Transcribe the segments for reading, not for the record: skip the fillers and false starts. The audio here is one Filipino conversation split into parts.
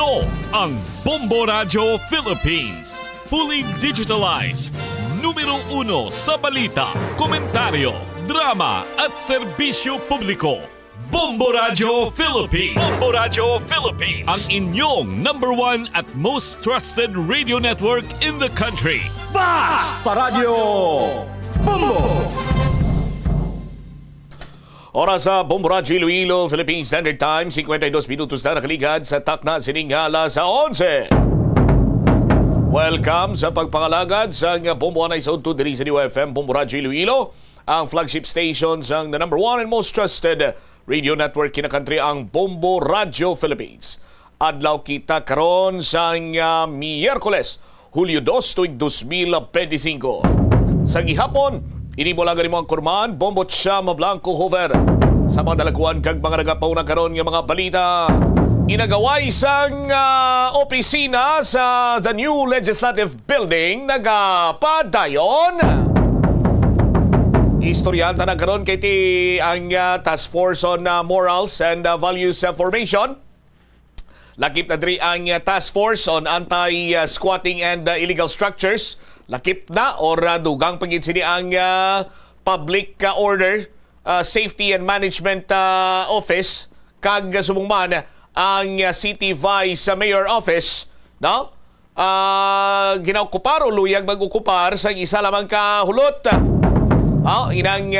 Ito ang Bombo Radio Philippines. Fully digitalized. Numero 1 sa balita, komentaryo, drama at serbisyo publiko. Bombo Radio Philippines. Bombo Radio Philippines. Ang inyong #1 at most trusted radio network in the country. Basta Radio Bombo! Oras sa Bombo Radio Iloilo, Philippine Standard Time, 52 minutos na nakaligad sa takna siningala sa 11. Welcome sa pagpangalagad sa Bombo Anay sa Unto diri sa New FM, Bombo Radio Iloilo, ang flagship station sa #1 and most trusted radio network in the country, ang Bombo Radio Philippines. Adlaw kita karon sa Miyerkules, Hulyo 2, tuig 2025. Sa gihapon, ini mo lang mo ang kurman, Bombo Chama Blanco Hover. Sa mga dalaguan kag mga nagapaw na karon nga mga balita, inagaway sang opisina sa the new legislative building nagapadayon. Istoryanta na karon kay ti ang Task Force on Morals and Values Formation. Lakip na diri ang Task Force on Anti-Squatting and Illegal Structures. Lakip na or dugang pagin sini ang Public Order Safety and Management Office kag sumungman ang City Vice Mayor Office, no? Ginaokupar o luyag mag-okupar sa isa lamang ka hulot. Inang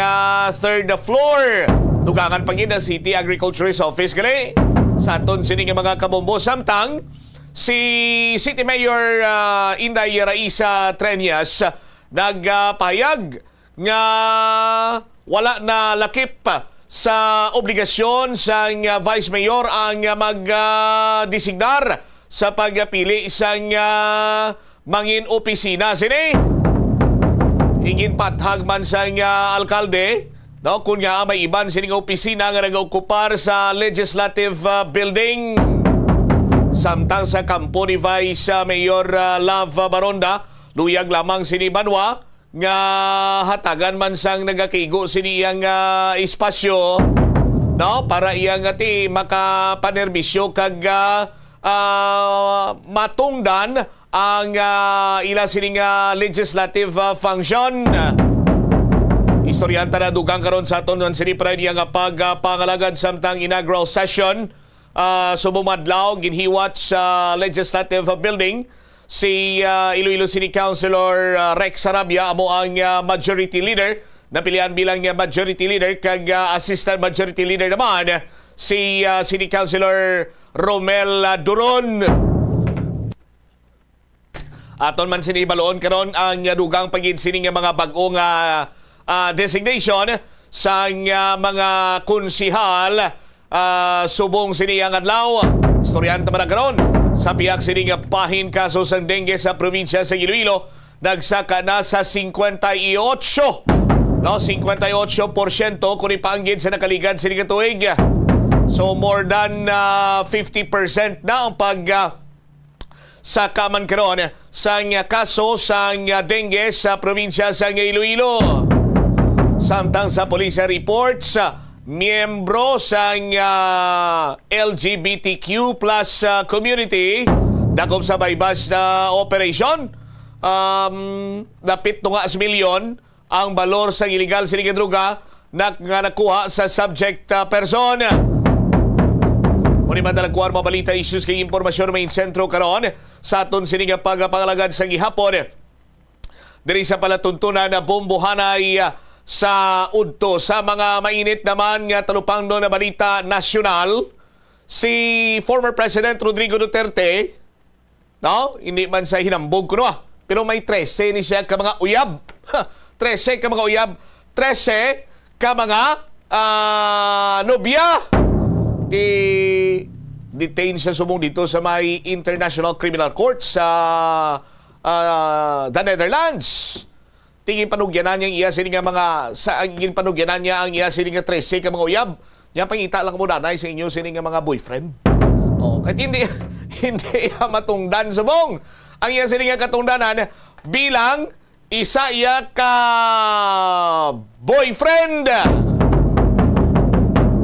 third floor. Dugangan pagin ang City Agriculturist Office gali. Sa aton sini nga mga kabombo, samtang si City Mayor Inday Raisa Treñas nagpayag nga wala na lakip sa obligasyon sa Vice Mayor ang mag-designar sa pagpili sa mangin opisina. Sini ingin pathag man sa alkalde, no, kung nga may iban sining opisina nga nag-okupar sa legislative building. Samtang sa kampo ni Vice Mayor Love Baronda, luyag lamang sini Banwa nga hatagan man sang nagakigo sini iyang espasyo, no, para iyang ati makapanerbisyo kag matungdan ang ila sining legislative function. Istoryanta na dugang karon sa aton ng sini para niya nga pagpangalagad samtang inaugural session subumadlaw ginhiwat sa legislative building si Iloilo City Councilor Rex Sarabia, amo ang majority leader, napilian bilang majority leader, kag assistant majority leader naman si City Councilor Romel Duron. Aton man sini baloon karon ang dugang pagid sini nga mga bag-ong designation sa mga konsihal subong sini ang adlaw. Istoryanta man karon sa piyak sini nga pahin kaso sa dengue sa probinsya sa Iloilo, nagsaka na sa 58. No, 58% kung ipaanggid sa nakaligad sini nga tuig. So more than 50% na ang sa kaman karon sa kaso sa dengue sa probinsya sa Iloilo. Samtang sa police reports, miyembro sa LGBTQ plus community dakop sa baybas na operation, napit nga sa milyon ang balor sa illegal sining droga na nakuha sa subject person. Kung madalagkuhan mabalita issues kay impormasyon main sentro karon sa aton sining pagpangalagad sa gihapon diri sa palatuntunan na bombohanay sa udto. Sa mga mainit naman nga talupangno na balita nasyonal, si former President Rodrigo Duterte, no, hindi man sa hinambog kuno, pero may 13 ni siya ka mga uyab. 13 ka mga uyab, 13 ka mga nobya. Detain siya sumong dito sa may International Criminal Court sa the Netherlands. Tingin panugyanan niya iya sini nga mga sa angin panugyanan niya ang iya sini nga 13 ka mga uyab. Nya pangita lang mo nanay sa inyo sini nga mga boyfriend. Kahit hindi matungdan subong. Ang iya sini nga katungdanan bilang isa iya ka boyfriend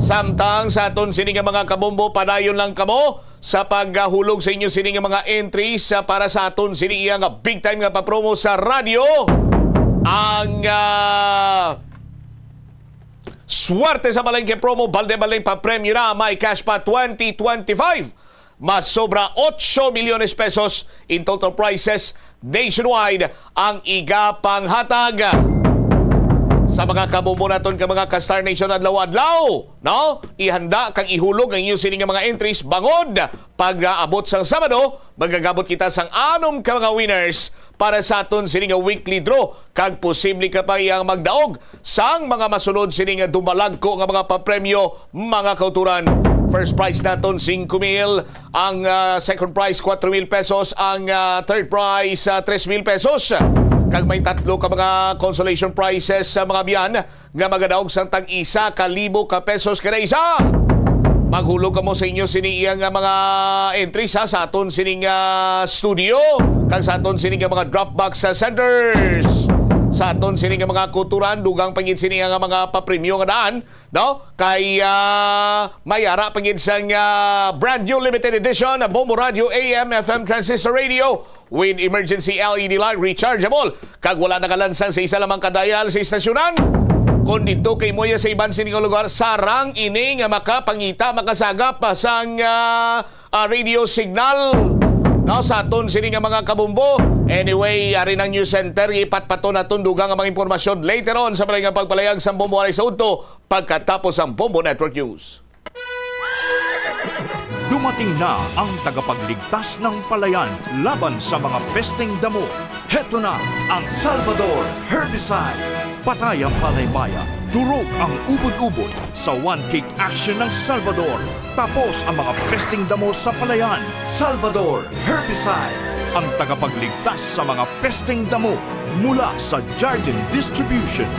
Samtang sa aton sini nga mga kabombo, padayon lang kamo sa paghulog sa inyo sini nga mga entries para sa aton sini nga big time nga papromo sa radyo. Ang swerte sa Balengke promo, balde-baleng pa premyo na, may cash pa 2025. Mas sobra 8 milyones pesos in total prizes nationwide ang igapang hatag sa mga kabombo naton ka mga ka-Star Nation adlaw-adlaw, no? Ihanda kang ihulog ang inyong sining mga entries bangod pag abot sang Sabado, magagabot kita sang 6 ka mga winners para sa aton sining weekly draw kag posible ka pa iyang magdaog sang mga masunod sining dumalagko nga mga papremyo mga kauturan. First prize naton 5,000, ang second prize 4,000 pesos, ang third prize 3,000 pesos. Kag may 3 ka mga consolation prizes sa mga biyan nga magadaog sang tag-1,000 ka pesos kada isa. Maghulog ka mo sa inyo siniyang mga entries sa aton sining studio kag sa aton sining mga Dropbox centers. Sa aton sining mga kuturan dugang pagid sining mga papremyo nga daan, no? Kay mayara pagid sang brand new limited edition na Bombo Radio AM FM transistor radio with emergency LED light rechargeable. Kag wala nakalansang sa isa lamang kadayal sa istasyonan. Kung dito kay moya sa iban sining lugar, sarang ini nga makapangita, makasagap sang radio signal. No, sa aton sini nga mga kabumbo. Anyway, ari ng news center, ipatpato naton dugang ang mga impormasyon later on sa mga pagpalayag sa Bombo Aray sa Udto pagkatapos ang Bombo Network News. Dumating na ang tagapagligtas ng palayan laban sa mga pesteng damo. Heto na ang Salvador Herbicide. Patay ang palaymaya, durog ang ubod-ubod sa one-kick action ng Salvador. Tapos ang mga pesteng damo sa palayan. Salvador Herbicide, ang tagapagligtas sa mga pesteng damo mula sa Jardine Distribution.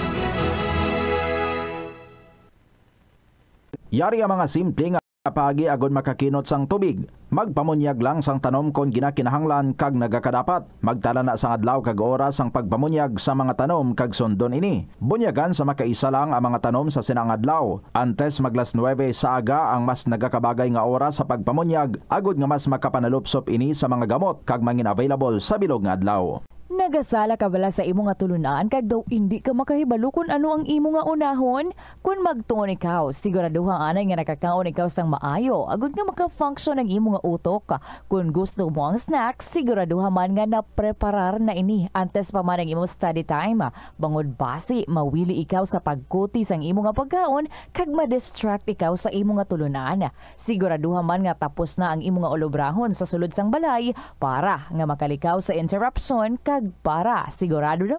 Yari ang mga simple nga pagi agon makakinot sang tubig. Magpamunyag lang sang tanom kon ginakinahanglan kag nagakadapat. Magtala na sang adlaw kag oras ang pagpamunyag sa mga tanom kag sundon ini. Bunyagan sa makaisa lang ang mga tanom sa sinang adlaw. Antes maglas 9 sa aga ang mas nagakabagay nga oras sa pagpamunyag agod nga mas makapanalupsop ini sa mga gamot kag mangin available sa bilog nga adlaw. Nagasala ka bala sa imo nga tulunan kag daw hindi ka makahibalo kung ano ang imo nga unahon? Kung magtuon ikaw, siguraduhang anay nga nakakaon ikaw sang maayo agud nga maka-function ang imo nga utok. Kung gusto mo ang snacks, siguraduhan man nga na-preparar na ini antes pa man ang imo study time. Bangod basi, mawili ikaw sa pagkuti sang imo nga pagkaon kag ma-distract ikaw sa imo nga tulunan. Siguraduhan man nga tapos na ang imo nga olobrahon sa sulod sang balay para nga makalikaw sa interruption kag para sigurado na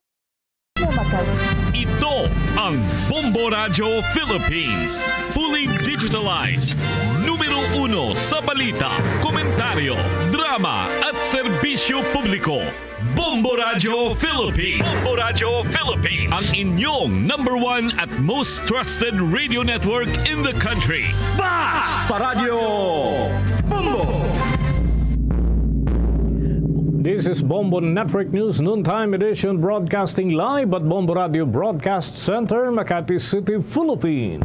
Ito ang Bombo Radio Philippines. Fully digitalized. Numero 1 sa balita, komentaryo, drama at serbisyo publiko. Bombo Radio Philippines. Bombo Radio Philippines. Ang inyong number 1 at most trusted radio network in the country. Basta Radio Bombo! This is Bombo Network News Noontime Edition broadcasting live at Bombo Radio Broadcast Center, Makati City, Philippines.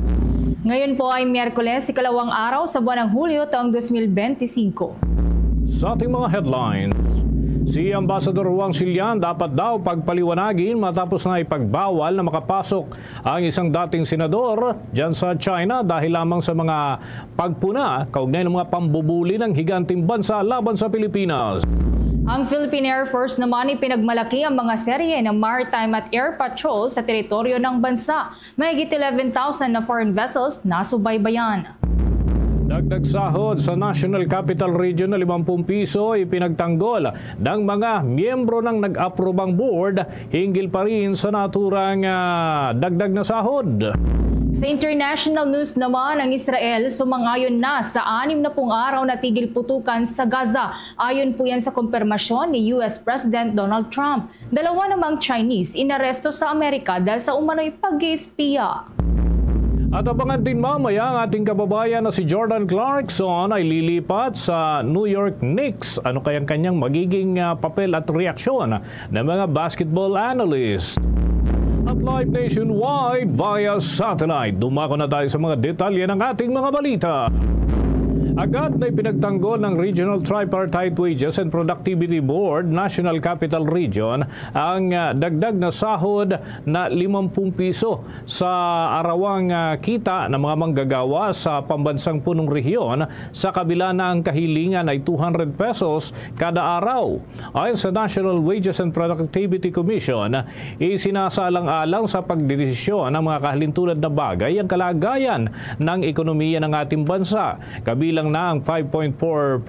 Ngayon po ay Miyerkules, ikalawang araw sa buwan ng Hulyo taong 2025. Sa ating mga headlines, si Ambassador Wang Xilian dapat daw pagpaliwanagin matapos na ipagbawal na makapasok ang isang dating senador dyan sa China dahil lamang sa mga pagpuna kaugnay ng mga pambubuli ng higanting bansa laban sa Pilipinas. Ang Philippine Air Force naman ay pinagmalaki ang mga serye ng maritime at air patrol sa teritoryo ng bansa. Mahigit 11,000 na foreign vessels na subaybayan. Dagdag sahod sa National Capital Region na 50 piso ipinagtanggol ng mga miyembro ng nag-aprobang board hinggil pa rin sa naturang dagdag na sahod. Sa international news naman, ang Israel sumang-ayon na sa 60 araw na tigil putukan sa Gaza. Ayon po yan sa kumpirmasyon ni US President Donald Trump. Dalawa namang Chinese inaresto sa Amerika dahil sa umano'y pag-iispiya. At abangan din mamaya ang ating kababayan na si Jordan Clarkson ay lilipat sa New York Knicks. Ano kayang kanyang magiging papel at reaksyon ng mga basketball analyst? at live nationwide via satellite. Dumako na tayo sa mga detalye ng ating mga balita. Agad na ipinagtanggol ng Regional Tripartite Wages and Productivity Board, National Capital Region, ang dagdag na sahod na 50 piso sa arawang kita ng mga manggagawa sa pambansang punong rehiyon, sa kabila na ang kahilingan ay 200 pesos kada araw. Ayon sa National Wages and Productivity Commission, isinasaalang-alang sa pagdedesisyon ng mga kahalintulad na bagay ang kalagayan ng ekonomiya ng ating bansa. Kabilang na ang 5.4%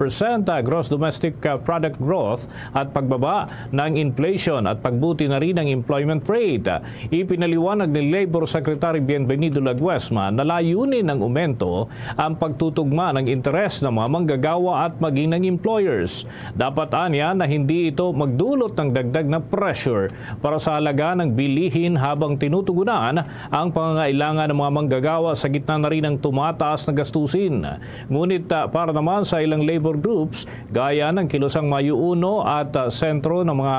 gross domestic product growth at pagbaba ng inflation at pagbuti na rin ng employment rate. Ipinaliwanag ni Labor Secretary Bienvenido Laguesma na layunin ng aumento ang pagtutugma ng interes ng mga manggagawa at maging ng employers. Dapat anya na hindi ito magdulot ng dagdag na pressure para sa halaga ng bilihin habang tinutugunan ang pangangailangan ng mga manggagawa sa gitna na rin ng tumataas na gastusin. Ngunit para naman sa ilang labor groups, gaya ng Kilusang Mayuuno at sentro ng mga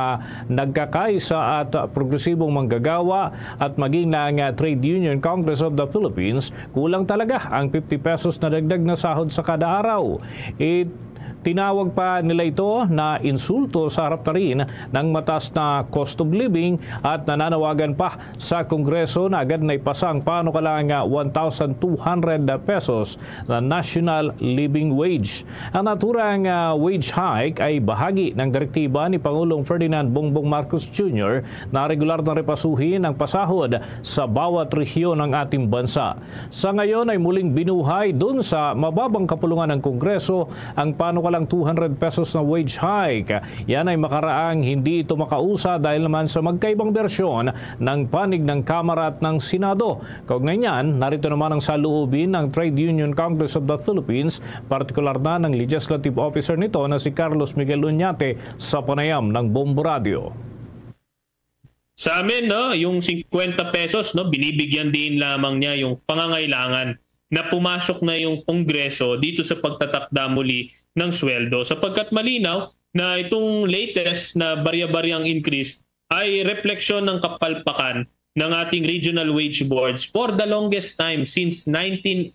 nagkakaisa at progresibong manggagawa at maging ng Trade Union Congress of the Philippines, kulang talaga ang 50 pesos na dagdag na sahod sa kada araw. Tinawag pa nila ito na insulto sa harap na rin ng mataas na cost of living at nananawagan pa sa Kongreso na agad na ipasa ang panukalang 1,200 pesos na national living wage. Ang naturang wage hike ay bahagi ng direktiba ni Pangulong Ferdinand Bongbong Marcos Jr. na regular na repasuhin ang pasahod sa bawat rehiyon ng ating bansa. Sa ngayon ay muling binuhay dun sa mababang kapulungan ng Kongreso ang panukalang 200 pesos na wage hike. Yan ay makaraang hindi ito makausa dahil naman sa magkaibang bersyon ng panig ng Kamara at ng Senado. Kaugnay niyan, narito naman ang saloobin ng Trade Union Congress of the Philippines, partikular na ng legislative officer nito na si Carlos Miguel Oñate sa panayam ng Bombo Radio. Sa amin, yung 50 pesos, binibigyan din lamang niya yung pangangailangan na pumasok na yung Kongreso dito sa pagtatakda muli ng sweldo, sapagkat malinaw na itong latest na barya-baryang increase ay refleksyon ng kapalpakan ng ating regional wage boards for the longest time since 1989.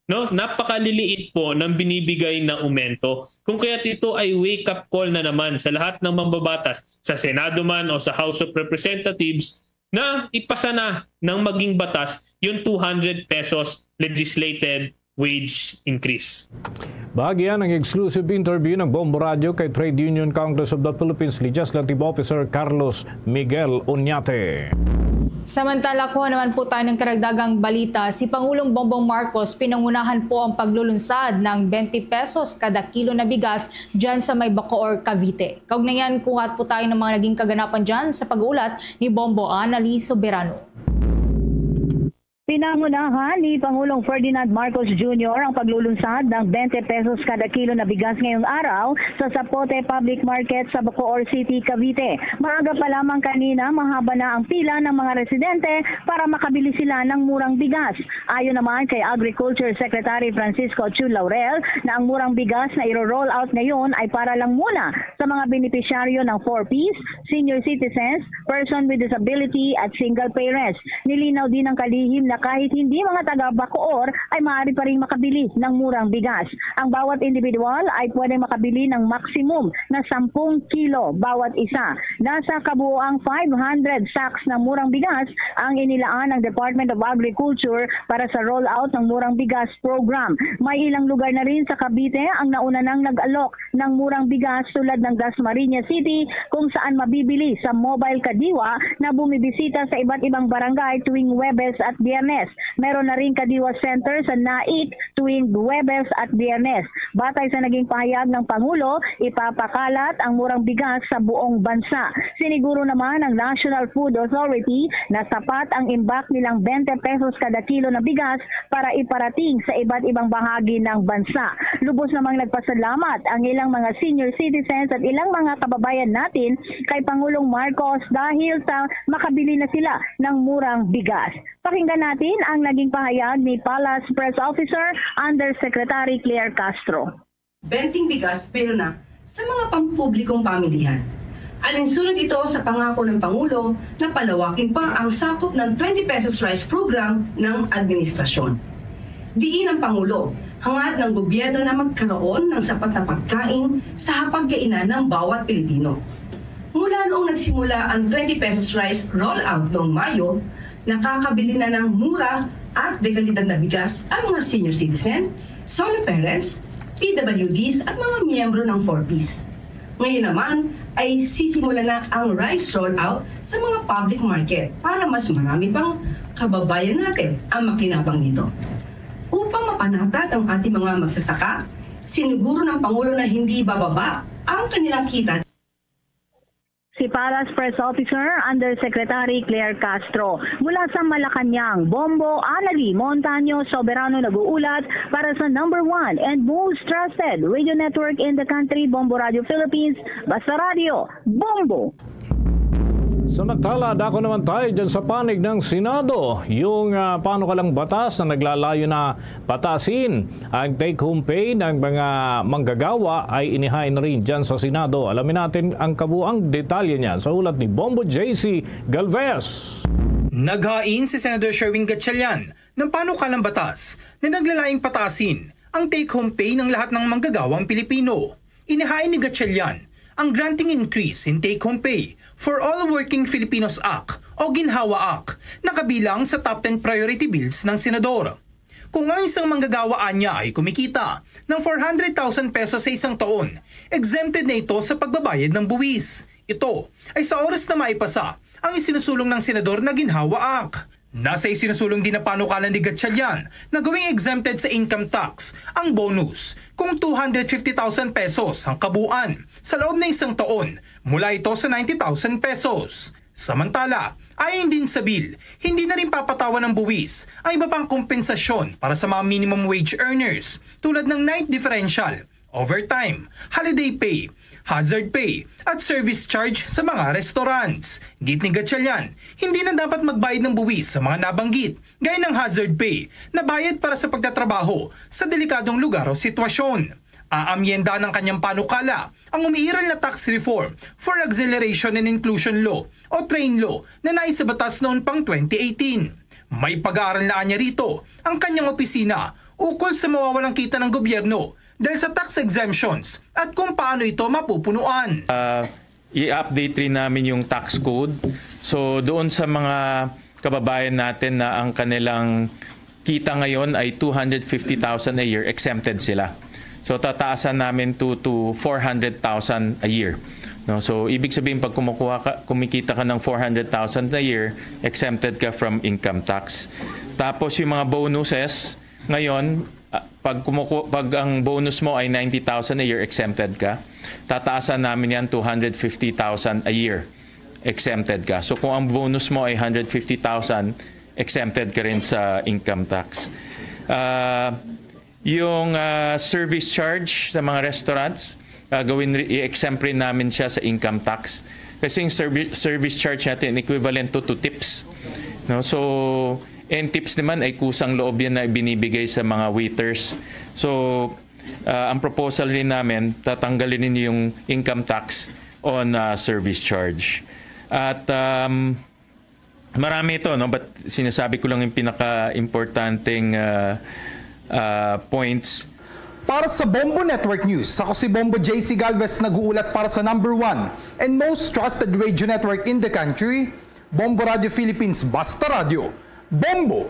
Napakaliliit po ng binibigay na aumento. Kung kaya't ito ay wake-up call na naman sa lahat ng mambabatas sa Senado man o sa House of Representatives na ipasa na ng maging batas yung 200 pesos legislated wage increase. Bahagi yan ang exclusive interview ng Bombo Radio kay Trade Union Congress of the Philippines Legislative Officer Carlos Miguel Oñate. Samantala, kuha naman po tayo ng karagdagang balita. Si Pangulong Bongbong Marcos pinangunahan po ang paglulunsad ng 20 pesos kada kilo na bigas dyan sa may Bacoor, Cavite. Kaugnayan, kuha po tayo ng mga naging kaganapan dyan sa pag-uulat ni Bombo Annalise Soberano. Pinangunahan ni Pangulong Ferdinand Marcos Jr. ang paglulunsad ng 20 pesos kada kilo na bigas ngayong araw sa Zapote Public Market sa Bacoor City, Cavite. Maaga pa lamang kanina, mahaba na ang pila ng mga residente para makabili sila ng murang bigas. Ayon naman kay Agriculture Secretary Francisco Chu Laurel na ang murang bigas na iro-roll out ngayon ay para lang muna sa mga benepisyaryo ng 4Ps, senior citizens, person with disability at single parents. Nilinaw din ng kalihim na kahit hindi mga taga-Bacoor ay maaari pa rin makabili ng murang bigas. Ang bawat individual ay pwede makabili ng maximum na 10 kilo bawat isa. Nasa kabuuang 500 sacks ng murang bigas ang inilaan ng Department of Agriculture para sa rollout ng murang bigas program. May ilang lugar na rin sa Cavite ang nauna nang nag-alok ng murang bigas tulad ng Dasmariñas City kung saan mabibili sa mobile kadiwa na bumibisita sa iba't ibang barangay tuwing Huwebes at Biyernes. Meron na rin kadiwa center sa Naik tuwing Huwebes at Biyernes. Batay sa naging pahayag ng Pangulo, ipapakalat ang murang bigas sa buong bansa. Siniguro naman ng National Food Authority na sapat ang imbak nilang 20 pesos kada kilo na bigas para iparating sa iba't ibang bahagi ng bansa. Lubos namang nagpasalamat ang ilang mga senior citizens at ilang mga kababayan natin kay Pangulong Marcos dahil sa makabili na sila ng murang bigas. Pakinggan natin ang naging pahayag ni Palace Press Officer Undersecretary Claire Castro. 20 bigas pero na sa mga pampublikong pamilihan. Alinsunod ito sa pangako ng Pangulo na palawakin pa ang sakop ng 20 pesos rice program ng administrasyon. Diin ng Pangulo, hangad ng gobyerno na magkaroon ng sapat na pagkain sa hapagkainan ng bawat Pilipino. Mula noong nagsimula ang 20 pesos rice rollout noong Mayo, nakakabili na ng mura at dekalidad na bigas ang mga senior citizen, solo parents, PWDs at mga miyembro ng 4Ps. Ngayon naman ay sisimula na ang rice rollout sa mga public market para mas marami pang kababayan natin ang makinabang nito. Upang mapanatag ang ating mga magsasaka, siniguro ng Pangulo na hindi bababa ang kanilang kita. Si Palas Press Officer Undersecretary Claire Castro. Mula sa Malacanang, Bombo, Anali, Montaño, Soberano nag-uulat para sa #1 and most trusted radio network in the country, Bombo Radio Philippines, Basta Radio, Bombo! Samantala, dako naman tayo dyan sa panig ng Senado. Yung panukalang batas na naglalayo na patasin ang take-home pay ng mga manggagawa ay inihain rin dyan sa Senado. Alamin natin ang kabuang detalye niyan sa ulat ni Bombo JC Galvez. Naghain si Senator Sherwin Gatchalian ng panukalang batas na naglalaing patasin ang take-home pay ng lahat ng manggagawang Pilipino. Inihain ni Gatchalian ang Granting Increase in Take-Home Pay for All Working Filipinos Act o Ginhawa Act na kabilang sa top 10 priority bills ng Senador. Kung ang isang manggagawa niya ay kumikita ng 400,000 pesos sa isang taon, exempted na ito sa pagbabayad ng buwis. Ito ay sa oras na maipasa ang isinusulong ng Senador na Ginhawa Act. Nasa isinusulong din na panukalan ni Gatchalian na gawing exempted sa income tax ang bonus kung 250,000 pesos ang kabuuan sa loob ng isang taon mula ito sa 90,000 pesos. Samantala, ayon din sa bill, hindi na rin papatawan ng buwis ang iba pang kompensasyon para sa mga minimum wage earners tulad ng night differential, overtime, holiday pay, hazard pay at service charge sa mga restaurants. Git ni Gatchalian, hindi na dapat magbayad ng buwis sa mga nabanggit gaya ng hazard pay na bayad para sa pagtatrabaho sa delikadong lugar o sitwasyon. Aamyenda ng kanyang panukala ang umiiral na tax reform for Acceleration and Inclusion Law o TRAIN Law na naisabatas noon pang 2018. May pag-aaral na niya rito ang kanyang opisina ukol sa mawawalang kita ng gobyerno dahil sa tax exemptions at kung paano ito mapupunuan. I-update rin namin yung tax code. So doon sa mga kababayan natin na ang kanilang kita ngayon ay 250,000 a year, exempted sila. So tataasan namin to 400,000 a year. No, so ibig sabihin pag kumikita ka ng 400,000 a year, exempted ka from income tax. Tapos yung mga bonuses, ngayon pag ang bonus mo ay 90,000 a year, exempted ka. Tataasan namin yan 250,000 a year, exempted ka. So kung ang bonus mo ay 150,000, exempted ka rin sa income tax. Yung service charge sa mga restaurants, i-exempt rin namin siya sa income tax. Kasi yung service charge natin equivalent to tips. No? So, and tips naman ay kusang loob yan na binibigay sa mga waiters. So, ang proposal rin namin, tatanggalin din yung income tax on service charge. At marami ito, no? But sinasabi ko lang yung pinaka-importanting points. Para sa Bombo Network News, ako si Bombo JC Galvez nag-uulat para sa #1 and most trusted radio network in the country, Bombo Radio Philippines, Basta Radio, Bombo!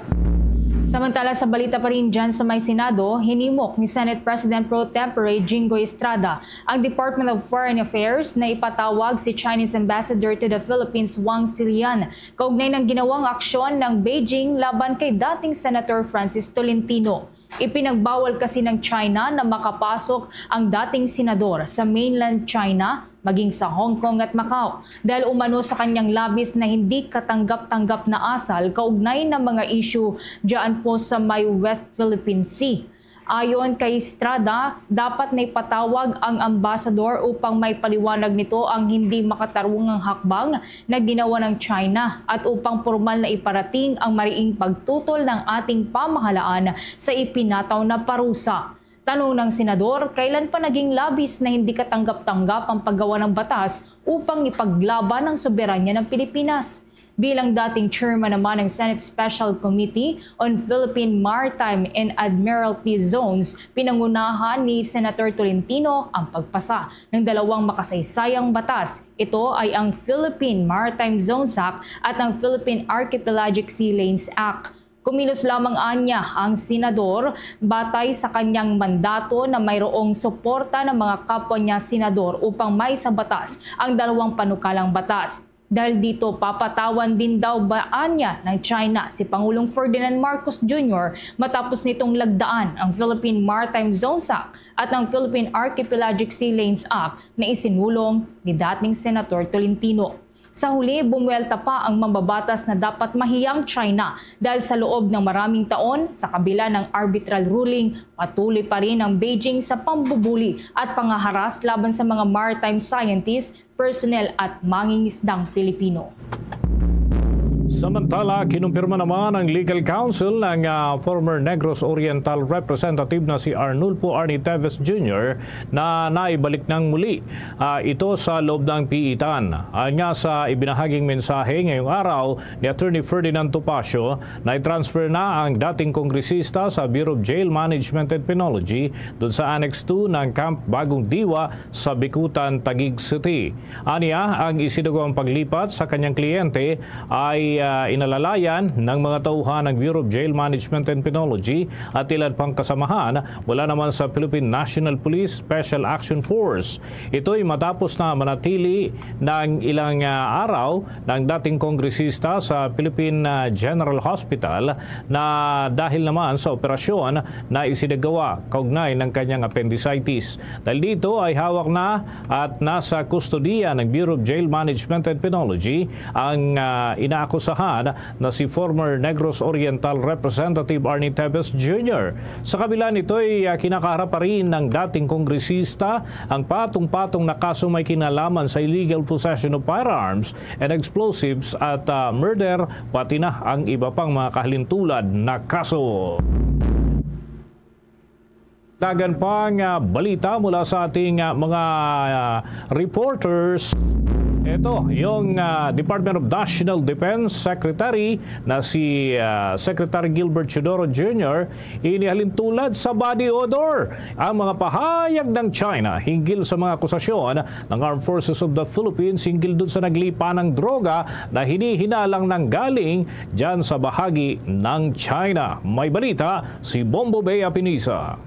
Samantala sa balita pa rin dyan sa may Senado, hinimok ni Senate President Pro Tempore Jingo Estrada ang Department of Foreign Affairs na ipatawag si Chinese Ambassador to the Philippines Wang Silian kaugnay ng ginawang aksyon ng Beijing laban kay dating Senator Francis Tolentino. Ipinagbawal kasi ng China na makapasok ang dating senador sa mainland China, maging sa Hong Kong at Macau, dahil umano sa kanyang labis na hindi katanggap-tanggap na asal kaugnay ng mga issue diyan po sa may West Philippine Sea. Ayon kay Estrada, dapat na ipatawag ang ambasador upang may paliwanag nito ang hindi makatarungang hakbang na ginawa ng China at upang formal na iparating ang mariing pagtutol ng ating pamahalaan sa ipinataw na parusa. Tanong ng senador, kailan pa naging labis na hindi katanggap-tanggap ang paggawa ng batas upang ipaglaban ang soberanya ng Pilipinas. Bilang dating chairman naman ng Senate Special Committee on Philippine Maritime and Admiralty Zones, pinangunahan ni Senator Tolentino ang pagpasa ng dalawang makasaysayang batas. Ito ay ang Philippine Maritime Zones Act at ang Philippine Archipelagic Sea Lanes Act. Kumilos lamang anya ang senador batay sa kanyang mandato na mayroong suporta ng mga kapwa niya senador upang may sa batas ang dalawang panukalang batas. Dahil dito papatawan din daw anya ng China si Pangulong Ferdinand Marcos Jr. matapos nitong lagdaan ang Philippine Maritime Zones Act at ang Philippine Archipelagic Sea Lanes Act na isinulong ni dating Senator Tolentino. Sa huli, bumuelta pa ang mambabatas na dapat mahiyang China dahil sa loob ng maraming taon, sa kabila ng arbitral ruling, patuloy pa rin ang Beijing sa pambubuli at pangaharas laban sa mga maritime scientists, personnel at mangingisdang Pilipino. Samantala, kinumpirma naman ang legal counsel ng former Negros Oriental representative na si Arnulfo Arnie Teves Jr. na naibalik ng muli ito sa loob ng piitan. Anya sa ibinahaging mensahe ngayong araw ni Attorney Ferdinand Topacio na i-transfer na ang dating kongresista sa Bureau of Jail Management and Penology doon sa Annex 2 ng Camp Bagong Diwa sa Bikutan, Taguig City. Anya, ang isinagawang paglipat sa kanyang kliyente ay inalalayan ng mga tauhan ng Bureau of Jail Management and Penology at ilan pang kasamahan mula naman sa Philippine National Police Special Action Force. Ito'y matapos na manatili ng ilang araw ng dating kongresista sa Philippine General Hospital na dahil naman sa operasyon na isinagawa kaugnay ng kanyang appendicitis. Dahil dito ay hawak na at nasa kustodiya ng Bureau of Jail Management and Penology ang inaakusahan na si former Negros Oriental Representative Arnie Teves Jr. Sa kabila nito'y kinakaharap pa rin ng dating kongresista ang patong-patong na kaso may kinalaman sa illegal possession of firearms and explosives at murder, pati na ang iba pang mga kahalintulad na kaso. Dagan pang balita mula sa ating mga reporters. Ito, yung Department of National Defense Secretary na si Secretary Gilbert Teodoro Jr. inihalintulad sa body odor ang mga pahayag ng China hinggil sa mga akusasyon ng Armed Forces of the Philippines hinggil dun sa naglipa ng droga na hinihinalang ng galing dyan sa bahagi ng China. May balita si Bombo Bea Pinisa.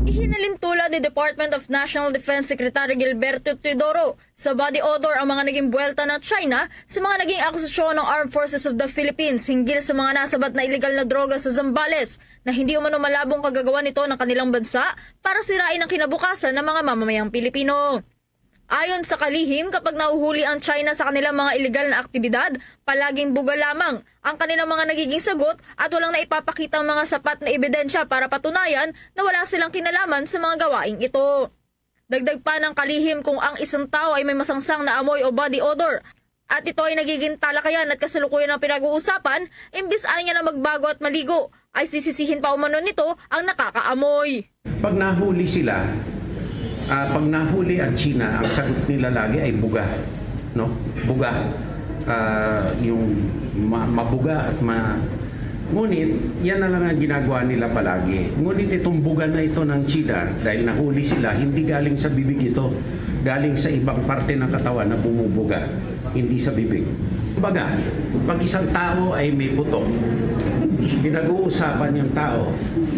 Ihinalintulad ni Department of National Defense Secretary Gilberto Teodoro sa body odor ang mga naging buwelta ng China sa mga naging akusasyon ng Armed Forces of the Philippines hinggil sa mga nasabat na illegal na droga sa Zambales na hindi umano malabong kagagawa nito ng kanilang bansa para sirain ang kinabukasan ng mga mamamayang Pilipino. Ayon sa kalihim, kapag nahuhuli ang China sa kanilang mga illegal na aktibidad, palaging buga lamang ang kanilang mga nagiging sagot at walang naipapakitang mga sapat na ebidensya para patunayan na wala silang kinalaman sa mga gawaing ito. Dagdag pa ng kalihim kung ang isang tao ay may masangsang na amoy o body odor at ito ay nagiging talakayan at kasalukuyan ng pinag-uusapan, imbis ay niya na magbago at maligo, ay sisisihin pa umano nito ang nakakaamoy. Pag nahuli sila, pag nahuli ang China, ang sagot nila lagi ay buga, no? Buga, yung mabuga at ngunit yan na lang ang ginagawa nila palagi. Ngunit itong buga na ito ng China, dahil nahuli sila, hindi galing sa bibig ito, galing sa ibang parte ng katawan na bumubuga, hindi sa bibig. Kumbaga, pag isang tao ay may putok, pinag-uusapan yung tao,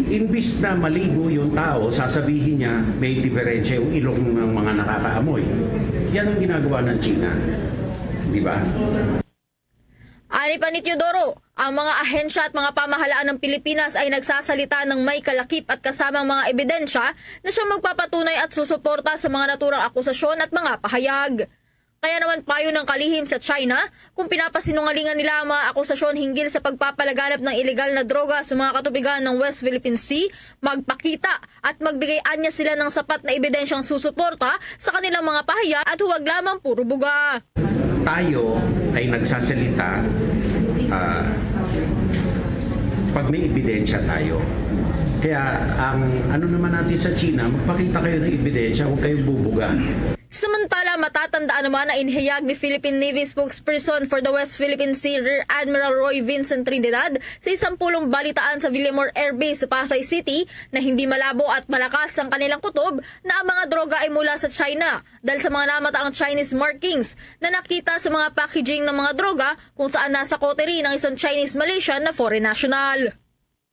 imbis na maligo yung tao, sasabihin niya may diferensya yung ilong ng mga nakakaamoy. Yan ang ginagawa ng China. Di ba? Ani pa ni Teodoro, ang mga ahensya at mga pamahalaan ng Pilipinas ay nagsasalita ng may kalakip at kasamang mga ebidensya na siyang magpapatunay at susuporta sa mga naturang akusasyon at mga pahayag. Kaya naman payo ng kalihim sa China, kung pinapasinungalingan nila ang mga akusasyon hinggil sa pagpapalaganap ng ilegal na droga sa mga katubigan ng West Philippine Sea, magpakita at magbigay-anya sila ng sapat na ebidensyang susuporta sa kanilang mga pahayag at huwag lamang puro buga. Tayo ay nagsasalita pag may ebidensya tayo. Kaya ang ano naman natin sa China, magpakita kayo ng ebidensya, huwag kayong bubuga. Samantala, matatandaan naman na inihayag ni Philippine Navy spokesperson for the West Philippine Sea Rear Admiral Roy Vincent Trinidad sa isang pulong balitaan sa Villamor Air Base sa Pasay City na hindi malabo at malakas ang kanilang kutob na ang mga droga ay mula sa China dahil sa mga namataang Chinese markings na nakita sa mga packaging ng mga droga kung saan nasa coterie ng isang Chinese Malaysian na foreign national.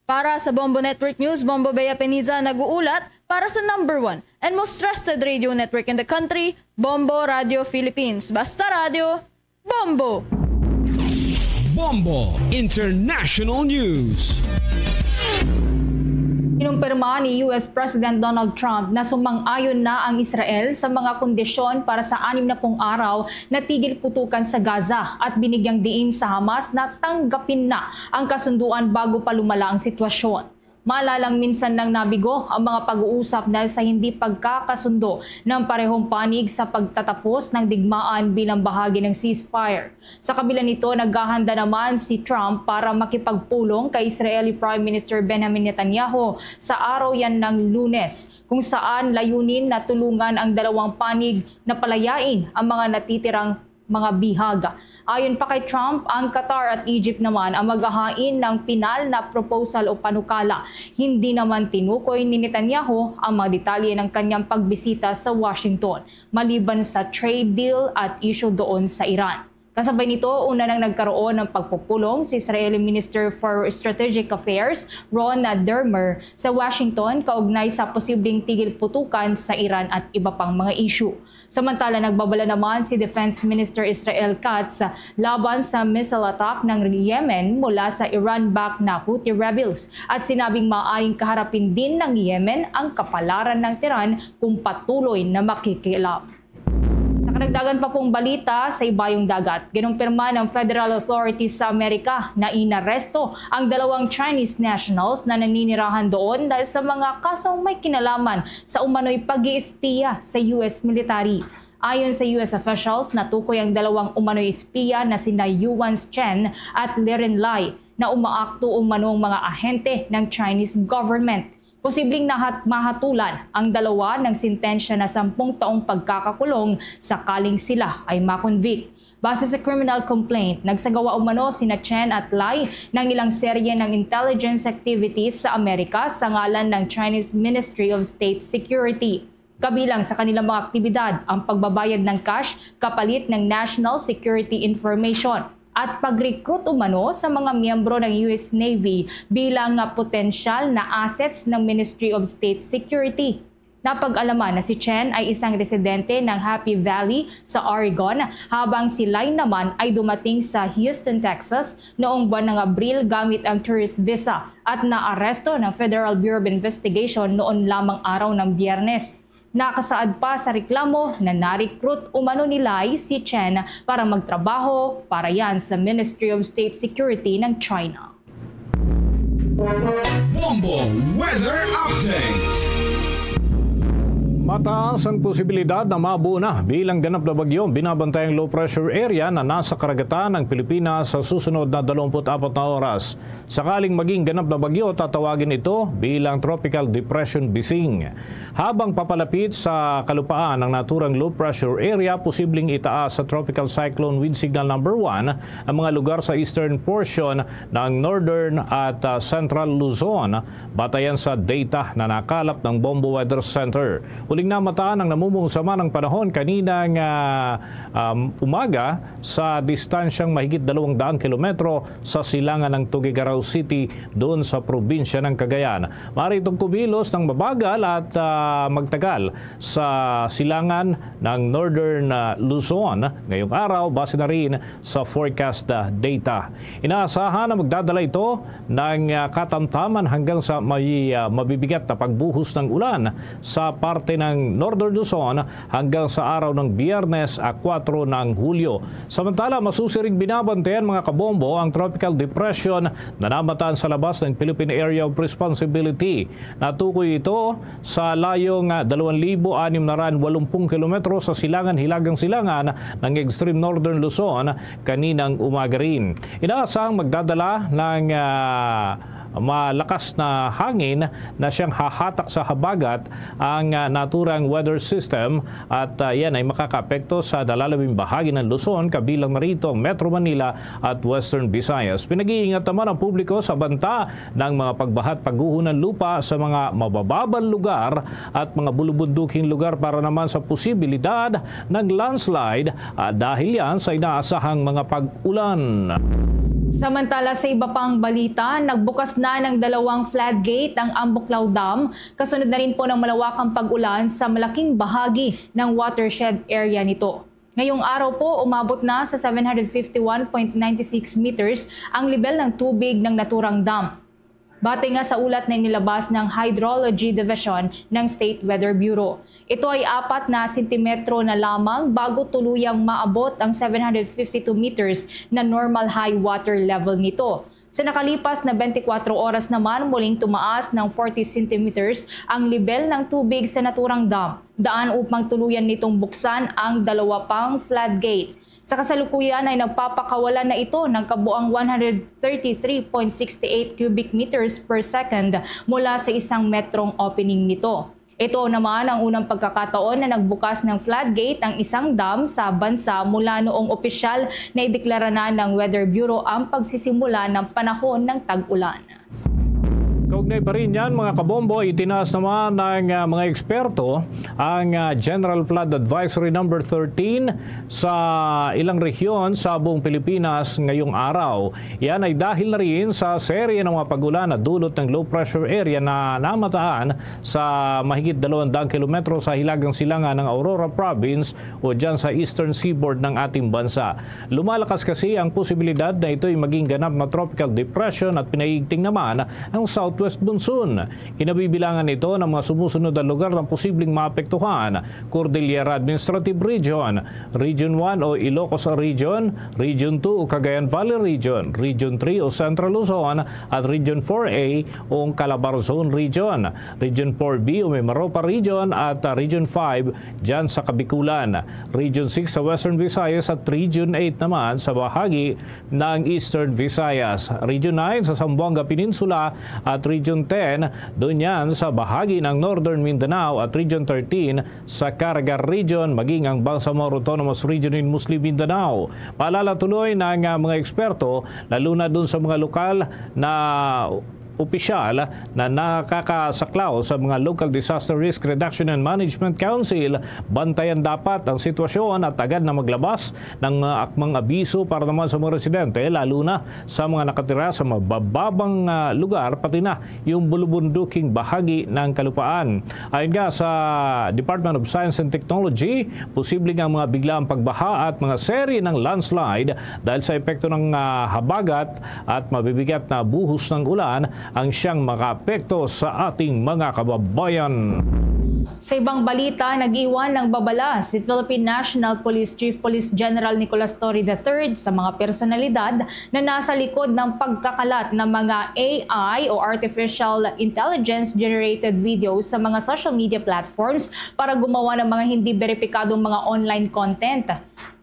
Para sa Bombo Network News, Bombo Bea Peniza nag-uulat para sa #1 and most trusted radio network in the country, Bombo Radio Philippines. Basta Radio, Bombo! Bombo International News. Inumpirma ni US President Donald Trump na sumang-ayon na ang Israel sa mga kondisyon para sa 60 araw na tigil putukan sa Gaza at binigyang diin sa Hamas na tanggapin na ang kasunduan bago pa lumala ang sitwasyon. Malalang minsan nang nabigo ang mga pag-uusap dahil sa hindi pagkakasundo ng parehong panig sa pagtatapos ng digmaan bilang bahagi ng ceasefire. Sa kabila nito, naghahanda naman si Trump para makipagpulong kay Israeli Prime Minister Benjamin Netanyahu sa araw yan ng Lunes, kung saan layunin na tulungan ang dalawang panig na palayain ang mga natitirang mga bihaga. Ayon pa kay Trump, ang Qatar at Egypt naman ang maghahain ng pinal na proposal o panukala. Hindi naman tinukoy ni Netanyahu ang mga detalye ng kanyang pagbisita sa Washington, maliban sa trade deal at issue doon sa Iran. Kasabay nito, una nang nagkaroon ng pagpupulong si Israeli Minister for Strategic Affairs, Ron Dermer, sa Washington kaugnay sa posibleng tigil putukan sa Iran at iba pang mga issue. Samantala, nagbabala naman si Defense Minister Israel Katz laban sa missile attack ng Yemen mula sa Iran-backed na Houthi rebels at sinabing maaaring kaharapin din ng Yemen ang kapalaran ng Tehran kung patuloy na makikialam. Sa karagdagan pa pong balita sa ibayong dagat, ginumpirma ng federal authorities sa Amerika na inaresto ang 2 Chinese nationals na naninirahan doon dahil sa mga kasong may kinalaman sa umano'y pag-iispiya sa US military. Ayon sa US officials, natukoy ang 2 umano'y espiya na sina Yuan Chen at Liren Lai na umaakto umanong mga ahente ng Chinese government. Posibleng mahatulan ang 2 ng sintensya na 10 taong pagkakakulong sakaling sila ay makonvict. Base sa criminal complaint, nagsagawa umano sina Chen at Lai ng ilang serye ng intelligence activities sa Amerika sa ngalan ng Chinese Ministry of State Security. Kabilang sa kanilang mga aktibidad ang pagbabayad ng cash kapalit ng national security information at pag-recruit umano sa mga miyembro ng US Navy bilang potensyal na assets ng Ministry of State Security. Napag-alaman na si Chen ay isang residente ng Happy Valley sa Oregon habang si Lai naman ay dumating sa Houston, Texas noong buwan ng Abril gamit ang tourist visa at naaresto ng Federal Bureau of Investigation noon lamang araw ng Biyernes. Nakasaad pa sa reklamo na na-recruit umano ni Lai si Chen para magtrabaho para yan sa Ministry of State Security ng China. Bombo Weather Update. Mataas ang posibilidad na mabuo na bilang ganap na bagyo binabantayang low pressure area na nasa karagatan ng Pilipinas sa susunod na 24 na oras. Sakaling maging ganap na bagyo, tatawagin ito bilang Tropical Depression Bising. Habang papalapit sa kalupaan ng naturang low pressure area, posibleng itaas sa Tropical Cyclone Wind Signal number 1 ang mga lugar sa eastern portion ng northern at central Luzon, batayan sa data na nakalap ng Bombo Weather Center. Huling namataan ang namumong sama ng panahon kaninang umaga sa distansyang mahigit 200 kilometro sa silangan ng Tuguegarao City doon sa probinsya ng Cagayan. Maaari itong kumilos ng mabagal at magtagal sa silangan ng northern Luzon ngayong araw base na rin sa forecast data. Inaasahan na magdadala ito ng katamtaman hanggang sa may mabibigat na pagbuhos ng ulan sa parte ng Northern Luzon hanggang sa araw ng Biyernes 4 ng Hulyo. Samantala, masusiring binabantayan mga kabombo ang tropical depression na namataan sa labas ng Philippine Area of Responsibility. Natukoy ito sa layong 2,680 kilometro sa silangan-hilagang silangan ng extreme Northern Luzon kaninang umaga rin. Inaasahang magdadala ng malakas na hangin na siyang hahatak sa habagat ang naturang weather system at yan ay makakaapekto sa dalalabing bahagi ng Luzon, kabilang na rito ang Metro Manila at Western Visayas. Pinag-iingat naman ang publiko sa banta ng mga pagbaha at pagguho ng lupa sa mga mabababang lugar at mga bulubunduking lugar para naman sa posibilidad ng landslide dahil yan sa inaasahang mga pag-ulan. Samantala sa iba pang balita, nagbukas na ng 2 floodgate ang Ambuklao Dam, kasunod na rin po ng malawakang pag-ulan sa malaking bahagi ng watershed area nito. Ngayong araw po, umabot na sa 751.96 meters ang level ng tubig ng naturang dam. Batay nga sa ulat na inilabas ng Hydrology Division ng State Weather Bureau. Ito ay 4 na sentimetro na lamang bago tuluyang maabot ang 752 meters na normal high water level nito. Sa nakalipas na 24 oras naman, muling tumaas ng 40 centimeters ang level ng tubig sa naturang dam, daan upang tuluyan nitong buksan ang 2 pang floodgate. Sa kasalukuyan ay nagpapakawalan na ito ng kabuang 133.68 cubic meters per second mula sa 1 metrong opening nito. Ito naman ang unang pagkakataon na nagbukas ng floodgate ang isang dam sa bansa mula noong opisyal na ideklara na ng Weather Bureau ang pagsisimula ng panahon ng tag-ulan. Kaugnay pa rin yan mga kabombo, itinaas naman ng mga eksperto ang General Flood Advisory No. 13 sa ilang rehiyon sa buong Pilipinas ngayong araw. Yan ay dahil na rin sa serye ng mga pag-ulan na dulot ng low pressure area na namataan sa mahigit 200 kilometro sa hilagang silangan ng Aurora Province o dyan sa eastern seaboard ng ating bansa. Lumalakas kasi ang posibilidad na ito ay maging ganap na tropical depression at pinaigting naman ang southwest monsoon. Kinabibilangan ito ng mga sumusunod na lugar na posibleng maapektuhan: Cordillera Administrative Region, Region 1 o Ilocos Region, Region 2 o Cagayan Valley Region, Region 3 o Central Luzon at Region 4A o Calabarzon Region, Region 4B o Mimaropa Region at Region 5 dyan sa Kabikulan, Region 6 sa Western Visayas at Region 8 naman sa bahagi ng Eastern Visayas, Region 9 sa Zamboanga Peninsula at Region 10 doon yan sa bahagi ng Northern Mindanao at Region 13 sa Caraga Region maging ang Bangsamoro Autonomous Region in Muslim Mindanao. Paalala tuloy ng mga eksperto lalo na doon sa mga lokal na opisyal na nakakasaklaw sa mga Local Disaster Risk Reduction and Management Council, bantayan dapat ang sitwasyon at agad na maglabas ng akmang abiso para naman sa mga residente, lalo na sa mga nakatira sa mabababang lugar, pati na yung bulubunduking bahagi ng kalupaan. Ayon nga sa Department of Science and Technology, posible nga mga biglaang pagbaha at mga serye ng landslide dahil sa epekto ng habagat at mabibigat na buhos ng ulan ang siyang makaapekto sa ating mga kababayan. Sa ibang balita, nag-iwan ng babala si Philippine National Police Chief Police General Nicolas Torre III sa mga personalidad na nasa likod ng pagkakalat ng mga AI o Artificial Intelligence generated videos sa mga social media platforms para gumawa ng mga hindi beripikadong mga online content.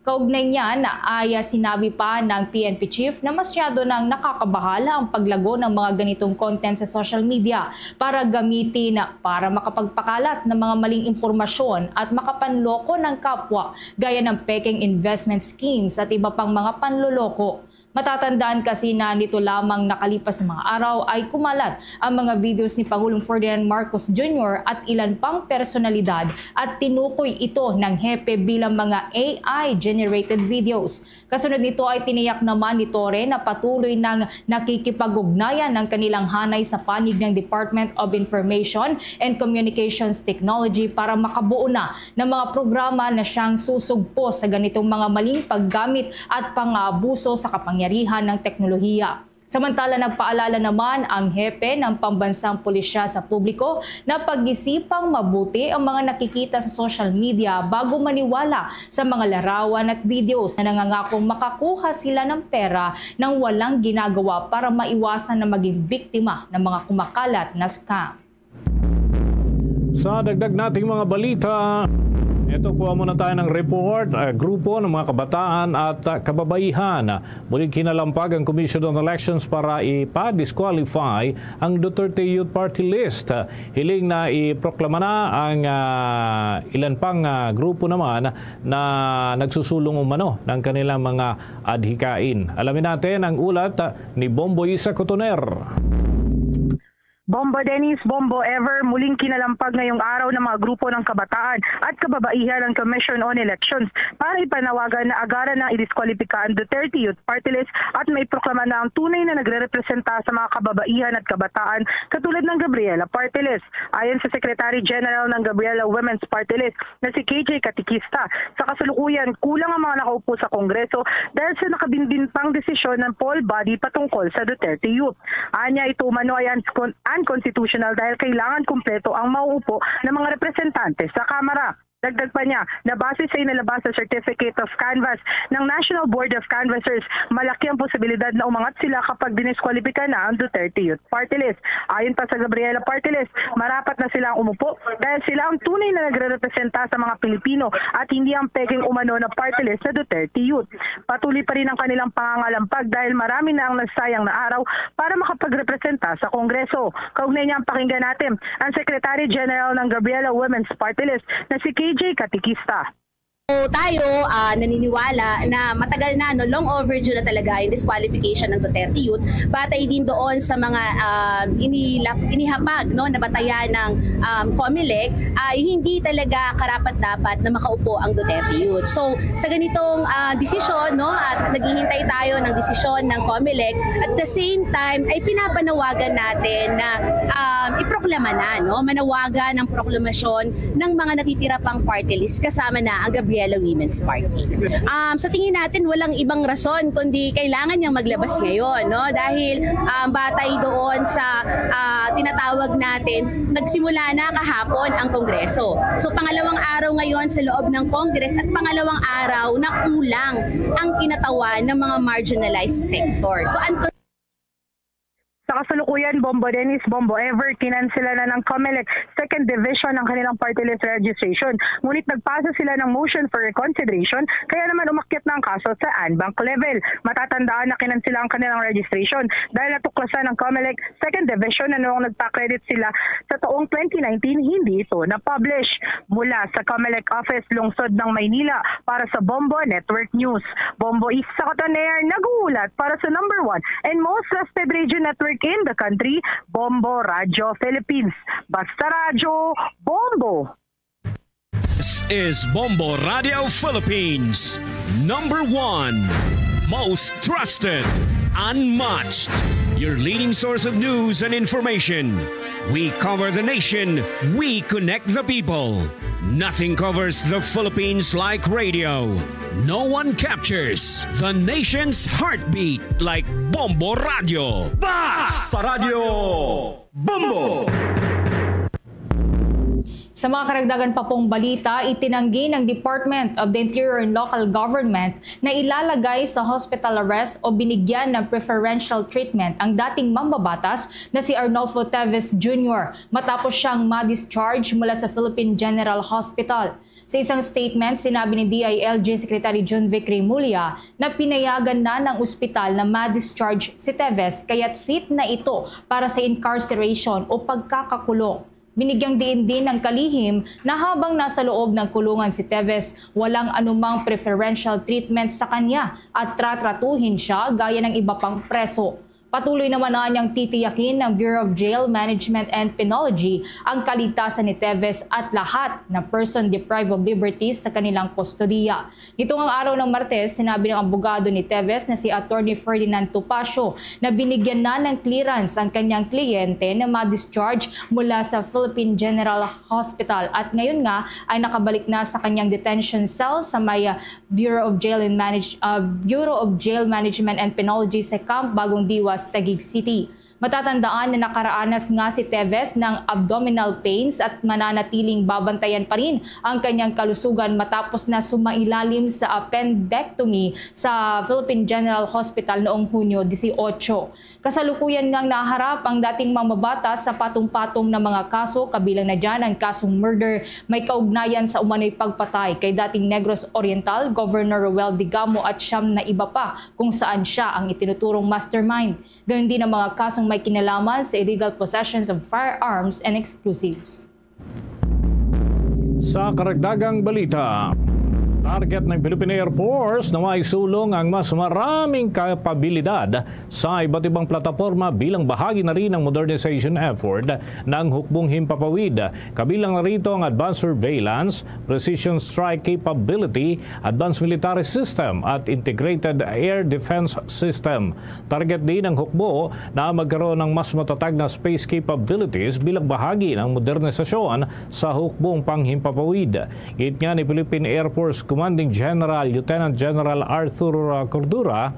Kaugnay niyan ay sinabi pa ng PNP Chief na masyado nang nakakabahala ang paglago ng mga ganitong content sa social media para gamitin para makapagpakalat ng mga maling impormasyon at makapanloko ng kapwa gaya ng peking investment schemes at iba pang mga panloloko. Matatandaan kasi na nito lamang nakalipas na mga araw ay kumalat ang mga videos ni Pangulong Ferdinand Marcos Jr. at ilan pang personalidad at tinukoy ito ng hepe bilang mga AI-generated videos. Kasunod nito ay tiniyak naman ni Torre na patuloy ng nakikipag-ugnayan ng kanilang hanay sa panig ng Department of Information and Communications Technology para makabuo na ng mga programa na siyang susugpo sa ganitong mga maling paggamit at pang-aabuso sa kapangyarihan ng teknolohiya. Samantala, nagpaalala naman ang hepe ng pambansang pulisya sa publiko na pag-isipang mabuti ang mga nakikita sa social media bago maniwala sa mga larawan at videos na nangangakong makakuha sila ng pera nang walang ginagawa para maiwasan na maging biktima ng mga kumakalat na scam. Sa dagdag nating mga balita, Ito, kuha muna tayo ng report. Grupo ng mga kabataan at kababaihan. Muling kinalampag ang Commission on Elections para ipa-disqualify ang Duterte Youth Party List. Hiling na iproklama na ang ilan pang grupo naman na nagsusulong umano ng kanilang mga adhikain. Alamin natin ang ulat ni Bombo Isa Cotoner. Bombo Dennis, Bombo Ever, muling kinalampag ngayong araw ng mga grupo ng kabataan at kababaihan ng Commission on Elections para ipanawagan na agaran na idiskwalipika ang Duterte Youth Party List at may proklama na ang tunay na nagre-representa sa mga kababaihan at kabataan katulad ng Gabriela Party List. Ayon sa Secretary General ng Gabriela Women's Party List na si KJ Katikista, sa kasalukuyan kulang ang mga nakaupo sa Kongreso dahil sa nakabinbin pang desisyon ng poll body patungkol sa Duterte Youth. Anya, ito umano ay unconstitutional dahil kailangan kumpleto ang mauupo ng mga representante sa Kamara. Dagdag pa niya na base sa inalabas sa Certificate of Canvass ng National Board of Canvassers, malaki ang posibilidad na umangat sila kapag diniskwalipika na ang Duterte Youth Party List. Ayon pa sa Gabriela Party List, marapat na sila ang umupo dahil sila ang tunay na nagre-representa sa mga Pilipino at hindi ang peging umano na party list na Duterte Youth. Patuloy pa rin ang kanilang pangangalampag dahil marami na ang nasayang na araw para makapagrepresenta sa Kongreso. Kaugnay niya ang pakinggan natin ang Secretary General ng Gabriela Women's Party List na si KJ Katikista. So, tayo naniniwala na matagal na, long overdue na talaga yung disqualification ng Duterte Youth. Batay din doon sa mga inihapag na batayan ng COMELEC, hindi talaga karapat-dapat na makaupo ang Duterte Youth. So sa ganitong desisyon, at naghihintay tayo ng desisyon ng COMELEC, at the same time ay pinapanawagan natin na iproklama na, manawagan ng proklamasyon ng mga natitira pang party list kasama na ang Gabriela Women's Party. Sa tingin natin walang ibang rason kundi kailangan niyang maglabas ngayon, dahil batay doon sa tinatawag natin, nagsimula na kahapon ang Kongreso. So pangalawang araw ngayon sa loob ng Congress at pangalawang araw na kulang ang kinatawan ng mga marginalized sector. So sa kasalukuyan, Bombo Dennis, Bombo Ever, kinansela na ng COMELEC second division ng kanilang party list registration. Ngunit nagpasa sila ng motion for reconsideration, kaya naman umakyat na ang kaso sa Anbank level. Matatandaan na kinansela ang kanilang registration dahil natuklasan ng COMELEC second division na noong nagpa-credit sila sa taong 2019, hindi ito na-publish. Mula sa COMELEC office lungsod ng Maynila para sa Bombo Network News. Bombo Isa Cotoner, nag-uulat para sa number 1 and most trusted radio network in the country, Bombo Radio Philippines. Basta Radio, Bombo! This is Bombo Radio Philippines, number 1, most trusted, unmatched, your leading source of news and information. We cover the nation, we connect the people. Nothing covers the Philippines like radio. No one captures the nation's heartbeat like Bombo Radio. Basta Radio Bombo! Sa mga karagdagan pa pong balita, itinanggi ng Department of the Interior and Local Government na ilalagay sa hospital arrest o binigyan ng preferential treatment ang dating mambabatas na si Arnolfo Teves Jr. matapos siyang ma-discharge mula sa Philippine General Hospital. Sa isang statement, sinabi ni DILG Secretary John Vic Remulla na pinayagan na ng ospital na ma-discharge si Teves kaya't fit na ito para sa incarceration o pagkakakulong. Binigyang diin din ng kalihim na habang nasa loob ng kulungan si Teves, walang anumang preferential treatment sa kanya at tratratuhin siya gaya ng iba pang preso. Patuloy naman na niyang titiyakin ng Bureau of Jail Management and Penology ang kaligtasan ni Teves at lahat ng person deprived of liberties sa kanilang kustodiya. Nitong ang araw ng Martes, sinabi ng abogado ni Teves na si Attorney Ferdinand Topacio na binigyan na ng clearance ang kanyang kliyente na ma-discharge mula sa Philippine General Hospital at ngayon nga ay nakabalik na sa kanyang detention cell sa may Bureau of Jail Management and Penology sa Camp Bagong Diwa sa Taguig City. Matatandaan na nakaraanas nga si Teves ng abdominal pains at mananatiling babantayan pa rin ang kanyang kalusugan matapos na sumailalim sa appendectomy sa Philippine General Hospital noong Hunyo 18. Kasalukuyan ngang naharap ang dating mambabatas sa patong-patong na mga kaso, kabilang na dyan ang kasong murder may kaugnayan sa umano'y pagpatay kay dating Negros Oriental Governor Roel Digamo at siyam na iba pa kung saan siya ang itinuturong mastermind. Gayun din ang mga kasong may kinalaman sa illegal possessions of firearms and explosives. Sa karagdagang balita, target ng Philippine Air Force na maisulong ang mas maraming kapabilidad sa iba't ibang plataporma bilang bahagi na rin ng modernization effort ng hukbong himpapawid. Kabilang na rito ang Advanced Surveillance, Precision Strike Capability, Advanced Military System at Integrated Air Defense System. Target din ng hukbo na magkaroon ng mas matatag na space capabilities bilang bahagi ng modernisasyon sa hukbong panghimpapawid. Git nga ni Philippine Air Force Commanding General Lieutenant General Arthur Cordura,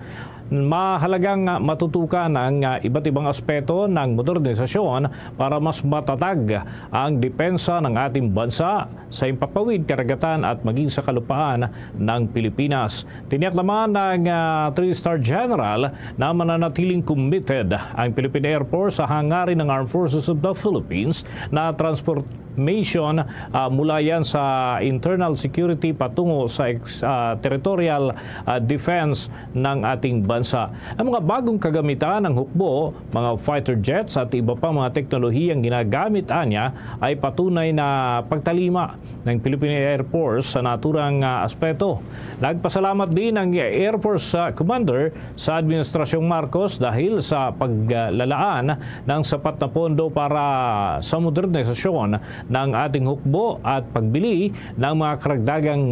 mahalagang matutukan ang iba't ibang aspeto ng modernisasyon para mas matatag ang depensa ng ating bansa sa himpapawid, karagatan at maging sa kalupaan ng Pilipinas. Tiniyak naman ng 3-star General na mananatiling committed ang Philippine Air Force sa hangarin ng Armed Forces of the Philippines na transformation mula yan sa internal security patungo sa territorial defense ng ating bansa. Ang mga bagong kagamitan ng hukbo, mga fighter jets at iba pang mga teknolohiyang ginagamit niya ay patunay na pagtalima ng Philippine Air Force sa naturang aspeto. Nagpasalamat din ang Air Force Commander sa Administrasyong Marcos dahil sa paglalaan ng sapat na pondo para sa modernisasyon ng ating hukbo at pagbili ng mga karagdagang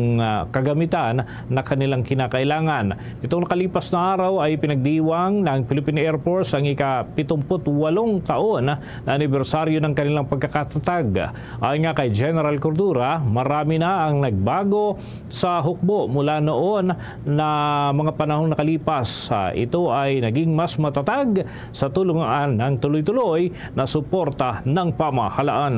kagamitan na kanilang kinakailangan. Itong nakalipas na araw ay pinagdiwang ng Philippine Air Force ang ika-78 taon na anibersaryo ng kanilang pagkakatatag. Ayon nga kay General Cordura, marami na ang nagbago sa hukbo mula noon na mga panahong nakalipas. Ito ay naging mas matatag sa tulungan ng tuloy-tuloy na suporta ng pamahalaan.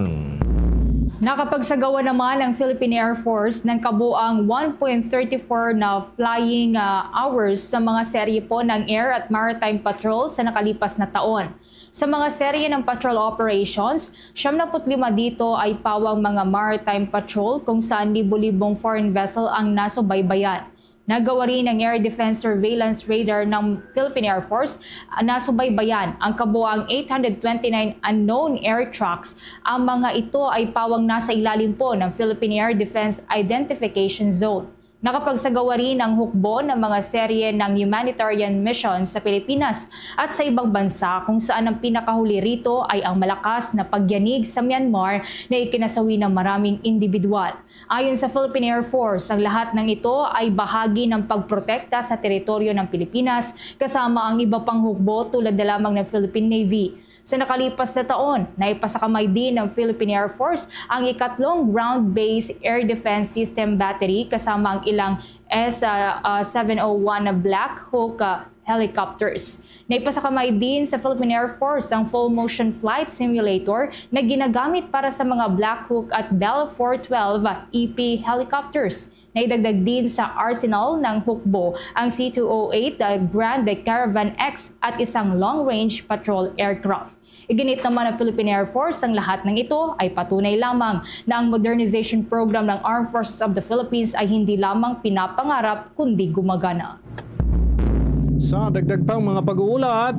Nakapagsagawa naman ang Philippine Air Force ng kabuang 1.34 na flying hours sa mga serye po ng Air at Maritime Patrol sa nakalipas na taon. Sa mga serye ng patrol operations, 75 dito ay pawang mga maritime patrol kung saan libo-libong foreign vessel ang nasubaybayan. Nagawa rin ng Air Defense Surveillance Radar ng Philippine Air Force na subaybayan ang kabuang 829 unknown air tracks. Ang mga ito ay pawang nasa ilalim po ng Philippine Air Defense Identification Zone. Nakapagsagawa rin ang hukbo ng mga serye ng humanitarian mission sa Pilipinas at sa ibang bansa kung saan ang pinakahuli rito ay ang malakas na pagyanig sa Myanmar na ikinasawi ng maraming individual. Ayon sa Philippine Air Force, ang lahat ng ito ay bahagi ng pagprotekta sa teritoryo ng Pilipinas kasama ang iba pang hukbo tulad na lamang ng Philippine Navy. Sa nakalipas na taon, naipasakamay din ng Philippine Air Force ang ikatlong ground-based air defense system battery kasama ang ilang S-701 na Black Hawk helicopters. Naipasakamay din sa Philippine Air Force ang full motion flight simulator na ginagamit para sa mga Black Hawk at Bell 412 EP helicopters. Naidagdag din sa arsenal ng hukbo ang C-208 Grand Caravan X at isang long-range patrol aircraft. Iginit naman ng Philippine Air Force ang lahat ng ito ay patunay lamang na ang modernization program ng Armed Forces of the Philippines ay hindi lamang pinapangarap kundi gumagana. Sa dagdag pang mga pag-uulat,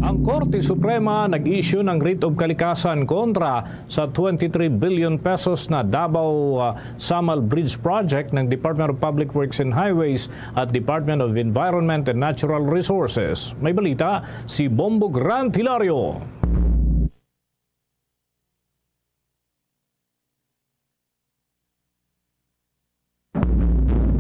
ang Korte Suprema nag-issue ng writ of kalikasan kontra sa 23 billion pesos na Davao-Samal Bridge Project ng Department of Public Works and Highways at Department of Environment and Natural Resources. May balita si Bombo Grant Hilario.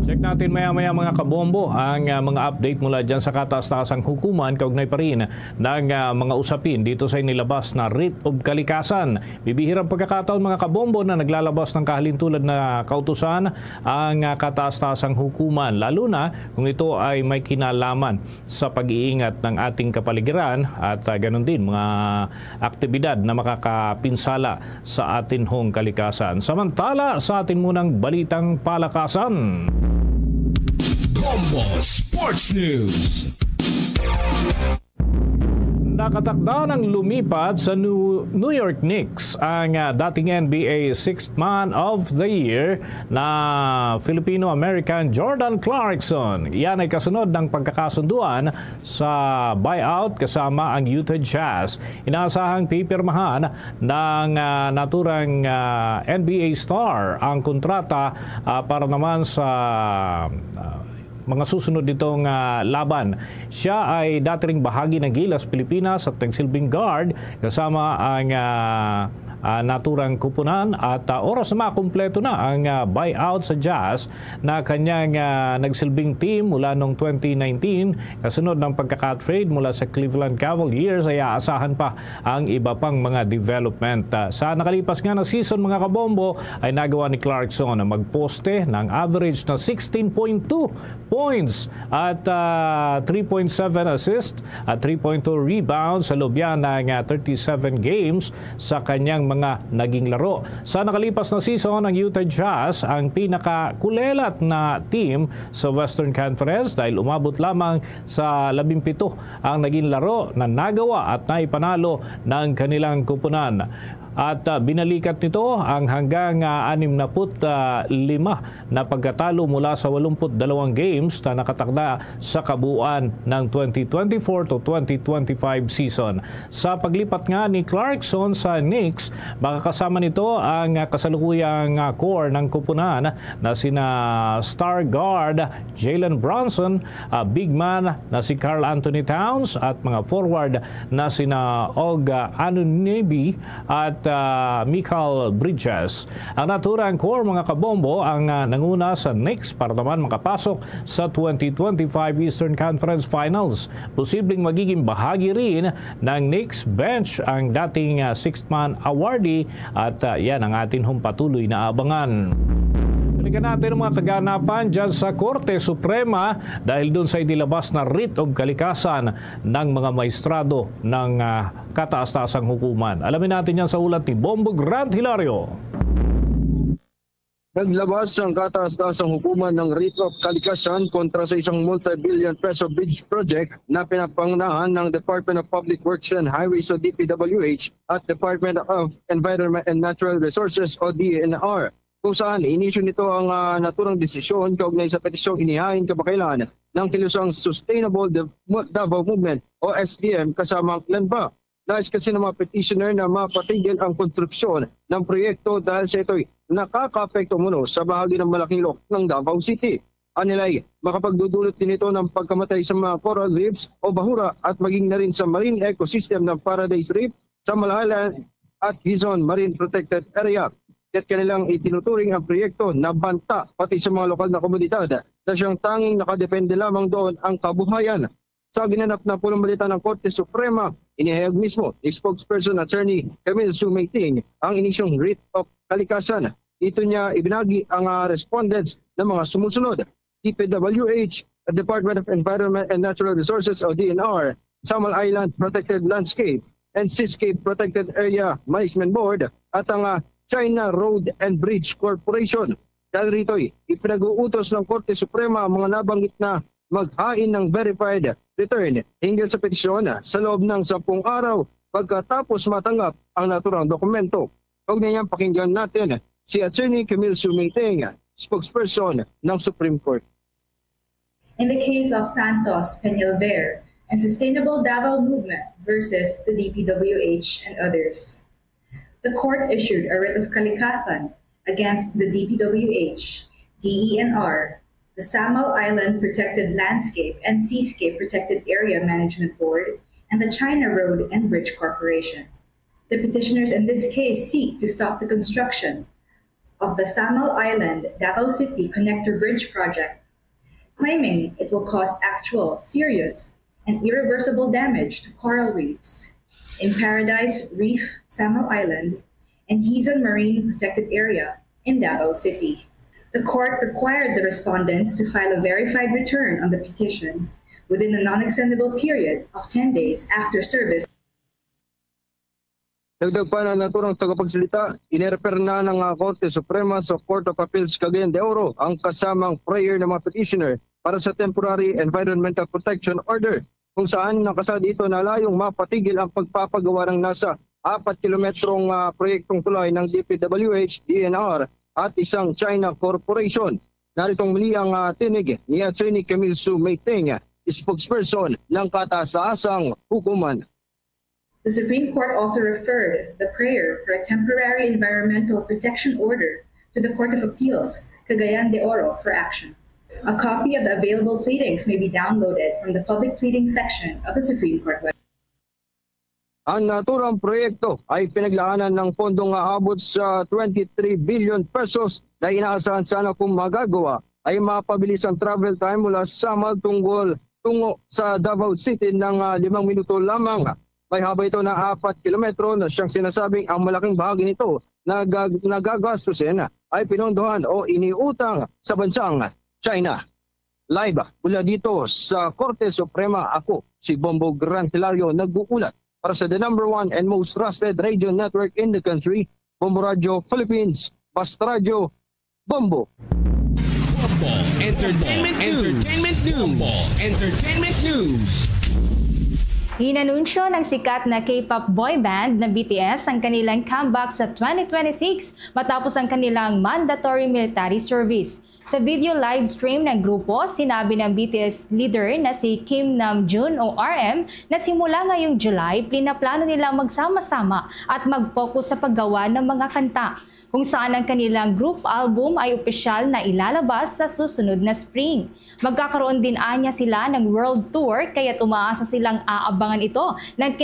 Check natin maya-maya mga kabombo ang mga update mula dyan sa kataas-taasang hukuman kaugnay pa rin ng mga usapin dito sa inilabas na writ of kalikasan. Bibihirang pagkakataon mga kabombo na naglalabas ng kahalintulad na kautusan ang kataas-taasang hukuman, lalo na kung ito ay may kinalaman sa pag-iingat ng ating kapaligiran at ganun din mga aktibidad na makakapinsala sa atin hong kalikasan. Samantala sa atin munang balitang palakasan. Bombo Sports News. Nakatakda ng lumipat sa New York Knicks ang dating NBA Sixth Man of the Year na Filipino-American Jordan Clarkson. Yan ay kasunod ng pagkakasunduan sa buyout kasama ang Utah Jazz. Inaasahang pipirmahan ng naturang NBA star ang kontrata para naman sa mga susunod nitong laban. Siya ay dati ring bahagi ng Gilas Pilipinas at nagsilbing guard kasama ang naturang kupunan at oras na makumpleto na ang buyout sa Jazz na kanyang nagsilbing team mula noong 2019. Kasunod ng pagkaka-trade mula sa Cleveland Cavaliers ay aasahan pa ang iba pang mga development. Sa nakalipas nga na season mga kabombo ay nagawa ni Clarkson na magposte ng average na 16.2 points at 3.7 assists at 3.2 rebounds sa loob yan ng 37 games sa kanyang mga naging laro. Sa nakalipas na season ng Utah Jazz ang pinakakulelat na team sa Western Conference dahil umabot lamang sa 17 ang naging laro na nagawa at naipanalo ng kanilang kupunan. At binalikat nito ang hanggang 65 na pagkatalo mula sa 82 games na nakatakda sa kabuuan ng 2024 to 2025 season. Sa paglipat nga ni Clarkson sa Knicks, makakasama nito ang kasalukuyang core ng kupunan na sina star guard Jalen Brunson, big man na si Karl Anthony Towns at mga forward na sina Og Anunoby at Mikal Bridges. Ang naturang core mga kabombo ang nanguna sa Knicks para naman makapasok sa 2025 Eastern Conference Finals. Posibleng magiging bahagi rin ng Knicks bench ang dating sixth man awardee at yan ang atin patuloy na abangan. Balikan natin ang mga kaganapan dyan sa Korte Suprema dahil doon sa idilabas na writ of kalikasan ng mga maestrado ng kataas-taasang hukuman. Alamin natin yan sa ulat ni Bombo Grant Hilario. Naglabas ang kataas-taasang hukuman ng writ of kalikasan kontra sa isang multi-billion peso bridge project na pinapangunahan ng Department of Public Works and Highways o DPWH at Department of Environment and Natural Resources o DENR. Kung saan inisyu nito ang naturang desisyon kaugnay sa petisyong inihain kamakailan ng kilusang Sustainable Davao Movement o SDM kasama ang ilan pa. Nais kasi ng mga petitioner na mapatigil ang konstruksyon ng proyekto dahil sa ito'y nakaka-apekto muna sa bahagi ng malaking lok ng Davao City. Anilay, makapagdudulot din ito ng pagkamatay sa mga coral reefs o bahura at maging na rin sa marine ecosystem ng Paradise Reef sa Malahalan at Quezon Marine Protected Area. At kanilang itinuturing ang proyekto na banta pati sa mga lokal na komunidad na siyang tanging nakadepende lamang doon ang kabuhayan. Sa ginanap na punong balita ng Korte Suprema, inihayag mismo ni spokesperson Attorney Camille Sumaiting ang inisyong writ of kalikasan. Dito niya ibinagi ang respondents ng mga sumusunod: DPWH, Department of Environment and Natural Resources o DNR, Samal Island Protected Landscape and Seascape Protected Area Management Board at ang China Road and Bridge Corporation. Dahil rito'y ipinag-uutos ng Korte Suprema ang mga nabanggit na maghain ng verified return hinggil sa petisyon sa loob ng 10 araw pagkatapos matanggap ang naturang dokumento. Huwag na niyang pakinggan natin si Attorney Camille Sumaiting, spokesperson ng Supreme Court. In the case of Santos Peñalver and Sustainable Davao Movement versus the DPWH and others, the court issued a writ of kalikasan against the DPWH, DENR, the Samal Island Protected Landscape and Seascape Protected Area Management Board, and the China Road and Bridge Corporation. The petitioners in this case seek to stop the construction of the Samal Island Davao City Connector Bridge project, claiming it will cause actual, serious, and irreversible damage to coral reefs in Paradise Reef, Samal Island, and Quezon Marine Protected Area in Davao City. The court required the respondents to file a verified return on the petition within a non-extendable period of 10 days after service. Dagdag pa na naturang tagapagsalita, inirefer na ng Korte Suprema sa Court of Appeals Cagayan de Oro ang kasamang prayer ng mga petitioner para sa Temporary Environmental Protection Order. kung saan nakasa dito na layong mapatigil ang pagpapagawa ng nasa 4 kilometrong proyektong tulay ng DPWH, DNR at isang China Corporation. Naritong muli ang tinig ni Atty. Camille Su Mayteng, spokesperson ng kataas-taasang hukuman. The Supreme Court also referred the prayer for a temporary environmental protection order to the Court of Appeals, Cagayan de Oro, for action. A copy of the available pleadings may be downloaded from the public pleading section of the Supreme Court website. Ang naturang proyekto ay pinaglaanan ng pondong aabot sa 23 billion pesos na inaasahan sana kung magagawa ay mapabilis ang travel time mula Samal tungo sa Davao City ng 5 minuto lamang. May haba ito na 4 kilometro na siyang sinasabing ang malaking bahagi nito na nagagastusin ay pinondohan o iniutang sa bansang China. Live mula dito sa Korte Suprema, ako si Bombo Gran Hilario nag-uulat para sa the #1 and most trusted radio network in the country, Bombo Radio Philippines, Basta Radio, Bombo. Bombo Entertainment News. Inanunsyo ng sikat na K-pop boy band na BTS ang kanilang comeback sa 2026 matapos ang kanilang mandatory military service. Sa video live stream ng grupo, sinabi ng BTS leader na si Kim Namjoon o RM na simula ngayong July, plano nilang magsama-sama at mag-focus sa paggawa ng mga kanta, kung saan ang kanilang group album ay opisyal na ilalabas sa susunod na spring. Magkakaroon din anya sila ng world tour kaya't umaasa silang aabangan ito ng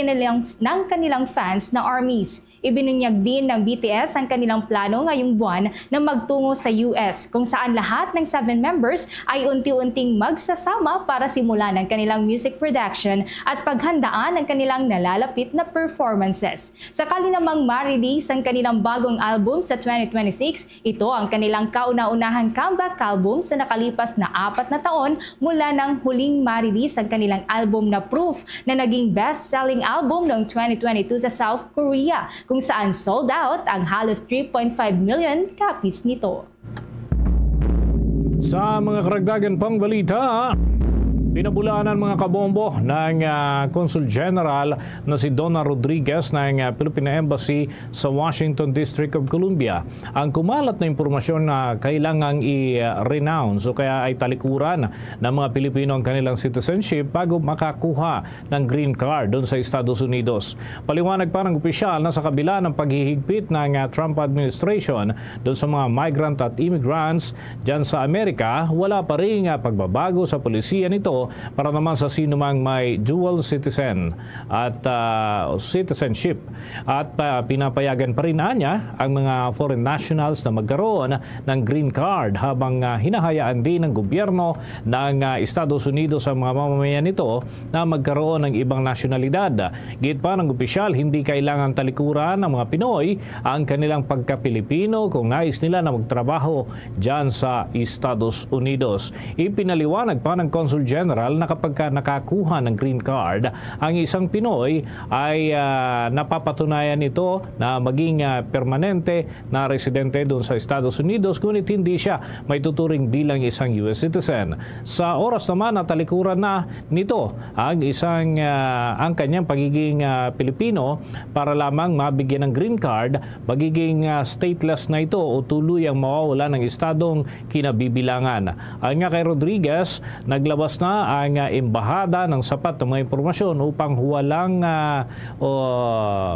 kanilang fans na ARMYs. Ibinunyag din ng BTS ang kanilang plano ngayong buwan na magtungo sa US kung saan lahat ng 7 members ay unti-unting magsasama para simulan ang kanilang music production at paghandaan ang kanilang nalalapit na performances. Sakali namang ma-release ang kanilang bagong album sa 2026, ito ang kanilang kauna-unahang comeback album sa nakalipas na 4 na taon mula nang huling ma-release ang kanilang album na Proof na naging best-selling album noong 2022 sa South Korea, kung saan sold out ang halos 3.5 million copies nito. Sa mga karagdagan pang balita, pinabulaanan mga kabombo ng Consul General na si Donna Rodriguez ng Philippine Embassy sa Washington District of Columbia ang kumalat na impormasyon na kailangang i-renounce o kaya ay talikuran ng mga Pilipino ang kanilang citizenship bago makakuha ng green card doon sa Estados Unidos. Paliwanag pa ng opisyal na sa kabila ng paghihigpit ng Trump administration doon sa mga migrant at immigrants dyan sa Amerika, wala pa rin pagbabago sa polisiya nito para naman sa sinumang may dual citizen at citizenship at pinapayagan pa rin niya ang mga foreign nationals na magkaroon ng green card habang hinahayaan din ng gobyerno ng Estados Unidos sa mga mamamayan nito na magkaroon ng ibang nasyonalidad. Git pa ng opisyal, hindi kailangan talikuran ng mga Pinoy ang kanilang pagka-Pilipino kung nais nila na magtrabaho dyan sa Estados Unidos. Ipinaliwanag pa ng Consul General na kapag nakakuha ng green card, ang isang Pinoy ay napapatunayan ito na maging permanente na residente doon sa Estados Unidos, ngunit hindi siya may tuturing bilang isang US citizen. Sa oras naman na talikuran na nito ang kanyang pagiging Pilipino para lamang mabigyan ng green card, magiging stateless na ito o tuluyang mawawala ng estadong kinabibilangan. Ayon nga kay Rodriguez, naglabas na ang embahada ng sapat na mga impormasyon upang walang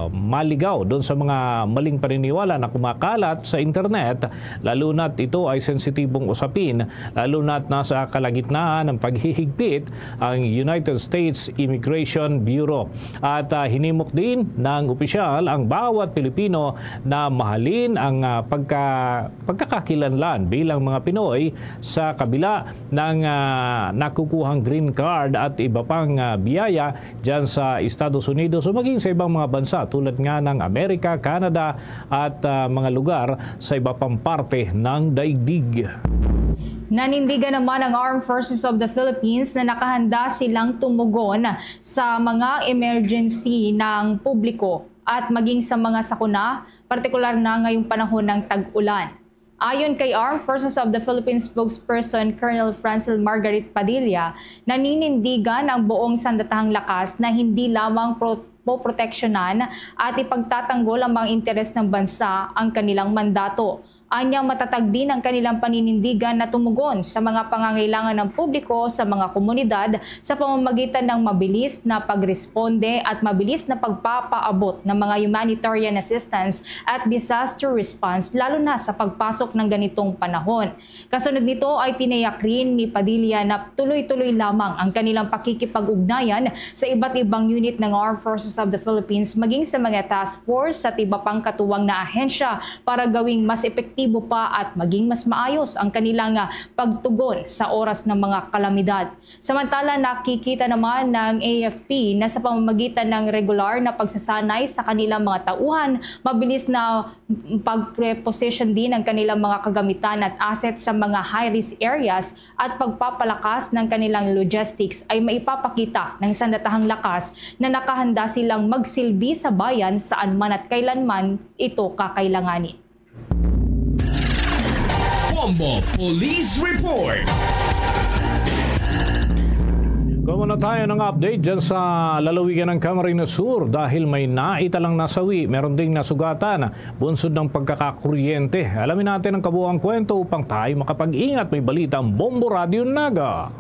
maligaw doon sa mga maling paniniwala na kumakalat sa internet, lalo na't ito ay sensitibong usapin, lalo na't nasa kalagitnaan ng paghihigpit ang United States Immigration Bureau. At hinimok din ng opisyal ang bawat Pilipino na mahalin ang pagkakakilanlan bilang mga Pinoy sa kabila ng nakukuhang green card at iba pang biyaya dyan sa Estados Unidos o maging sa ibang mga bansa tulad nga ng Amerika, Canada at mga lugar sa iba pang parte ng daigdig. Nanindigan naman ang Armed Forces of the Philippines na nakahanda silang tumugon sa mga emergency ng publiko at maging sa mga sakuna, partikular na ngayong panahon ng tag-ulan. Ayon kay Armed Forces of the Philippines spokesperson Colonel Francil Margaret Padilla, naninindigan ang buong sandatahang lakas na hindi lamang poproteksyonan at ipagtatanggol ang mga interes ng bansa ang kanilang mandato. Anyang matatag din ang kanilang paninindigan na tumugon sa mga pangangailangan ng publiko sa mga komunidad sa pamamagitan ng mabilis na pagresponde at mabilis na pagpapaabot ng mga humanitarian assistance at disaster response lalo na sa pagpasok ng ganitong panahon. Kasunod nito ay tiniyak rin ni Padilla na tuloy-tuloy lamang ang kanilang pakikipag-ugnayan sa iba't ibang unit ng Armed Forces of the Philippines maging sa mga task force at iba pang katuwang na ahensya para gawing mas epektibo pa at maging mas maayos ang kanilang pagtugon sa oras ng mga kalamidad. Samantala, nakikita naman ng AFP na sa pamamagitan ng regular na pagsasanay sa kanilang mga tauhan, mabilis na pag-preposition din ng kanilang mga kagamitan at assets sa mga high-risk areas at pagpapalakas ng kanilang logistics ay maipapakita ng sandatahang lakas na nakahanda silang magsilbi sa bayan saan man at kailanman ito kakailanganin. Bombo Police Report. Gawa na tayo ng update dyan sa lalawigan ng Camarines Sur dahil may naitalang nasawi. Meron ding nasugatan bunsod ng pagkakakuryente. Alamin natin ang kabuuang kwento upang tayo makapag-ingat. May balita ang Bombo Radio Naga.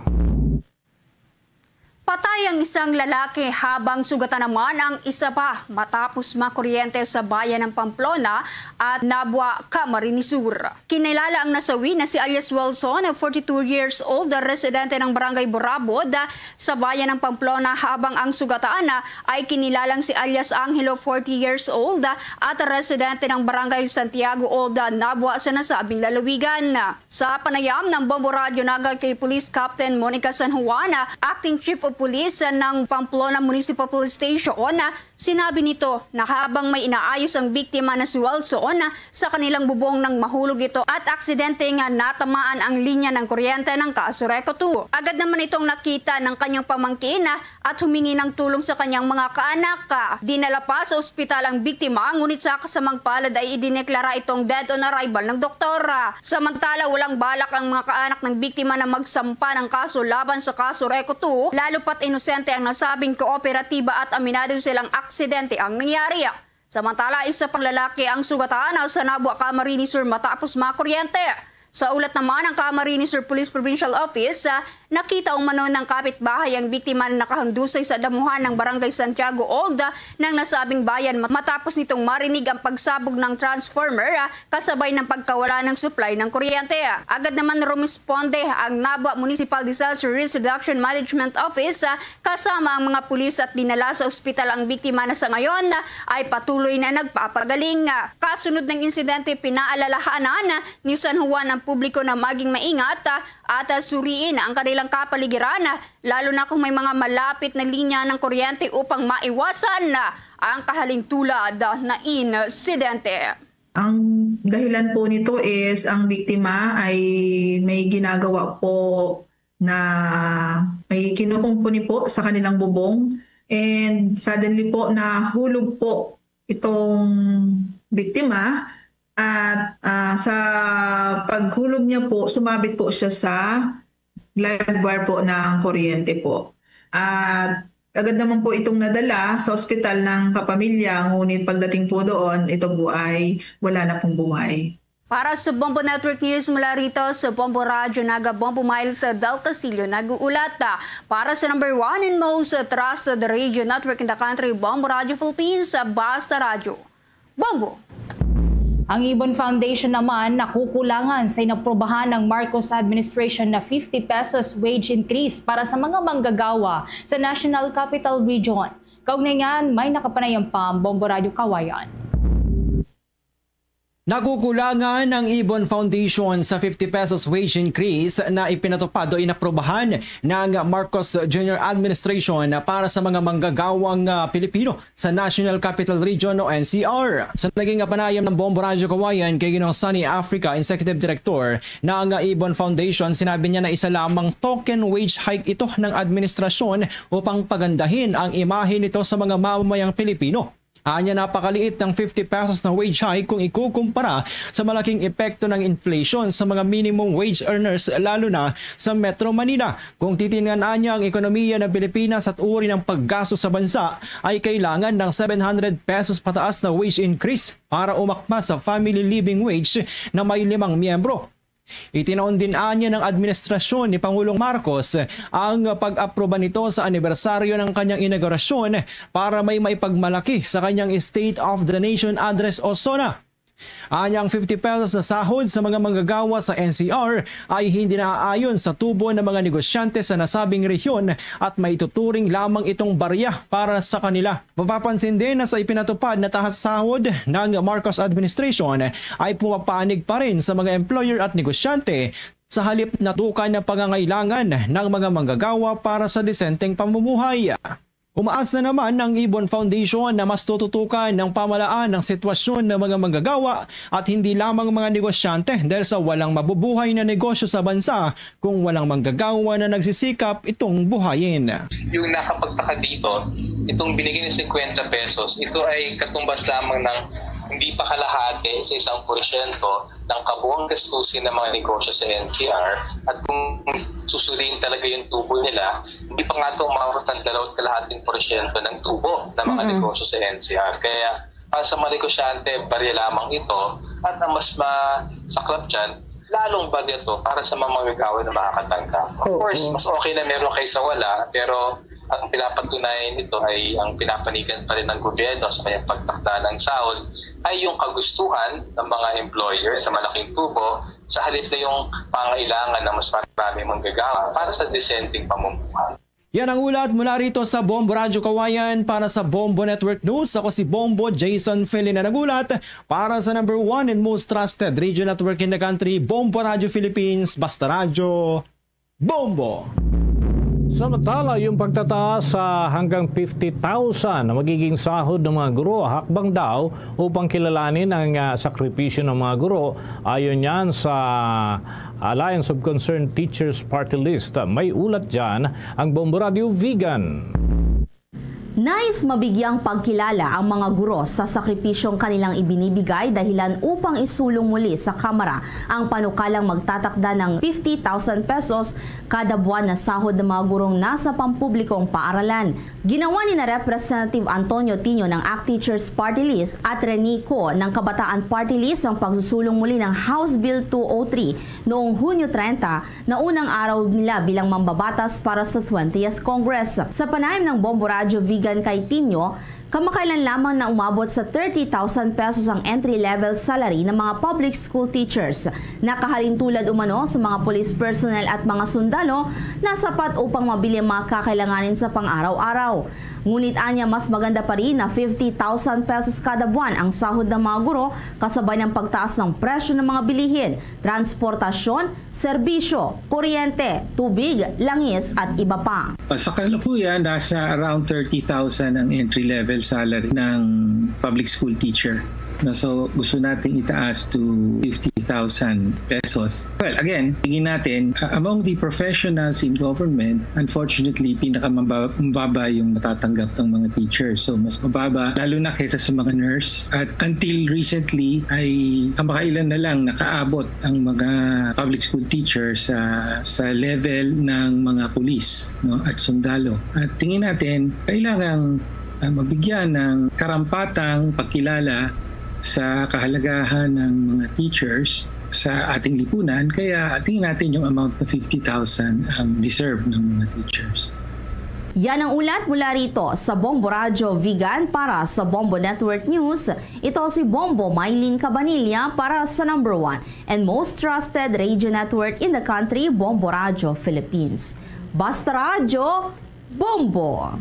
Patay ang isang lalaki habang sugatan naman ang isa pa matapos makuryente sa bayan ng Pamplona at Nabua, Camarines Sur. Kinilala ang nasawi na si alias Wilson, 42 years old, residente ng Barangay Borabod sa bayan ng Pamplona, habang ang sugatan ay kinilalang si alias Angelo, 40 years old at residente ng Barangay Santiago Old, Nabua sa nasabing lalawigan. Sa panayam ng Bombo Radio Naga kay Police Captain Monica San Juan, Acting Chief of Police ng Pamplona Municipal Police Station, sinabi nito na habang may inaayos ang biktima na si Wilson sa kanilang bubong nang mahulog ito at aksidente nga natamaan ang linya ng kuryente ng Casureco 2. Agad naman itong nakita ng kanyang pamangkin at humingi ng tulong sa kanyang mga kaanak. Dinala pa sa ospital ang biktima, ngunit sa kasamang palad ay idineklara itong dead on arrival ng doktor. Samantala, walang balak ang mga kaanak ng biktima na magsampa ng kaso laban sa Casureco 2, lalo pat inosente ang nasabing kooperatiba at aminado silang aksidente ang nangyari. Samantala, isa pang lalaki ang sugatan sa Nabua, Camarines Sur matapos makuryente. Sa ulat naman ng Camarines Sur Police Provincial Office, nakita umano ng kapitbahay ang biktima na nakahandusay sa damuhan ng Barangay Santiago Old ng nasabing bayan matapos nitong marinig ang pagsabog ng transformer kasabay ng pagkawala ng supply ng kuryente. Agad naman rumisponde ang Nabua Municipal Disaster Risk Reduction Management Office kasama ang mga pulis at dinala sa ospital ang biktima na sa ngayon ay patuloy na nagpapagaling. Kasunod ng insidente, pinaalalahanan ni San Juan ang publiko na maging maingat at suriin ang kanilang kapaligiran, lalo na kung may mga malapit na linya ng kuryente upang maiwasan ang kahalintulad na insidente. Ang dahilan po nito is ang biktima ay may ginagawa po na may kinukumpuni po sa kanilang bubong, and suddenly po nahulog po itong biktima. At sa paghulog niya po, sumabit po siya sa live wire po ng kuryente po. At agad naman po itong nadala sa ospital ng kapamilya, ngunit pagdating po doon, ito po ay wala na pong buhay. Para sa Bombo Network News mula rito sa Bombo Radio Naga, Bombo Miles sa Del Castillo, nag-uulat para sa number 1 and most trusted radio network in the country, Bombo Radio Philippines, Basta Radio. Bombo! Ang Ibon Foundation naman nakukulangan sa inaprobahan ng Marcos administration na 50 pesos wage increase para sa mga manggagawa sa National Capital Region. Kaugnay niyan, may nakapanayam pa ang Bombo Radio Kawayan. Nakukulangan ng Ibon Foundation sa 50 pesos wage increase na ipinatupad o inaprobahan ng Marcos Jr. Administration para sa mga manggagawang Pilipino sa National Capital Region o NCR. Sa naging panayam ng Bombo Radio Kawayan kay Ginoong Sunny Africa Executive Director ng Ibon Foundation, sinabi niya na isa lamang token wage hike ito ng administrasyon upang pagandahin ang imahe nito sa mga mamamayang Pilipino. Anya napakaliit ng 50 pesos na wage hike kung ikukumpara sa malaking epekto ng inflation sa mga minimum wage earners lalo na sa Metro Manila. Kung titingnan anya ang ekonomiya ng Pilipinas at uri ng paggasto sa bansa ay kailangan ng 700 pesos pataas na wage increase para umakma sa family living wage na may 5 miyembro. Itinaon din anya ng administrasyon ni Pangulong Marcos ang pag-aproba nito sa anibersaryo ng kanyang inaugurasyon para may maipagmalaki sa kanyang State of the Nation Address o SONA. Anyang 50 pesos na sahod sa mga manggagawa sa NCR ay hindi naaayon sa tubo ng mga negosyante sa nasabing rehiyon at maituturing lamang itong barya para sa kanila. Mapapansin din na sa ipinatupad na tahas sahod ng Marcos administration ay pumapanig pa rin sa mga employer at negosyante sa halip na tukan ng pangangailangan ng mga manggagawa para sa disenteng pamumuhay. Umaas na naman ang Ibon Foundation na mas tututukan ng pamalaan ng sitwasyon ng mga manggagawa at hindi lamang mga negosyante dahil sa walang mabubuhay na negosyo sa bansa kung walang manggagawa na nagsisikap itong buhayin. Yung nakapagtaka dito, itong binigay ng 50 pesos, ito ay katumbas lamang ng hindi pa kalahati sa 1% ng kabuang gastusin ng mga negosyo sa NCR at kung susuliin talaga yung tubo nila, hindi pa nga ito umabot ng 2.5% ng tubo ng mga negosyo sa NCR. Kaya para sa mga negosyante, barya lamang ito at ang mas masaklap dyan, lalong barya ito para sa mga manggagawa na makakatanggap. Of course, mas okay na meron kaysa wala, pero ang pinapatunayan nito ay ang pinapanigan pa rin ng gobyerno sa kanyang pagtakda ng sahod ay yung kagustuhan ng mga employer sa malaking tubo sa halip na yung pangailangan ng mas marami manggagawa para sa disenteng pamumuhay. Yan ang ulat mula rito sa Bombo Radyo Kawayan para sa Bombo Network News. Ako si Bombo Jason Feli na nagulat para sa number 1 and most trusted radio network in the country, Bombo Radio Philippines, Basta Radio, Bombo! Samantala, yung pagtataas sa hanggang 50,000 na magiging sahod ng mga guro, hakbang daw upang kilalanin ang sakripisyo ng mga guro. Ayon yan sa Alliance of Concerned Teachers Party List. May ulat dyan ang Bombo Radio Vegan. Nais mabigyang pagkilala ang mga guro sa sakripisyong kanilang ibinibigay dahilan upang isulong muli sa Kamara ang panukalang magtatakda ng 50,000 pesos kada buwan na sahod ng mga gurong nasa pampublikong paaralan. Ginawa ni na Representative Antonio Tino ng ACT Teachers Party List at Rene Co ng Kabataan Party List ang pagsusulong muli ng House Bill 203 noong Hunyo 30 na unang araw nila bilang mambabatas para sa 20th Congress. Sa panayam ng Bombo Radio Vegan kay Tino, kamakailan lamang na umabot sa 30,000 pesos ang entry-level salary ng mga public school teachers na kahalintulad umano sa mga police personnel at mga sundalo na sapat upang mabili ang mga kakailanganin sa pang-araw-araw. Ngunit anya mas maganda pa rin na 50,000 pesos kada buwan ang sahod ng mga guro kasabay ng pagtaas ng presyo ng mga bilihin, transportasyon, serbisyo, kuryente, tubig, langis at iba pa. Sa kasalukuyan, nasa around 30,000 ang entry-level salary ng public school teacher. So gusto natin itaas to 50,000 pesos. Well, again, tingin natin, among the professionals in government, unfortunately, pinakamababa yung natatanggap ng mga teachers. So mas mababa, lalo na kaysa sa mga nurse. At until recently, ay kamakailan na lang nakaabot ang mga public school teachers sa level ng mga pulis, no, at sundalo. At tingin natin, kailangang mabigyan ng karampatang pagkilala sa kahalagahan ng mga teachers sa ating lipunan, kaya tingin natin yung amount na 50,000 ang deserve ng mga teachers. Yan ang ulat mula rito sa Bombo Radio Vegan para sa Bombo Network News. Ito si Bombo Maylin Cabanilla para sa number 1 and most trusted radio network in the country, Bombo Radio Philippines. Basta Radio, Bombo!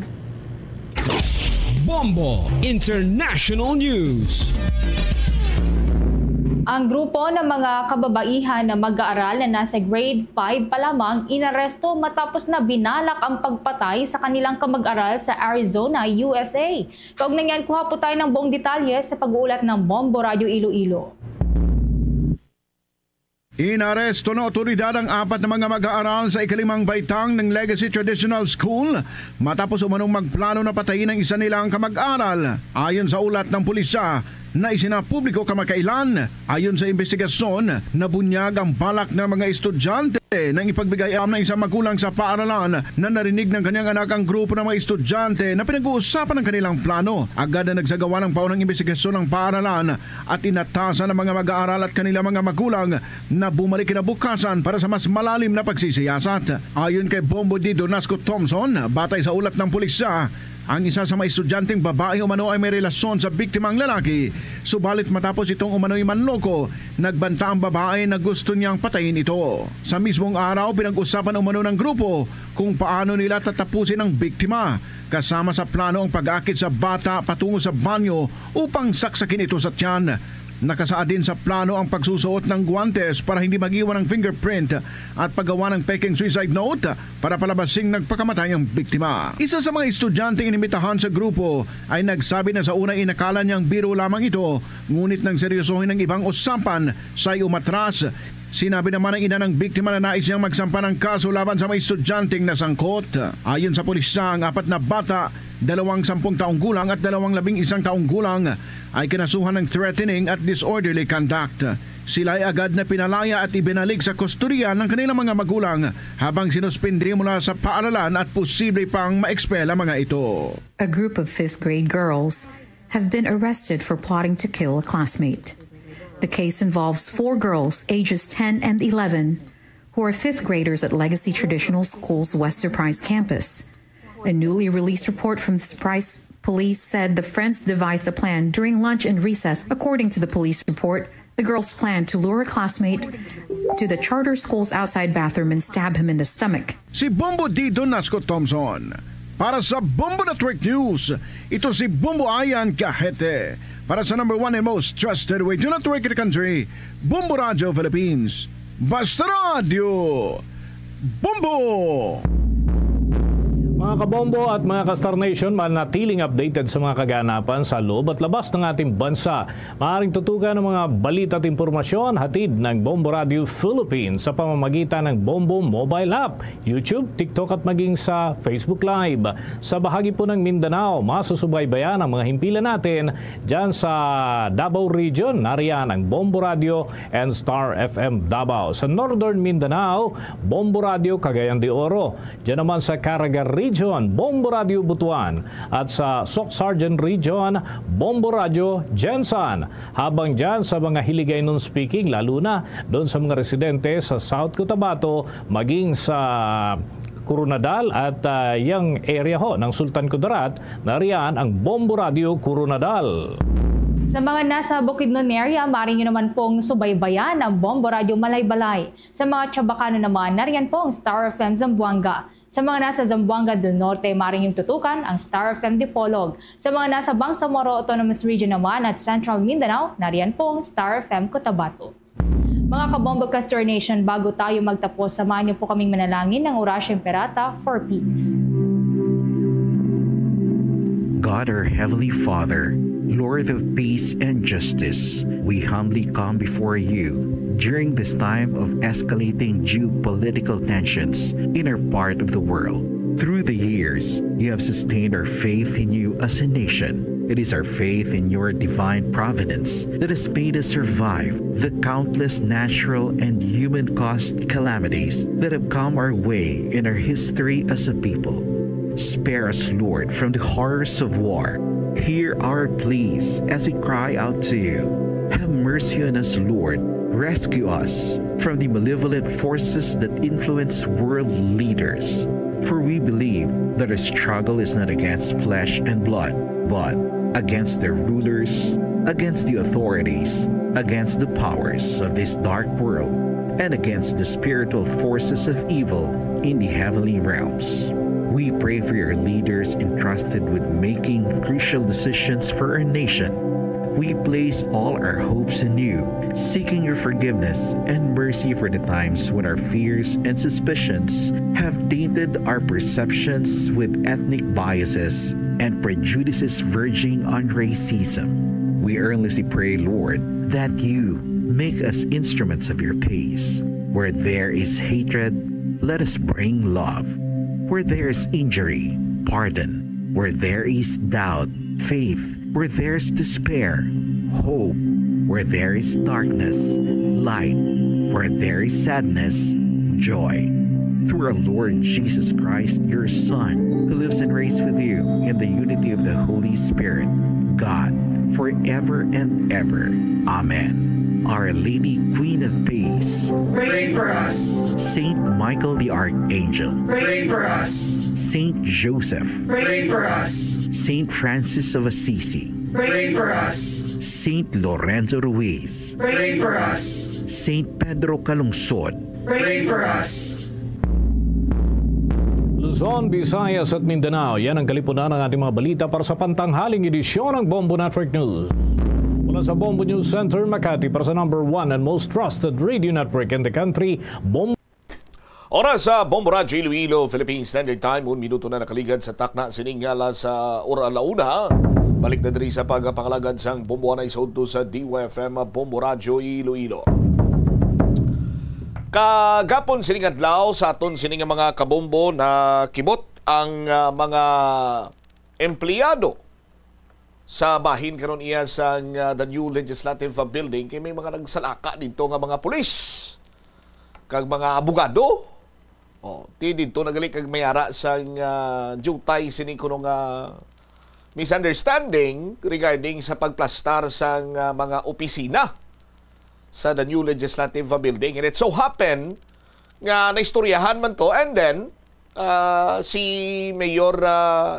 Bombo International News. Ang grupo ng mga kababaihan na mag-aaral na nasa grade 5 pa lamang inaresto matapos na binalak ang pagpatay sa kanilang kamag-aral sa Arizona, USA. Kaugnay niyan, kuha po tayo ng buong detalye sa pag-uulat ng Bombo Radio Iloilo. Inaresto ng otoridad ang 4 na mga mag-aaral sa ikalimang baitang ng Legacy Traditional School matapos umanong magplano na patayin ang isa nilang kamag-aral. Ayon sa ulat ng pulisya na isinapubliko kamakailan, ayon sa investigasyon, nabunyag ang balak ng mga estudyante nang ipagbigay ng isang magulang sa paaralan na narinig ng kanyang anak ang grupo ng mga estudyante na pinag-uusapan ng kanilang plano. Agad na nagsagawa ng paunang investigasyon ng paaralan at inatasan ng mga mag-aaral at kanilang mga magulang na bumalik kinabukasan para sa mas malalim na pagsisiyasat. Ayon kay Bombo D. Donasco Thompson, batay sa ulat ng pulisya, ang isa sa mga estudyanteng babae umano ay may relasyon sa biktimang lalaki. Subalit matapos itong umano'y manloko, nagbanta ang babae na gusto niyang patayin ito. Sa mismong araw, pinag-usapan umano ng grupo kung paano nila tatapusin ang biktima. Kasama sa plano ang pag-akit sa bata patungo sa banyo upang saksakin ito sa tiyan. Nakasaad din sa plano ang pagsusuot ng guwantes para hindi mag-iwan ng fingerprint at paggawa ng peking suicide note para palabasing nagpakamatay ang biktima. Isa sa mga estudyanteng inimitahan sa grupo ay nagsabi na sa una inakala niyang biro lamang ito, ngunit nang seryosohin ng ibang usapan, siya'y umatras. Sinabi naman ng ina ng biktima na nais niyang magsampa ng kaso laban sa mga estudyanteng nasangkot. Ayon sa pulisya, ang 4 na bata, 2 10 taong gulang at 2 11 taong gulang ay kinasuhan ng threatening at disorderly conduct. Sila ay agad na pinalaya at ibinalik sa kustodiya ng kanilang mga magulang habang sinuspindi mula sa paaralan at posible pang ma-expel ang mga ito. A group of 5th grade girls have been arrested for plotting to kill a classmate. The case involves 4 girls ages 10 and 11 who are 5th graders at Legacy Traditional School's West Surprise campus. A newly released report from the Surprise Police said the friends devised a plan during lunch and recess. According to the police report, the girls planned to lure a classmate to the charter school's outside bathroom and stab him in the stomach. Si Bombo D. Donasco Thompson. Para sa Bombo Network News, ito si Bombo Ayan Kahete. Para sa number 1 and most trusted radio network in the country, Bombo Radio Philippines. Basta Radio! Bombo! Mga kabombo at mga ka-Star Nation, manatiling updated sa mga kaganapan sa loob at labas ng ating bansa. Maaaring tutukan ng mga balita at impormasyon hatid ng Bombo Radio Philippines sa pamamagitan ng Bombo Mobile App, YouTube, TikTok at maging sa Facebook Live. Sa bahagi po ng Mindanao, masusubaybayan ang mga himpilan natin dyan sa Davao Region. Nariyan ang Bombo Radio and Star FM Davao. Sa Northern Mindanao, Bombo Radio Cagayan de Oro. Dyan naman sa Caraga Region, Bombo Radio Butuan, at sa Soc Sargent Region, Bombo Radio Jensan. Habang dyan sa mga hiligay non-speaking, lalo na doon sa mga residente sa South Cotabato, maging sa Coronadal at yung area ho ng Sultan Kudarat, nariyan ang Bombo Radio Coronadal. Sa mga nasa Bukidnon area, maaari nyo naman pong subaybayan ang Bombo Radio Malaybalay. Sa mga Chabacano naman, nariyan po ang Star FM Zamboanga. Sa mga nasa Zamboanga del Norte, maaari nyo tutukan ang Star FM Dipolog. Sa mga nasa Bangsamoro Autonomous Region naman at Central Mindanao, nariyan po ang Star FM Cotabato. Mga kabombo Castor Nation, bago tayo magtapos, samahan niyo po kaming manalangin ng Orasyon Perata for Peace. God, our Heavenly Father, Lord of peace and justice, we humbly come before you during this time of escalating geopolitical tensions in our part of the world. Through the years, you have sustained our faith in you as a nation. It is our faith in your divine providence that has made us survive the countless natural and human-caused calamities that have come our way in our history as a people. Spare us, Lord, from the horrors of war. Hear our pleas as we cry out to you. Have mercy on us, Lord. Rescue us from the malevolent forces that influence world leaders. For we believe that our struggle is not against flesh and blood, but against the rulers, against the authorities, against the powers of this dark world, and against the spiritual forces of evil in the heavenly realms. We pray for your leaders entrusted with making crucial decisions for our nation. We place all our hopes in you, seeking your forgiveness and mercy for the times when our fears and suspicions have tainted our perceptions with ethnic biases and prejudices verging on racism. We earnestly pray, Lord, that you Make us instruments of your peace. Where there is hatred, let us bring love. Where there is injury, pardon. Where there is doubt, faith. Where there is despair, hope. Where there is darkness, light. Where there is sadness, joy. Through our Lord Jesus Christ, your Son, who lives and reigns with you in the unity of the Holy Spirit, God, forever and ever. Amen. Our Lady, Queen of Peace, pray for us. Saint Michael the Archangel, Pray for us. Saint Joseph, Pray for us. Saint Francis of Assisi, Pray for us. Saint Lorenzo Ruiz, Pray for us. Saint Pedro Calungsod, Pray for us. Luzon, Visayas at Mindanao, yan ang kalipunan ng ating mga balita para sa pantanghaling edisyon ng Bombo Network News. Mula sa Bombo News Center, Makati, para sa number 1 and most trusted radio network in the country, Bombo. Oras sa Bombo Radio Iloilo, Philippine Standard Time, 1 minuto na nakaligad sa takna siningala sa Ora Launa. Balik na diri sa pagpangalagad sang Bombo na isodto sa DYFM Bombo Radio Iloilo. Kagapon sining adlaw sa aton sining mga kabombo na kibot ang mga empleyado sa bahin karon iya sa the new legislative building kay may mga nagsalaka dito nga mga pulis kag mga abogado. Ti dito nagali kag mayara sa jutay sining kuno nga misunderstanding regarding sa pagplastar sa mga opisina sa the new legislative building. And it so happen nga naistoryahan man to, and then si Mayor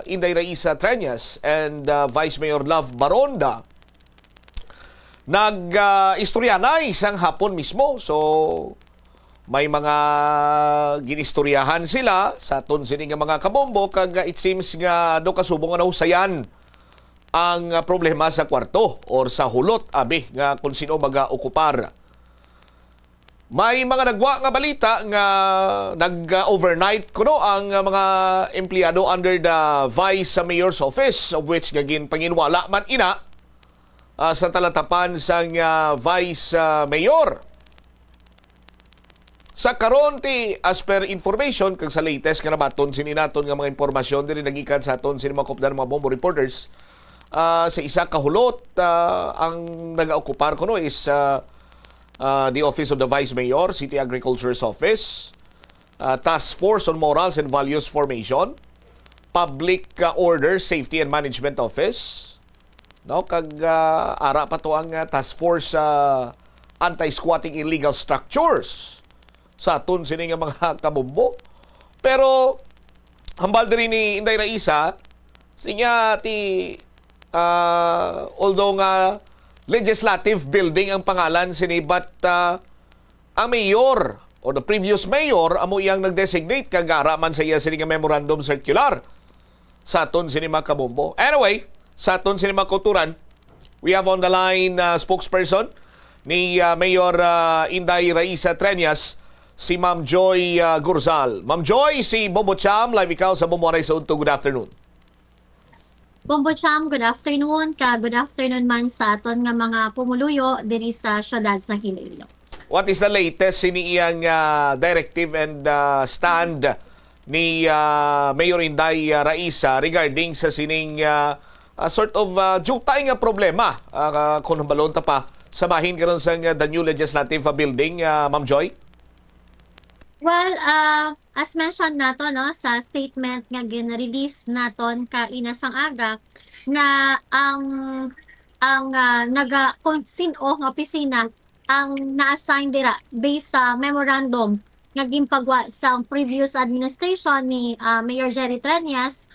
Inday Raisa Treñas and Vice Mayor Love Baronda nag-istorya na isang hapon mismo. So may mga ginistoryahan sila sa aton sining mga kabombo kag it seems nga do kasubong nga nahusayan ang problema sa kwarto or sa hulot abi nga kung sino maga-okupar. May mga nagwa nga balita nga nag-overnight kuno ang mga empleyado under the Vice Mayor's Office, of which gagin panginwala man ina sa talatapan sang Vice Mayor. Sa karon ti as per information kag sa latest nga nabaton sininaton nga mga impormasyon diri nagikan sa aton sini mga kopdan mga bombo reporters. Sa isa kahulot, ang nag-occupar ko is the Office of the Vice Mayor, City Agriculture's Office, Task Force on Morals and Values Formation, Public Order, Safety and Management Office, no? Kag ara pa to ang Task Force Anti-Squatting Illegal Structures sa aton sining mga kabombo. Pero hambal diri ni Inday Raisa sinya ti although nga legislative building ang pangalan sini, but ang mayor or the previous mayor amo iyang nag-designate kagara man sa iya sini nga memorandum circular sa aton sini mga kabombo. Anyway, sa aton sini mga kulturan, we have on the line spokesperson ni Mayor Inday Raisa Treñas, si Ma'am Joy Gurzal. Ma'am Joy, si Bombo Cham, live ikaw sa Bombo Aray sa Unto. Good afternoon. Bombo Cham, good afternoon. Good afternoon man sa aton nga mga pumuluyo diri sa syudad sa Iloilo. What is the latest sini iyang directive and stand ni Mayor Inday Raisa regarding sa sining sort of jutay nga problema kung balon ta pa sa bahin karon sa the new legislative building, Ma'am Joy? Well, as mentioned nato no sa statement nga gin-release naton kainasang aga nga ang naga-sino nga opisina ang na-assign dira based sa memorandum nga ginpagwa sa previous administration ni Mayor Jerry Treñas.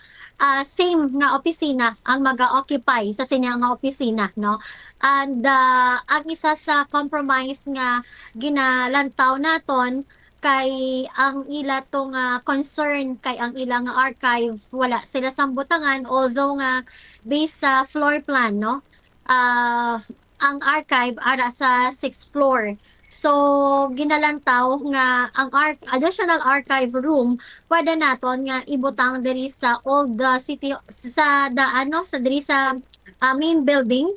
Same nga opisina ang maga-occupy sa sinya nga opisina, no? And ang isa sa compromise nga ginalantaw naton kay ang ila tong concern kay ang ilang archive wala sila sambutangan, although nga based sa floor plan, no, ang archive ara sa 6th floor. So ginalantaw nga ang additional archive room pwede naton nga ibutang diri sa old city sa diri sa main building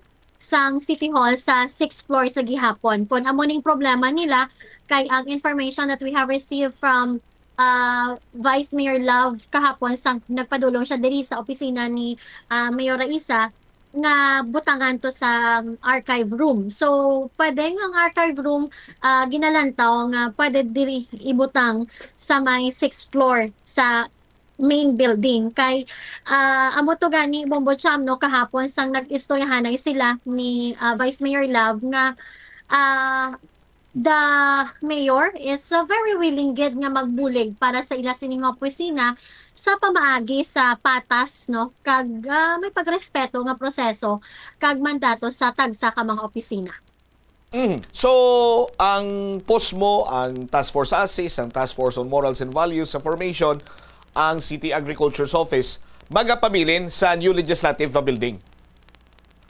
sang City Hall sa 6th floor sa gihapon. Kung amo ning problema nila kay ang information that we have received from Vice Mayor Love kahapon sang nagpadulong siya diri sa opisina ni Mayor Raisa nga butangan to sa archive room. So, pwede ang archive room ginalantaw nga pwede diri ibutang sa may 6th floor sa main building. Kay amo to gani Bombo Cham no kahapon sang nag-istoryahanay sila ni Vice Mayor Love nga the mayor is very willing gid nga magbulig para sa ila sining opisina sa pamaagi sa patas no kag may pagrespeto nga proseso kag mandato sa tagsa ka mga opisina. So, ang post mo, ang Task Force ASIS, ang Task Force on Morals and Values sa formation, ang City Agriculture's Office, magapabilin sa new legislative building.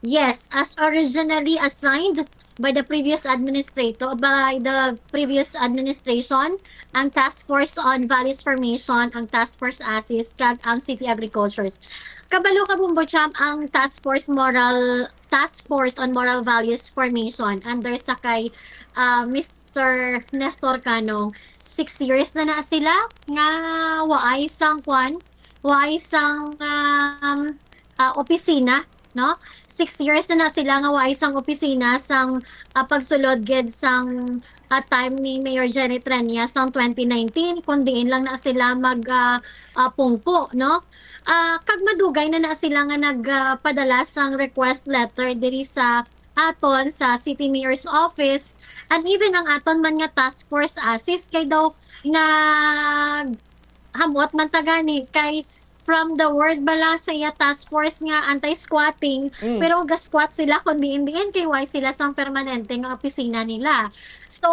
Yes, as originally assigned by the previous administration, ang Task Force on Values Formation, ang Task Force ASIS, kag ang City Agricultures. Kabalo ka Bombo Cham ang Task Force on Moral Values Formation under sa kay Mr. Nestor Cano. 6 years na sila nga waay sang opisina, no? 6 years na sila nga waay sang opisina sang pagsulod gid sang time ni Mayor Jenny Trenia sang 2019 kundi lang na sila magpungpo, no? Kag madugay na sila nga nagpadala sang request letter diri sa aton sa City Mayor's Office and even ang aton man nga Task Force ASIS kay daw hamot man tagani kay from the word bala sa iya task force nga anti-squatting pero ga-squat sila kundi indiin kay why sila sang permanente nga opisina nila. So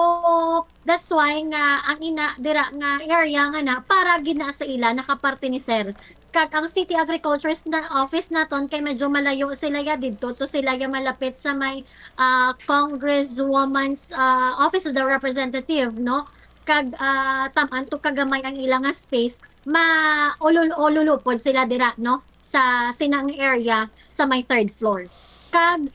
that's why nga ang ina dira nga area nga na para gina sa ila nakaparte ni sir kag ang City Agriculture's office naton kay medyo malayo sila ya didto to sila ya malapit sa may Congresswoman's Office of the Representative, no? Kag taman to kagamay ang ilang space maululupod sila dira, no, sa sinang area sa may 3rd floor. Kag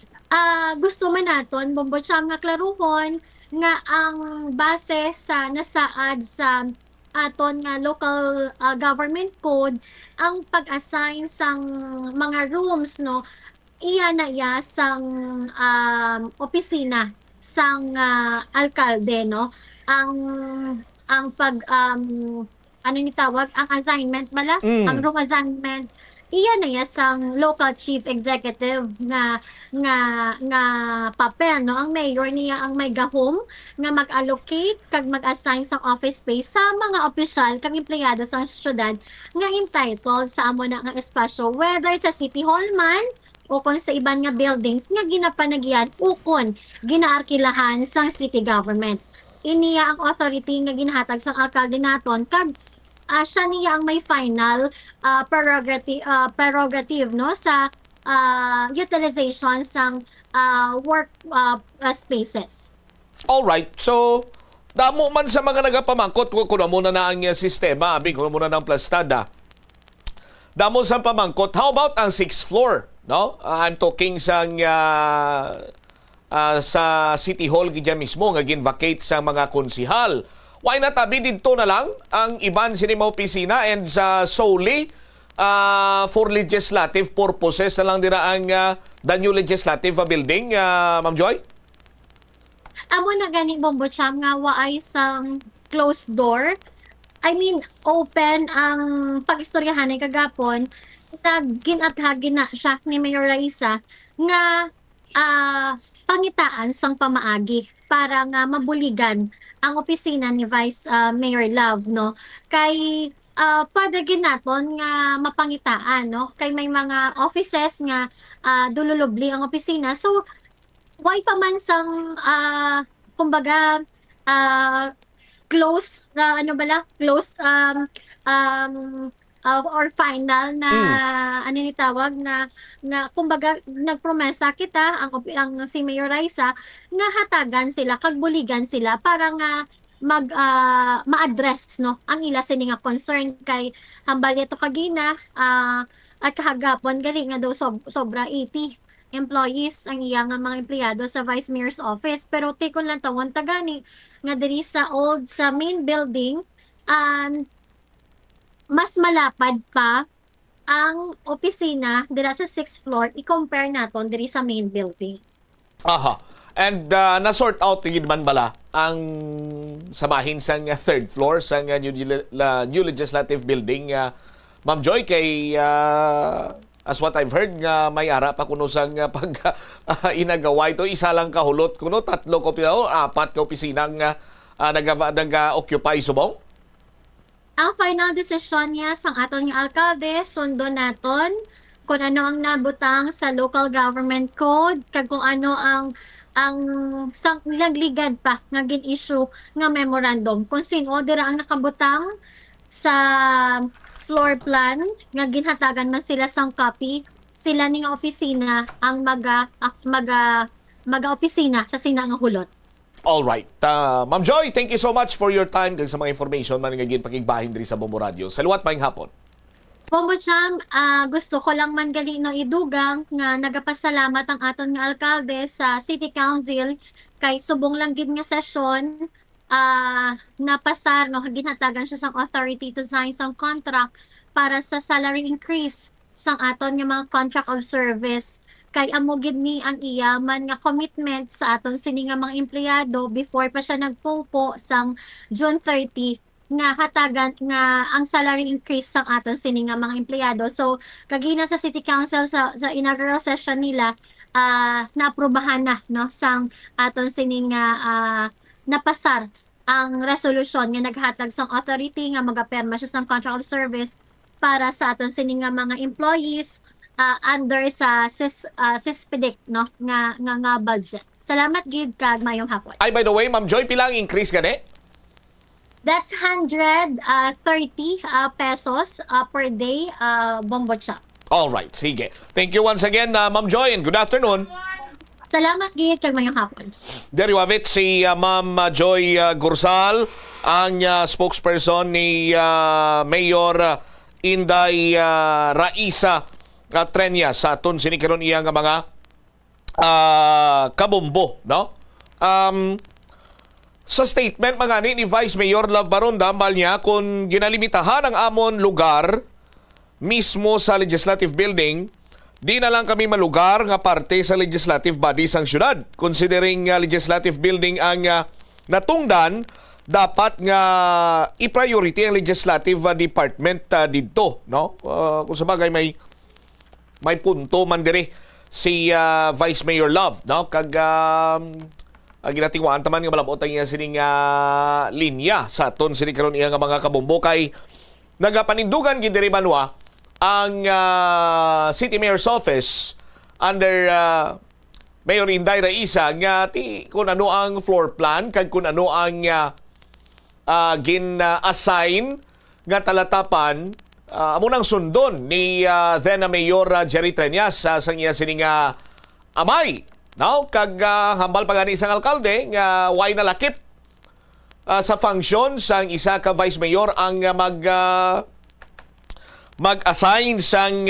gusto man naton Bombo Cham nga klaruhon nga ang base sa nasaad sa aton nga local government code ang pag-assign sang mga rooms, no, iya na iya sang opisina sang alkalde, no, ang pag ano ni tawag ang assignment bala ang room assignment iya na ya sang local chief executive nga papel, no? Ang mayor niya ang may gahom nga mag-allocate kag mag-assign sang office space sa mga opisyal kag empleyado sa syudad nga entitled sa amo na nga espasyo whether sa City Hall man o kung sa iban nga buildings nga ginapanagyan o kung ginaarkilahan sang city government. Iniya ang authority nga ginhatag sang alkalde naton kag siya niya ang may final prerogative, no, sa utilization sang work spaces. All right. So damo man sa mga nagapamangkot kuno muna na ang sistema, abi kuno muna ng plastada. Damo sa pamangkot. How about ang 6th floor, no? I'm talking sang sa City Hall gidya mismo nga gin-vacate sa mga konsihal. Why not abi dito na lang ang iban sinima opisina and solely for legislative purposes na lang dira ang the new legislative building, Ma'am Joy? Amo na gani Bombo Cham nga waay sang closed door. I mean, open ang pag-istoryahan ay kagapon ginatagin na siya ni Mayor Raisa nga pangitaan sang pamaagi para nga mabuligan ang opisina ni Vice Mayor Love, no? Kay pwede ginaton nga mapangitaan, no? Kay may mga offices nga dululubli ang opisina. So why pa man sang kumbaga close or final na ano ni tawag na kumbaga nagpromesa kita ang si Mayor Raisa nga hatagan sila kag buligan sila para nga ma-address, no, ang ila sini nga concern kay hambal ito kagina at kahagapon gali nga daw sobra 80 employees ang iya nga mga empleyado sa Vice Mayor's office. Pero tikon lang tawon tagani nga diri sa main building, mas malapad pa ang opisina dira sa 6th floor i-compare naton diri sa main building. Aha. And na-sort out tigid man bala ang samahin sa 3rd floor sa new legislative building, Ma'am Joy, kay as what I've heard nga may ara pa kuno sang pag inagawa ito, isa lang kahulot kuno, 3 ka opisina o 4 ka opisina nga nag-occupy subong. Ang final decision niya sang aton nga alkalde, sundo naton kung ano ang nabutang sa local government code, kag kung ano ang nagligad pa nga gin-issue nga memorandum. Kung sino dira ang nakabutang sa floor plan nga ginhatagan man sila sang copy, sila ning opisina ang maga-opisina sa sina nga hulot. All right. Ma'am Joy, thank you so much for your time kag sa mga information man nga ginpakigbahin diri sa Bombo Radio. Saluat maayong hapon. Bombo Cham, gusto ko lang man gali no idugang nga nagapasalamat ang aton nga alkalde sa City Council kay subong lang gid nga sesyon napasar no ginhatagan siya sang authority to sign sang contract para sa salary increase sang aton nga mga contract of service. Kay amo gid ni ang iyaman nga commitment sa aton sini nga mga empleyado before pa siya nagpulpo sang June 30 nga hatagan nga ang salary increase sang aton sini nga mga empleyado. So kagina sa City Council sa inaugural session nila naaprubahan na no sang aton sini nga napasar ang resolusyon nga naghatag sang authority nga magaperma siya sang contract of service para sa aton sini nga mga employees under sa CISPIDIC no nga budget. Salamat gid kag mayong hapon. Ay, by the way, Ma'am Joy, pilang increase gani? That's 130 pesos per day, Bombo Cham. All right, sige. Thank you once again, Ma'am Joy, and good afternoon. Salamat gid kag mayong hapon. There you have it, si Ma'am Joy Gursal, ang spokesperson ni Mayor Inday Raisa Treñas sa aton sinikaron iya nga mga kabombo, no? Sa statement magani ni Vice Mayor Love Baronda, ambal niya kung ginalimitahan ang amon lugar mismo sa legislative building, di na lang kami malugar nga parte sa legislative body sang syudad. Considering legislative building ang natungdan, dapat nga i-priority ang legislative department dito, no? Kung sabagay may punto man dire si Vice Mayor Love, no? Kag ginatingwaan taman nga malabot ang iya sining linya sa aton sini karon iya nga mga kabombo kay nagapanindugan gid diri banwa ang City Mayor's Office under Mayor Inday Raisa nga kung ano ang floor plan kag kung ano ang gin-assign nga talatapan amo nang sundon ni then Mayor Jerry Treñas sa iya sining amay. Now, kag hambal pa gani isang alkalde nga way nalakip sa function sang isa ka vice mayor ang mag-assign sang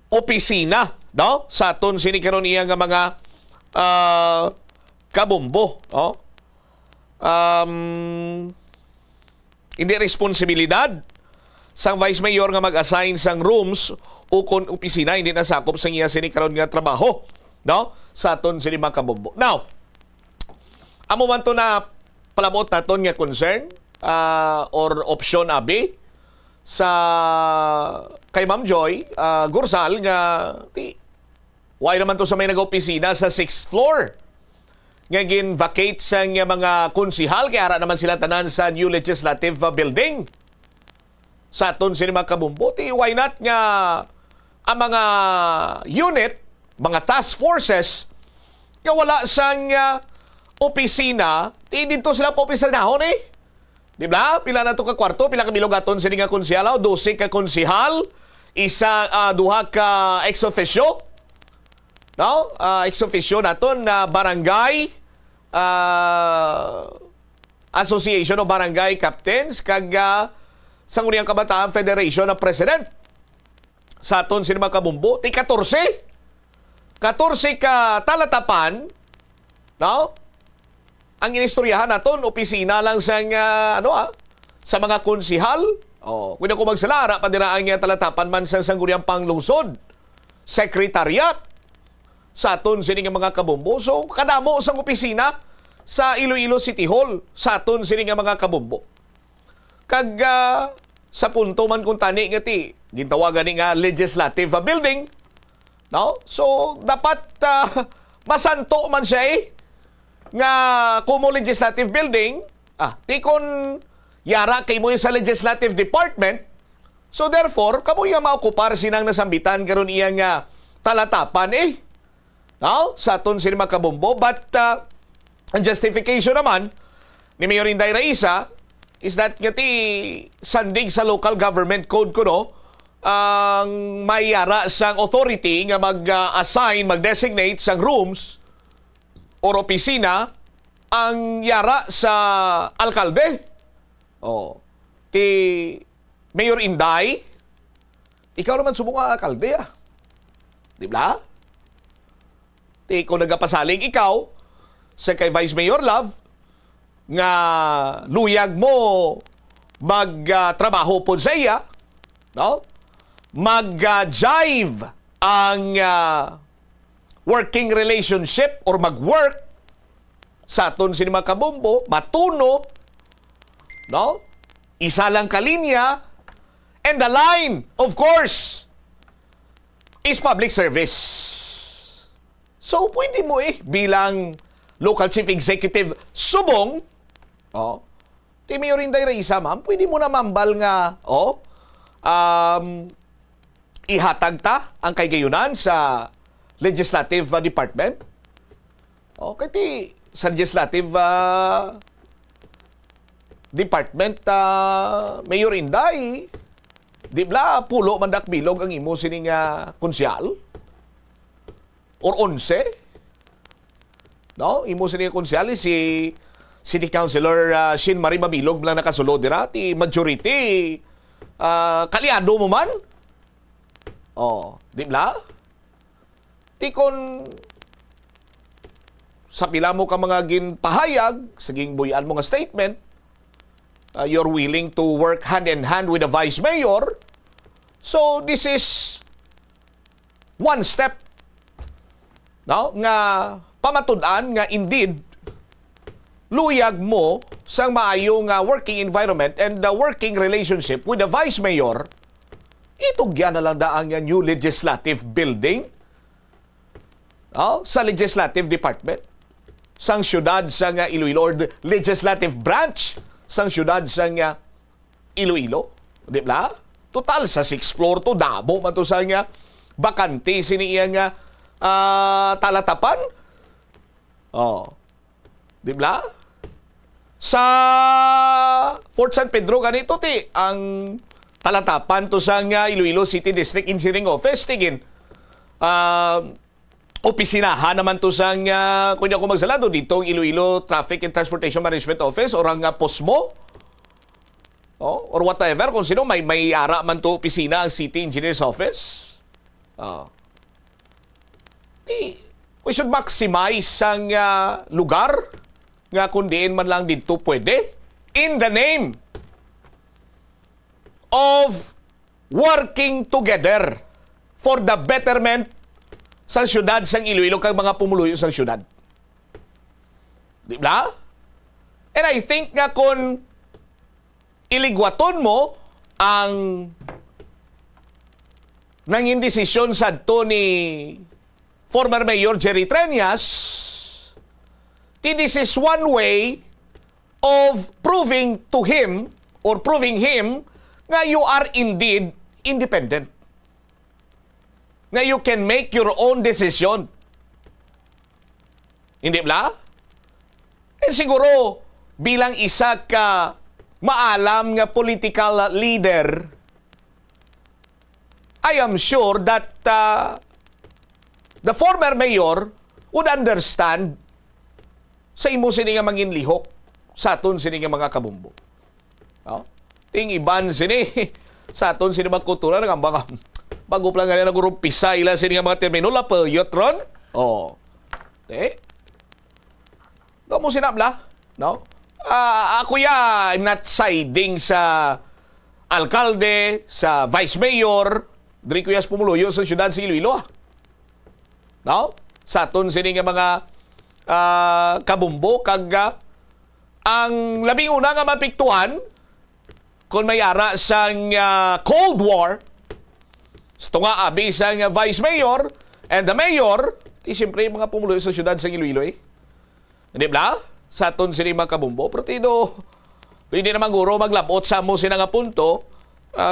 opisina, no? Sa aton sinikaron iya nga mga kabombo, no? Hindi responsibilidad sang vice mayor nga mag-assign sang rooms o kon opisina, hindi nasakop sa iya sinikaron nga trabaho, no? Sa aton sini mga kabombo. Now, amo man to na palabot naton nga concern or option AB sa kay Ma'am Joy Gursal nga why naman to sa may nag-opisina sa 6th floor nga gin-vacate sa mga konsihal kaya ara naman sila tanan sa new legislative building sa aton sini mga kabombo. Why not nga ang mga unit, mga task forces nga wala sang opisina, dito sila po opisinahon Di ba? Pila na to ka kwarto, pila ka bilog aton sini nga konsihal, 12 ka konsihal, isa duha ka ex officio. No? Ex officio naton na barangay Association of Barangay Captains kag Sangguniang Kabataan Federation na President. sa aton sini mga kabumbo, ti 14 ka talatapan, no? Ang inistoryahan naton opisina lang sa sa mga konsihal. Kung ako magsalara pa dira ang talatapan man sa sangguniang panglungsod, sekretariat sa aton sini nga mga kabumbo. So kadamo sang opisina sa Iloilo City Hall sa aton sini nga mga kabumbo. Kag sa punto man kung tani nga ti gintawagan ni nga legislative building, no? So dapat masanto man siya nga kumo legislative building, tikon yara kay mo sa legislative department. So therefore kamo nga maokupar sinang nasambitan karon iya nga talatapan no? Sa aton sini mga kabumbo. But ang justification naman ni Mayor Inday Raisa is that nga ti sandig sa local government code ko, no, ang mayara sang authority nga mag-assign, mag-designate sang rooms or opisina ang yara sa alkalde. Ti Mayor Inday, ikaw naman subong nga alkalde, di ba? Ti kung nagapasaling ikaw sa kay Vice Mayor Love nga luyag mo magtrabaho po sa iya, no? Mag-jive ang working relationship or mag-work sa aton sini mga kabumbo, matuno, no? Isa lang kalinya, and the line, of course, is public service. So, pwede mo bilang local chief executive subong, ti Mayor Inday Raisa, ma'am, pwede mo na mambal nga, ihatag ta ang kaygayunan sa legislative department. Kaya sa legislative department, Mayor Inday, di ba pulo mandak bilog ang imo sining konsyal? Or 11? No? Imo sining konsyal si City Councilor Shin Marie Mabilog lang nakasulod dira, ti majority kalyado mo man. Di ba? Ti kon sa pila mo ka mga ginpahayag, saging buyan mo nga statement, you're willing to work hand in hand with the Vice Mayor. So, this is one step, no, nga pamatud-an nga indeed luyag mo sang maayo nga working environment and the working relationship with the Vice Mayor. Itugyan na lang daang new legislative building, no, sa legislative department sang syudad sang Iloilo, or legislative branch sang syudad sang Iloilo. Di ba? Total sa 6th floor to, damo man to sang bakante siniya nga talatapan. Di ba? Sa Fort San Pedro ganito ang talatapan to sang Iloilo City District Engineering Office, tigin opisinahan naman to sang kung ako magsalado dito ang Iloilo Traffic and Transportation Management Office or ang POSMO, or whatever, kung sino may ara man to opisina ang City Engineer's Office. We should maximize ang lugar nga kundiin man lang dito pwede in the name of working together for the betterment sa syudad sang Iloilo kag mga pumuluyo sang syudad. Di ba? And I think nga kung iligwaton mo ang nanging desisyon sadto ni former Mayor Jerry Treñas, this is one way of proving to him or proving him nga you are indeed independent. Nga you can make your own decision. Hindi ba? Siguro bilang isa ka maalam nga political leader, I am sure that the former mayor would understand sa imo sini nga mangin lihok sa aton sini nga mga kabumbo. Ting iban sini sa aton sini mga kultura nga mga Bago lang nga nag-urumpisa ila sa mga terminola pa yotron. Oh. No mo sinabla, no? Ako I'm not siding sa alkalde, sa vice mayor, diri ko yas pumuluyo sa syudad sa Iloilo. No? Sa aton sini nga mga kabumbo kag ang labing una nga mapiktuhan kung may ara sang Cold War ito nga abi sang vice mayor and the mayor ti siyempre mga pumuloy sa syudad sa Iloilo hindi ba? Sa aton sini mga kabumbo pero hindi naman guro maglabot sa mo sina nga punto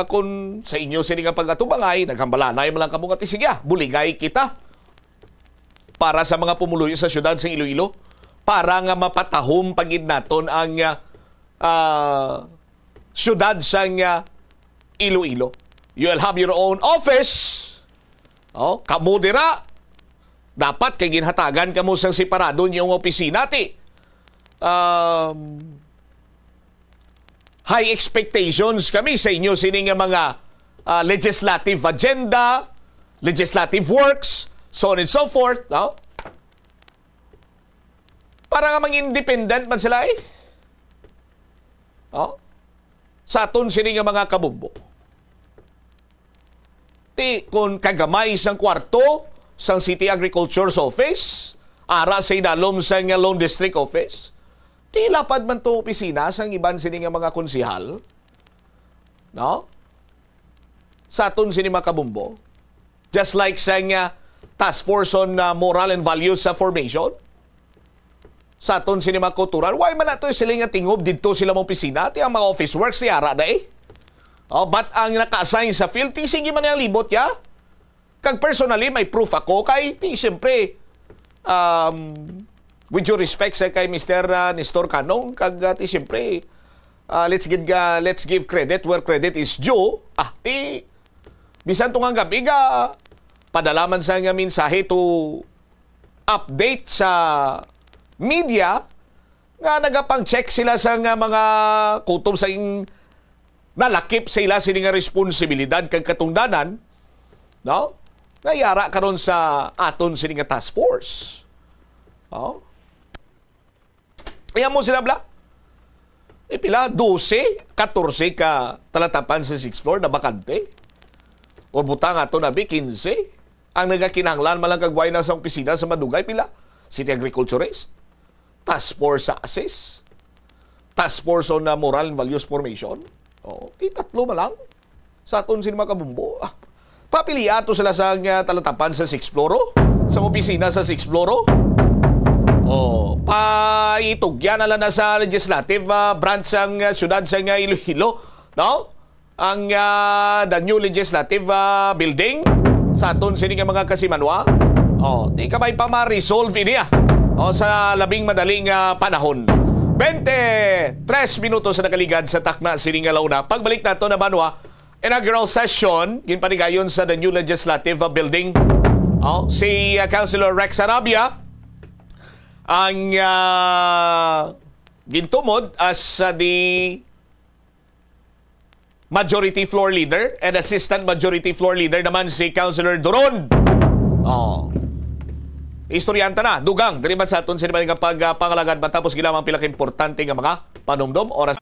kung sa inyo sini nga pagkatubangay naghambalanay mo lang kamo nga tisigya buligay kita para sa mga pumuloy sa syudad sa Iloilo para nga mapatahom pagid naton ang syudad sa Iloilo. You'll have your own office. Kamo dira dapat kay ginhatagan kamo sang separado niyong opisina ti. High expectations kami sa inyo sini nga mga legislative agenda, legislative works, so on and so forth, no? Para nga mag-independent man sila sa aton sini nga mga kabumbo. Kung kagamay sang kwarto sang City Agriculture's Office, ara sa inalom sang Loan District Office, lapad man to opisina sang iban sini nga mga konsihal, no? Sa aton sini mga kabumbo. Just like sang Task Force on Moral and Values Formation, sa aton sini mga kultural, why man nato sila nga tingob dito sila mga opisina, ti ang mga office works ti ara na but ang naka-assign sa field, sige man yung libot ya. Kag personally, may proof ako kay, siyempre, with due respect sa kay Mr. Nestor Canong, kag siyempre, let's give credit where credit is due. Bisan itong gabi padalaman sa nga mensahe to update sa media, nga nagapang-check sila sa nga mga kutob sa nalakip sa ila sini nga responsibilidad kag katungdanan, no? Ngayara karon sa aton sini nga task force. Ayan mo sinabla? Pila 12, 14 ka talatapan sa 6th floor na bakante. O butang ato na 15. Ang nagakinahanglan malang kagway na sa opisina sa Madugay pila City Agriculturist, Task Force sa Assess, Task Force on Moral and Values Formation. Tatlo lang sa aton sini mga kabumbo. Papili ato sila sa talatapan sa 6th floor, sa opisina sa 6th floor. Paitugyan na lang na sa legislative branch ang syudad sa Iloilo, no? Ang the new legislative building sa aton sini nga mga kasimanwa. Di ka may pa ma-resolve ini sa labing madaling panahon. 23 minutos na nakaligad sa takna sini nga launa. Pagbalik nato na banwa, inaugural session ginpanigayon sa the new legislative building. Si Councilor Rex Arabia ang gintumod as the majority floor leader and assistant majority floor leader naman si Councilor Doron. Istoryanta na, dugang, diri man sa aton sa pagpangalagad matapos ginamang pinaka-importante nga mga panumdom oras.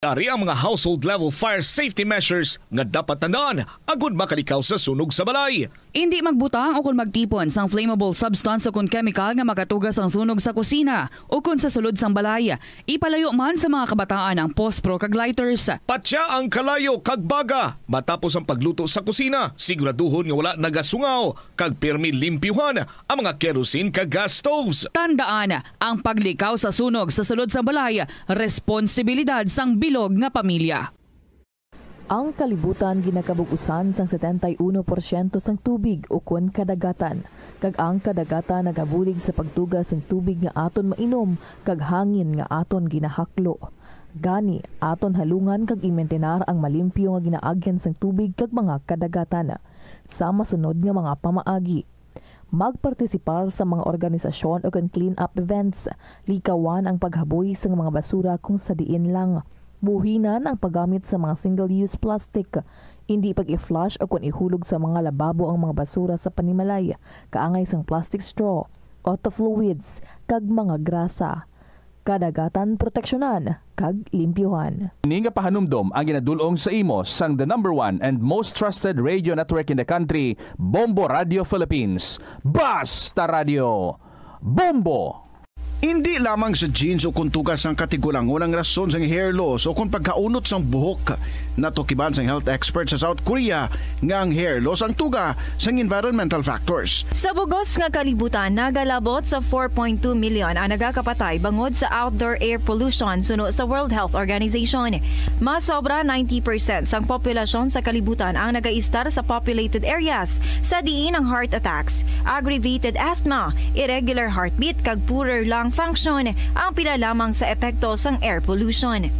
Yari ang mga household level fire safety measures nga dapat tandaan agud makalikaw sa sunog sa balay. Hindi magbutang o kung magtipon sang flammable substance o kung chemical nga makatugas ang sunog sa kusina o kung sa sulod sang balay. Ipalayo man sa mga kabataan ang pospro kag lighters. Patya ang kalayo kag baga matapos ang pagluto sa kusina. Siguraduhon nga wala nagasungaw kag pirmi limpyuhan ang mga kerosene kag gas stoves. Tandaan ang paglikaw sa sunog sa sulod sa balay, responsibilidad sang bilog nga pamilya. Ang kalibutan ginakabugusan sang 71% sang tubig o kun kadagatan. Kag ang kadagatan nagabulig sa pagtugas sang tubig nga aton mainom kag hangin nga aton ginahaklo. Gani aton halungan kag imentenar ang malimpyo nga ginaagyan sang tubig kag mga kadagatan. Sa masunod nga mga pamaagi. Magpartisipar sa mga organisasyon o clean up events. Likawan ang paghaboy sa mga basura kung sa diin lang. Buhinan ang paggamit sa mga single-use plastic. Hindi pag-i-flush o kung ihulog sa mga lababo ang mga basura sa panimalay, kaangay sang plastic straw, auto fluids, kag mga grasa. Kadagatan proteksyonan, kag limpyuhan. Ini nga pahanumdom ang ginadulong sa imo sang the #1 and most trusted radio network in the country, Bombo Radio Philippines. Basta Radio! Bombo! Hindi lamang sa jeans o kung tugas ang katigulangon ang rason sa hair loss o kung pagkaunot sang buhok. Natukiban sang health expert sa South Korea nga ang hair loss ang tuga sang environmental factors. Sa bugos nga kalibutan, nagalabot sa 4.2 million ang nagakapatay bangod sa outdoor air pollution suno sa World Health Organization. Mas sobra 90% sang populasyon sa kalibutan ang nagaistar sa populated areas sa diin ang heart attacks, aggravated asthma, irregular heartbeat kag poorer lung function ang pila lamang sa epekto sang air pollution.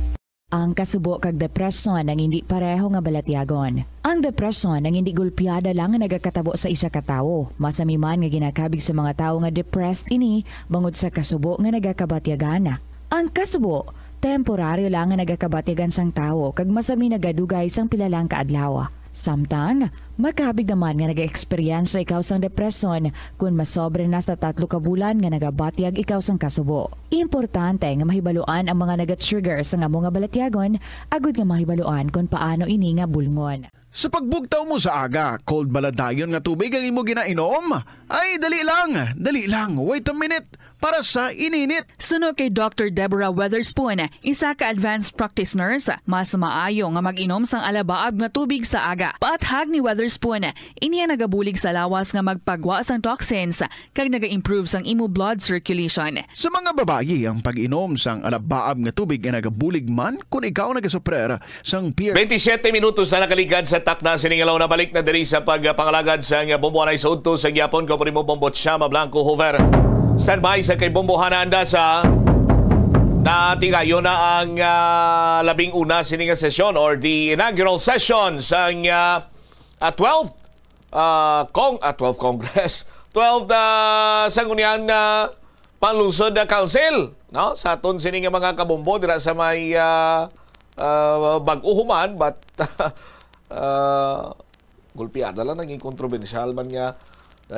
Ang kasubo kag depresyon ang hindi pareho nga balatyagon. Ang depresyon ang hindi gulpiyada lang nga nagakatabo sa isa ka tawo. Masami man nga ginakabig sa mga tawo nga depressed ini bangod sa kasubo nga nagakabatyagana. Ang kasubo temporaryo lang nga nagakabatyagan sang tawo kag masami nagadugay sang pila lang ka adlaw. Samtang, makabig naman nga nag-experience ikaw sang depresyon kung masobre na sa 3 ka bulan nga nagabatyag ikaw sang kasubo. Importante nga mahibaluan ang mga naga-trigger sa nga mga balatyagon, agud nga mahibaluan kung paano ini nga bulngon. Sa pagbugtaw mo sa aga, cold baladayon nga tubig ang imo ginainom? Ay, dali lang, wait a minute, para sa ininit. Suno kay Dr. Deborah Weatherspoon, isa ka advanced practice nurse, mas maayo nga mag-inom sang alabaab nga tubig sa aga. Paathag ni Weatherspoon, iniya nagabulig sa lawas nga magpagwa sang toxins kag naga-improve sang imo blood circulation. Sa mga babayi, ang pag-inom sang alabaab nga tubig ay nagabulig man kung ikaw nagasuprer sang peer. 27 minutos na nakaligad sa takna siningalaw na balik na diri sa pagpangalagad sa Bombohanay sa Udto sa Gyapon ko primo Bombo Chama Blanco Hover. Standby sa kay Bombohana anda sa natingayo na ang 11 sininga sesyon or the inaugural session sa 12th Congress 12th Sangguniang Panlungsod Council, no? Sa aton sininga mga kabombo dira sa may bag-uhuman but gulpiada lang naging kontrobersyal man nga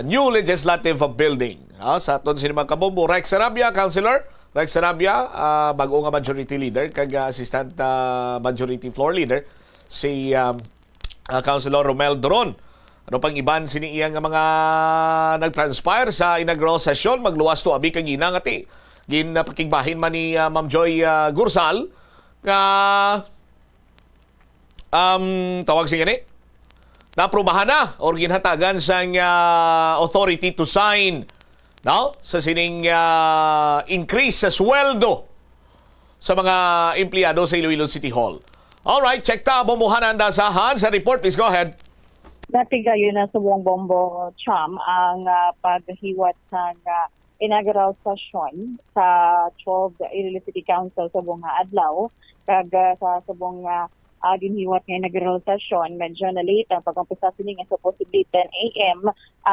new legislative building. Sa aton sinima kabombo, Rex Sarabia, Councilor Rex Sarabia, bago nga majority leader kag assistant majority floor leader si Councilor Romel Doron. Ano pang iban siniiyang nga mga nagtranspire sa inaugural session, magluwas to abi kag ginang ati ginapakigbahin man ni Ma'am Joy Gursal nga tawag siya ni naprobahan na or ginhatagan sa authority to sign, no? Sa sining increase sa sweldo sa mga empleyado sa Iloilo City Hall. Alright, check ta Bombohanan dasahan sa report. Please go ahead. Natigayo na sa buong Bombo Cham ang paghiwat sa inaugural session sa 12 Iloilo City Council sa buong adlaw kag sa buong ginhiwat nga inaugural session, medyo na late ang pag-umpisa sining supposedly 10 a.m.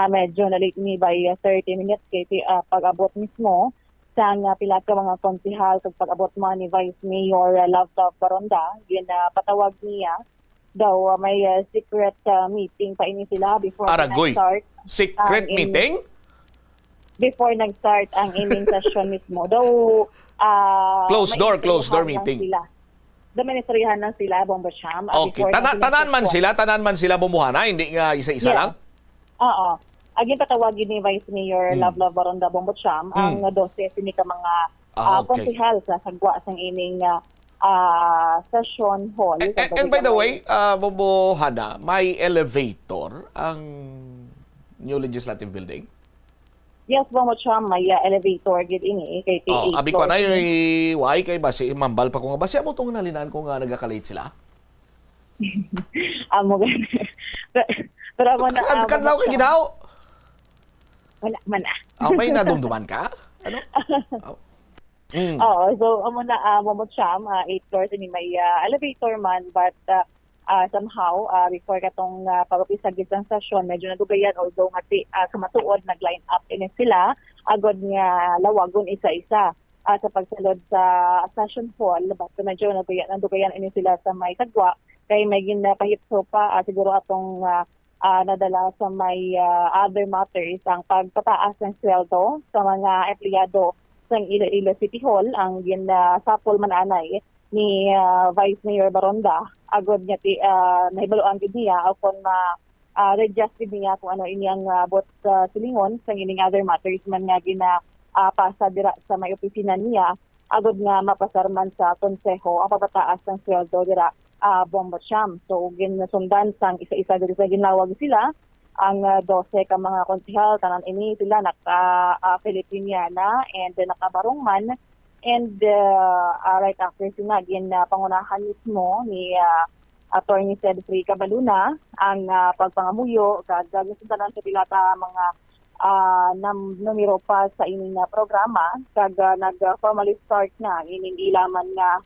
Medyo na late ni by 30 minutes kay pag-abot mismo sa pila ka mga konsihal kag pag-abot man ni Vice Mayor Love Baronda, yun patawag niya daw may secret meeting pa ini sila before nag-start. Secret meeting? Before nag-start ang iming session mismo. Daw closed door meeting. Demonstrahan lang sila, Bombo Cham. Okay. Tanan man sila Bombohana, hindi nga isa-isa lang? Oo. Aging patawagin ni Vice Mayor Love Baronda Bombo Cham ang 12 sini ka mga konsihal sa sagwa sang ining session hall. And by the way, Bombohana, may elevator ang new legislative building? Yes, Bombo Cham, may elevator gid ini kay TA. Abi ko na yung why kay basi mambal pa ko nga basi amo tong nalinaan ko nga nagakalate sila. Amo pero amo na kadlaw kay gidaw. Wala man. May nadumduman ka? Ano? So amo na Bombo Cham 8 floors ni may elevator man but somehow before katong pag-upisa gid ang session medyo nadugayan although nga kamatuod nag-line up ini sila agod nga lawagon isa-isa sa pagsalod sa session hall. Basta medyo nandugayan ini sila sa may tagwa. Kay may ginapahipso pa siguro atong nadala sa may other matters ang pagpataas ng sweldo sa mga empleyado sa Iloilo City Hall. Ang ginasapol man anay ni Vice Mayor Baronda. Agod niya nahibaluan niya kung readjusted niya kung ano inyang bot silingon sa ining other matters man nga pasa dira sa may opisina niya. Agod nga mapasarman sa konseho ang pagpataas ng sweldo dira Bombo Cham. So ginasundan sang isa-isa diri sa ginlawag sila ang 12 ka mga konsehal tanan ini sila naka-Filipiniana and nakabarong man. And right after sila pangunahan mismo ni Attorney Cedfrey Cabaluna ang pagpangamuyo kag ginasundan sa pilata mga numero pa sa ining programa kag nag-formally start na ining ilaman nga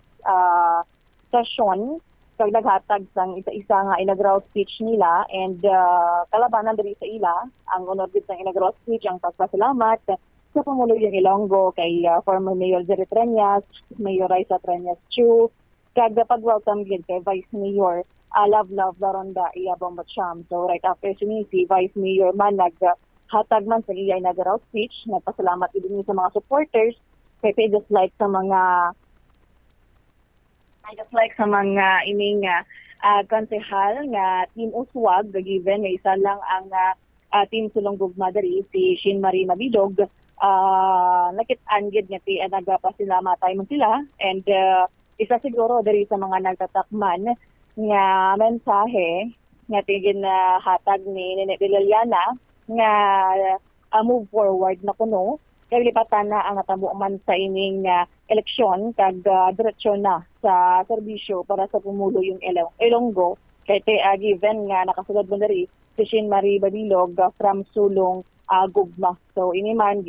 session kag naghatag sang isa-isa nga inaugural speech nila and kalabanan diri sa ila ang unod gid sang inaugural speech ang pagpasalamat sa Pangulo yung Ilonggo kay former Mayor Jerry Treñas, Mayor Raisa Treñas Chu, kag pag-welcome gid kay Vice Mayor Love Baronda iya Bombo Cham. So right after si Vice Mayor man naghatag man sa iya inaugural speech, nagpasalamat din sa mga supporters kay just like sa mga ining konsehal nga Team Uswag given nga isa lang ang Team Sulong Gugma diri si Shin Marie Mabilog. Nakit-an gid nga nagpasalamatay man sila and isa siguro diri sa mga nagtatakman nga mensahe nga tigin hatag ni Nene Liliana nga move forward na kuno kay lipatan na ang natabo man sa ining eleksyon kag diretsyon na sa serbisyo para sa pumulo yung Ilonggo kay given nga nakasulod mo diri si Shin Marie Babilog from Sulong Gugma. So ini man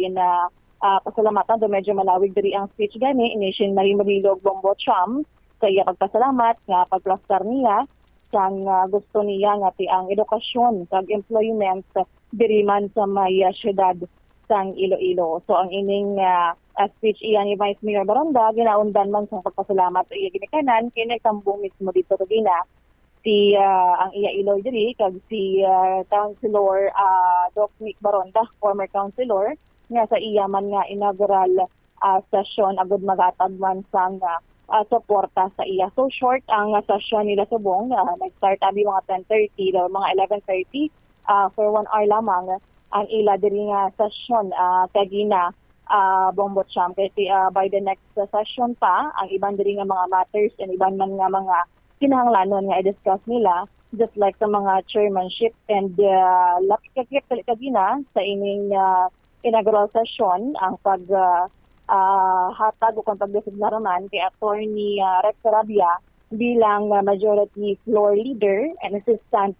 pasalamatan do medyo malawig diri ang speech gani ni Shin Marie Babilog Bombo Cham sa iya pagpasalamat nga pagplastar niya sang gusto niya nga ang edukasyon kag employment diri man sa may syudad sang Iloilo. So ang ining speech iya ni Vice Mayor Baronda ginaundan man sa pagpasalamat sa iya ginikanan kini tambong mismo dito sa Dina si ang iya Iloy diri kag si Councilor Doc Nick Baronda, former councilor nga sa iya man nga inaugural session agud magatag man sang suporta sa iya. So short ang session nila subong nag-start abi mga 10:30 daw mga 11:30 for 1 hour lamang ang ila diri nga session kagina Bombo Cham kasi by the next session pa ang iban diri nga mga matters and iban man nga mga kinahanglanon nga i-discuss nila just like sa mga chairmanship and lapit kagina sa ining inaugural session ang hatag o pagdesignar naman kay Attorney Rex Sarabia bilang majority floor leader and assistant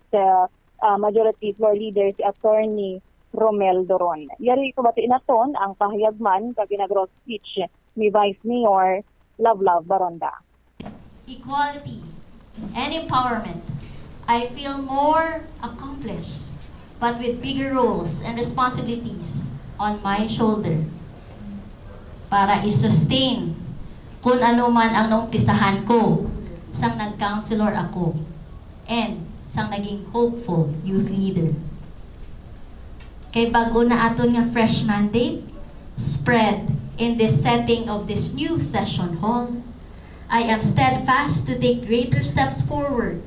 majority floor leader si Attorney Romel Doron. Yari ko batiin naton ang pahayagman kag inaugural speech ni Vice Mayor Love Baronda. Equality and empowerment. I feel more accomplished, but with bigger roles and responsibilities on my shoulder para i-sustain kung ano man ang naumpisahan ko sang nag-counselor ako and sang naging hopeful youth leader. Kay bago na aton nga fresh mandate spread in this setting of this new session hall, I am steadfast to take greater steps forward,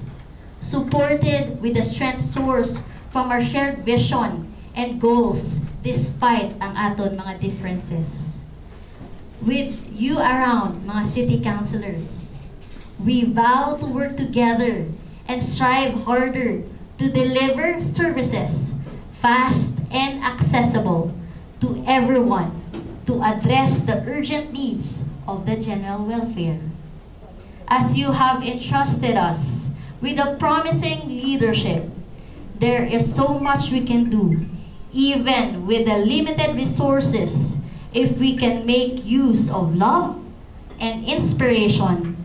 supported with the strength source from our shared vision and goals despite ang aton mga differences. With you around, mga city councilors, we vow to work together and strive harder to deliver services fast and accessible to everyone to address the urgent needs of the general welfare. As you have entrusted us with a promising leadership, there is so much we can do, even with the limited resources, if we can make use of love and inspiration,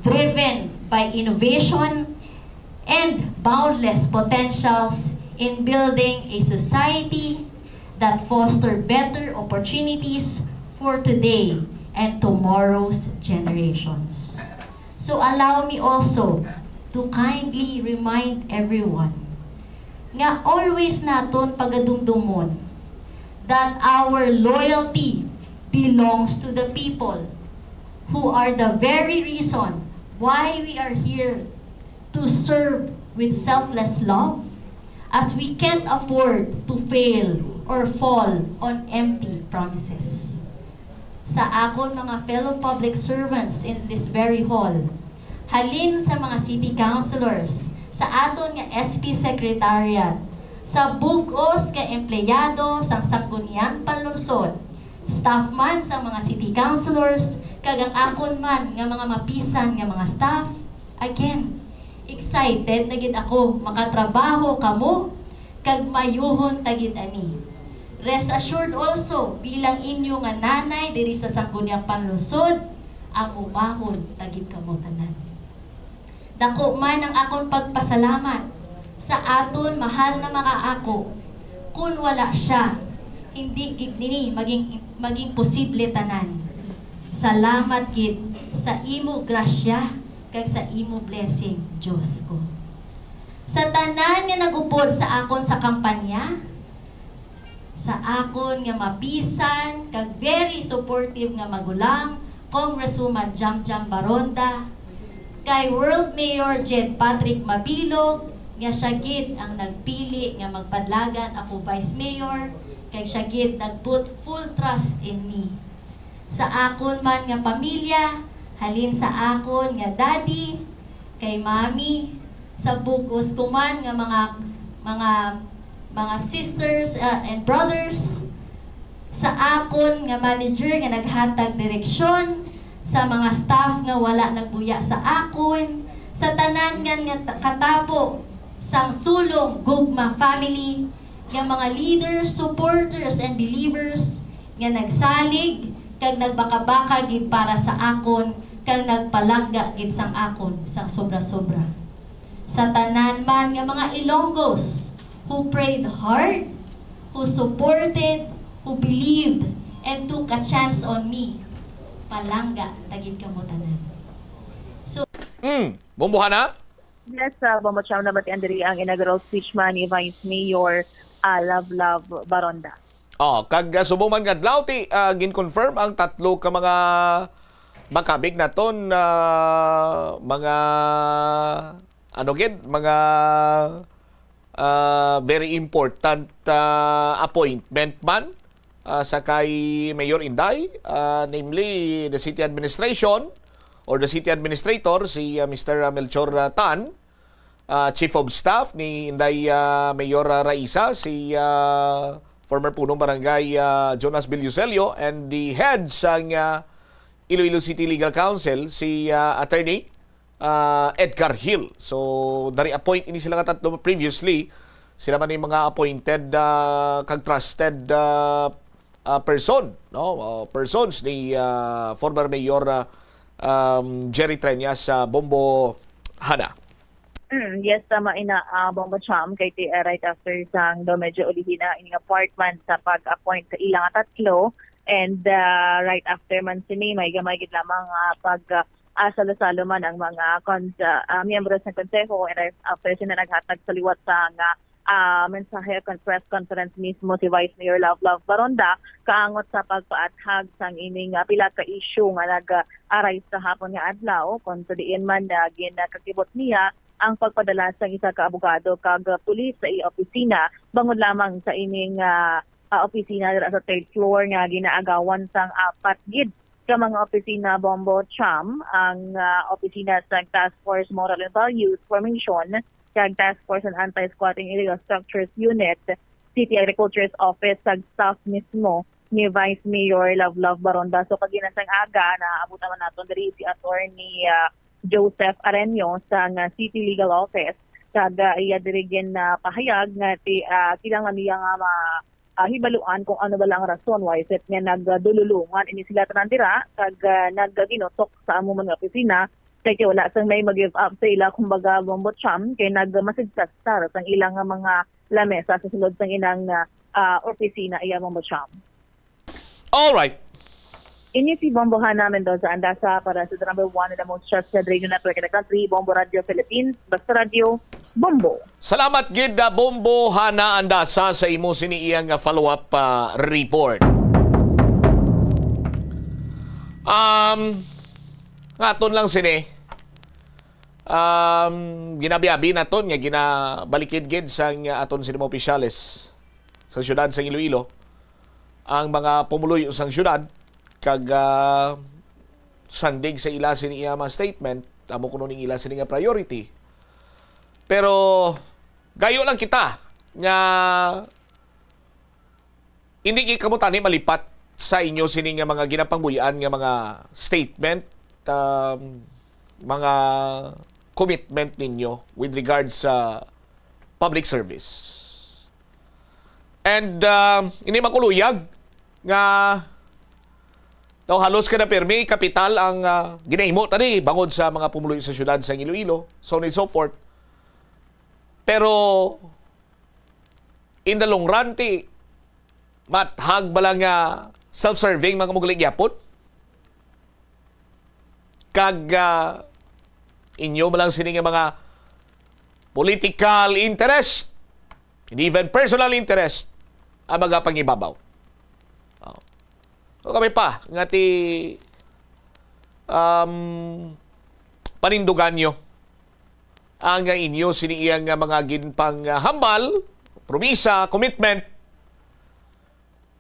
driven by innovation and boundless potentials in building a society that fosters better opportunities for today and tomorrow's generations. So allow me also to kindly remind everyone nga always naton pagadumdumon that our loyalty belongs to the people who are the very reason why we are here to serve with selfless love, as we can't afford to fail or fall on empty promises. Sa akon mga fellow public servants in this very hall, halin sa mga city councilors, sa aton nga SP Secretariat, sa bugos nga empleyado sa Sangguniang Panlungsod, staff man sa mga city councilors, kag ang akon man nga mga mapisan nga mga staff, again, excited na gid ako makatrabaho kamo kag mayuhon tagid ani. Rest assured also, bilang inyo nga nanay diri sa Sangguniang Panlungsod, ang umahon tagid kamo tanan. Dako man ang akong pagpasalamat sa aton mahal na mga ako. Kung wala siya, hindi gid nini maging posible tanan. Salamat gid sa imo grasya kag sa imo blessing, Diyos ko. Sa tanan nga nagupod sa akon sa kampanya, sa akon nga mapisan kag very supportive nga magulang, Congresswoman Jamjam Baronda, kay World Mayor Jed Patrick Mabilog, nga siya gid ang nagpili nga magpadlagan ako Vice Mayor, kay siya gid nagput full trust in me. Sa akon man nga pamilya, halin sa akon nga daddy, kay mami, sa bugos ko man nga mga sisters and brothers, sa akon nga manager nga naghatag direksyon, sa mga staff nga wala nagbuya sa akon, sa tanan nga katabo sang sulong Gugma family, nga mga leaders, supporters and believers nga nagsalig kag nagbaka-baka gid para sa akon kag nagpalangga gid sang akon sang sobra-sobra. Sa tanan man nga mga Ilonggos who prayed hard, who supported, who believed, and took a chance on me, palangga tagid kamo tanan. So, Bombohan na? Yes, Bombo Cham na batian diri ang inaugural speech man ni Vice Mayor Love Baronda. Kag subong man kadlaw ti gin-confirm ang tatlo ka mga makabig naton mga mga very important appointment man sa kay Mayor Inday, namely the city administration or the city administrator si Mr. Melchor Tan, Chief of Staff ni Inday Mayor Raisa, si former punong barangay Jonas Villucelio, and the head sang Iloilo City Legal Council si Attorney Edgar Hill. So dari-appoint ini sila nga tatlo previously. Sila man yung mga appointed kag trusted person, no? Persons ni former Mayor Jerry Treñas sa Bombo Hana. Yes, tama ina Bombo Cham kay right after sang do medyo ulihina ining apartment sa pag-appoint sa ilang tatlo, and right after man si may gamay gid lamang pag salo-salo man ang mga miyembros ng konseho, and after sila naghatag sa liwat sa mensahe press conference mismo si Vice Mayor Love Baronda kaangot sa pagpaathag sang ining pila ka issue nga nag-arise sa hapon nga adlaw kung sa diin man ginakakibot niya ang pagpadala sa isa ka abogado kag pulis sa opisina bangod lamang sa ining opisina sa third floor nga ginaagawan sang apat gid ka mga opisina Bombo Cham, ang opisina sa Task Force Moral and Values Formation, kag Task Force on Anti-Squatting Illegal Structures Unit, City Agriculture's Office, sa staff mismo ni Vice Mayor Love Baronda. So kaginasang aga na abot naman naton diri si Attorney Joseph Arenio sa City Legal Office, kag iya dirigin na pahayag nga kailangan niya nga hibaluan kung ano ba lang rason why set nga nagdululungan ini sila tanan dira kag nagginutok sa amo mga opisina kay wala sang may mag-give up sa ila kumbaga Bombo Cham kay nagmasigtas sa ilang mga lamesa sa sulod sang inang opisina iya Bombo Cham. All right. Inyo si Bombo Hana Mendoza Andasa para sa the number 1 and the most trusted radio network in the country, Bombo Radio Philippines, Basta Radio, Bombo. Salamat gid Bombo Hana Andasa sa imo siniiyang follow-up report. Ngaton lang sini. Ginabiabi naton nga ginabalikid gid sa aton sinimo opisyales sa syudad sa Iloilo ang mga pumuloy usang syudad kag sandig sa ila sini iyama statement amo kuno ning ila sini nga priority. Pero gayo lang kita nga hindi kamutan ni malipat sa inyo sini nga mga ginapangbuyan nga mga statement, mga commitment ninyo with regards sa public service. And ini makuluyag nga daw halos kada permi kapital ang ginahimo tani bangod sa mga pumuloy sa syudad sa Iloilo, so on and so forth. Pero in the long run mathag ba lang self-serving mga mugulig yapon? Kag inyo ba lang sining mga political interest, and even personal interest ang mga pangibabaw. So kami pa nga panindugan nyo ang inyo siniyang mga ginpang hambal, promisa, commitment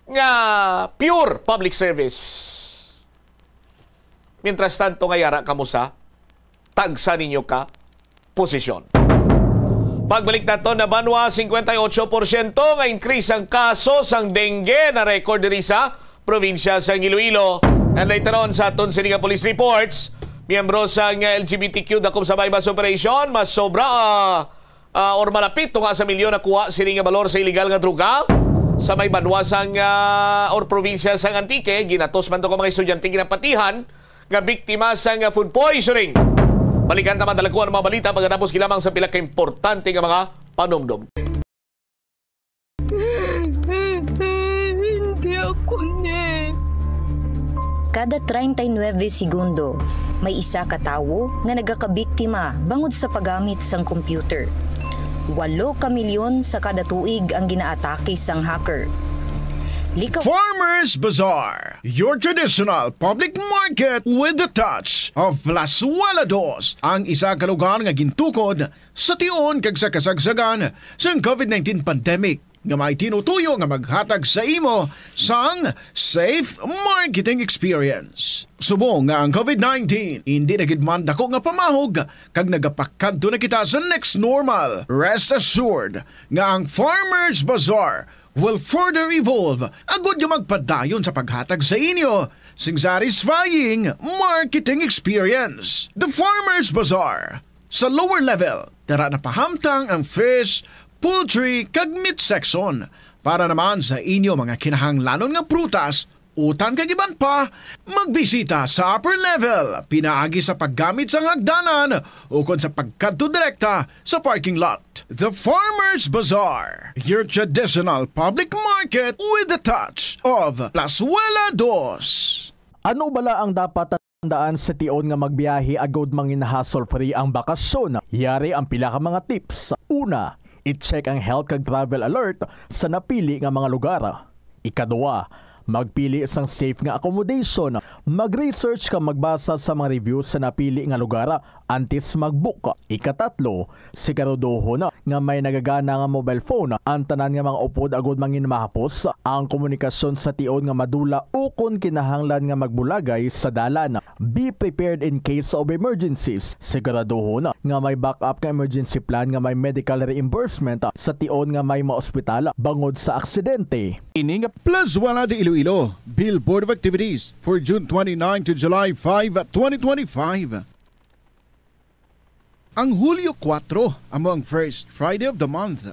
nga pure public service. Mientras tanto ngayara kamusa tagsa ninyo ka posisyon. Pagbalik nato na banwa 58% nga increase ang kaso sang dengue na record diri sa probinsya sa Iloilo. And later on sa aton sininga police reports, miyembro sa LGBTQ dakop sa bypass operation mas sobra or malapit nga sa milyon na kuha sininga balor sa illegal nga droga sa may banwa sang or probinsya sa Antique. Ginatos man to ka mga estudyante ginapatihan nga biktima sa food poisoning. Balikan naman dalakuan ang mga balita pagkatapos kilamang sa pila ka-importante nga mga panumdum. Hindi ako Kada 39 segundo, may isa ka tawo nga nagakabiktima bangod sa paggamit sang computer. 8 ka milyon sa kada tuig ang ginaatake sang hacker. Farmers Bazaar, your traditional public market with the touch of Plazuela Dos, ang isa ka lugar nga gintukod sa tion kag sa kasagsagan sa COVID-19 pandemic nga may tinutuyo nga maghatag sa imo sang safe marketing experience. Subong nga ang COVID-19 hindi nagidman dako nga pamahog kag nagapakadto na kita sa next normal. Rest assured nga ang Farmers Bazaar will further evolve agud yung magpadayon sa paghatag sa inyo sing satisfying marketing experience. The Farmers Bazaar. Sa lower level, tara na pahamtang ang fish, poultry, kag meat section para naman sa inyo mga kinahanglanon nga prutas, utan kag iban pa, magbisita sa upper level, pinaagi sa paggamit sa hagdanan o kon sa pagkadto direkta sa parking lot. The Farmers Bazaar, your traditional public market with the touch of Plazuela Dos. Ano bala ang dapat tandaan sa tion nga magbiyahe agud mangin hassle-free ang bakasyon? Yari ang pila ka mga tips. Una, i-check ang health kag travel alert sa napili nga mga lugar. Ikaduwa, magpili isang safe nga accommodation. Mag-research ka magbasa sa mga reviews sa napili nga lugar antes mag-book. Ikatatlo, siguraduho na nga may nagagana nga mobile phone. Ang tanan nga mga upod agud mangin mahapos ang komunikasyon sa tion nga madula o kung kinahanglan nga magbulagay sa dalan. Be prepared in case of emergencies. Siguraduho na nga may backup nga emergency plan nga may medical reimbursement sa tion nga may maospital bangod sa aksidente. Ining Plazuela de Iloilo Billboard of Activities for June 29 to July 5, 2025. Ang Hulyo 4 among first Friday of the month.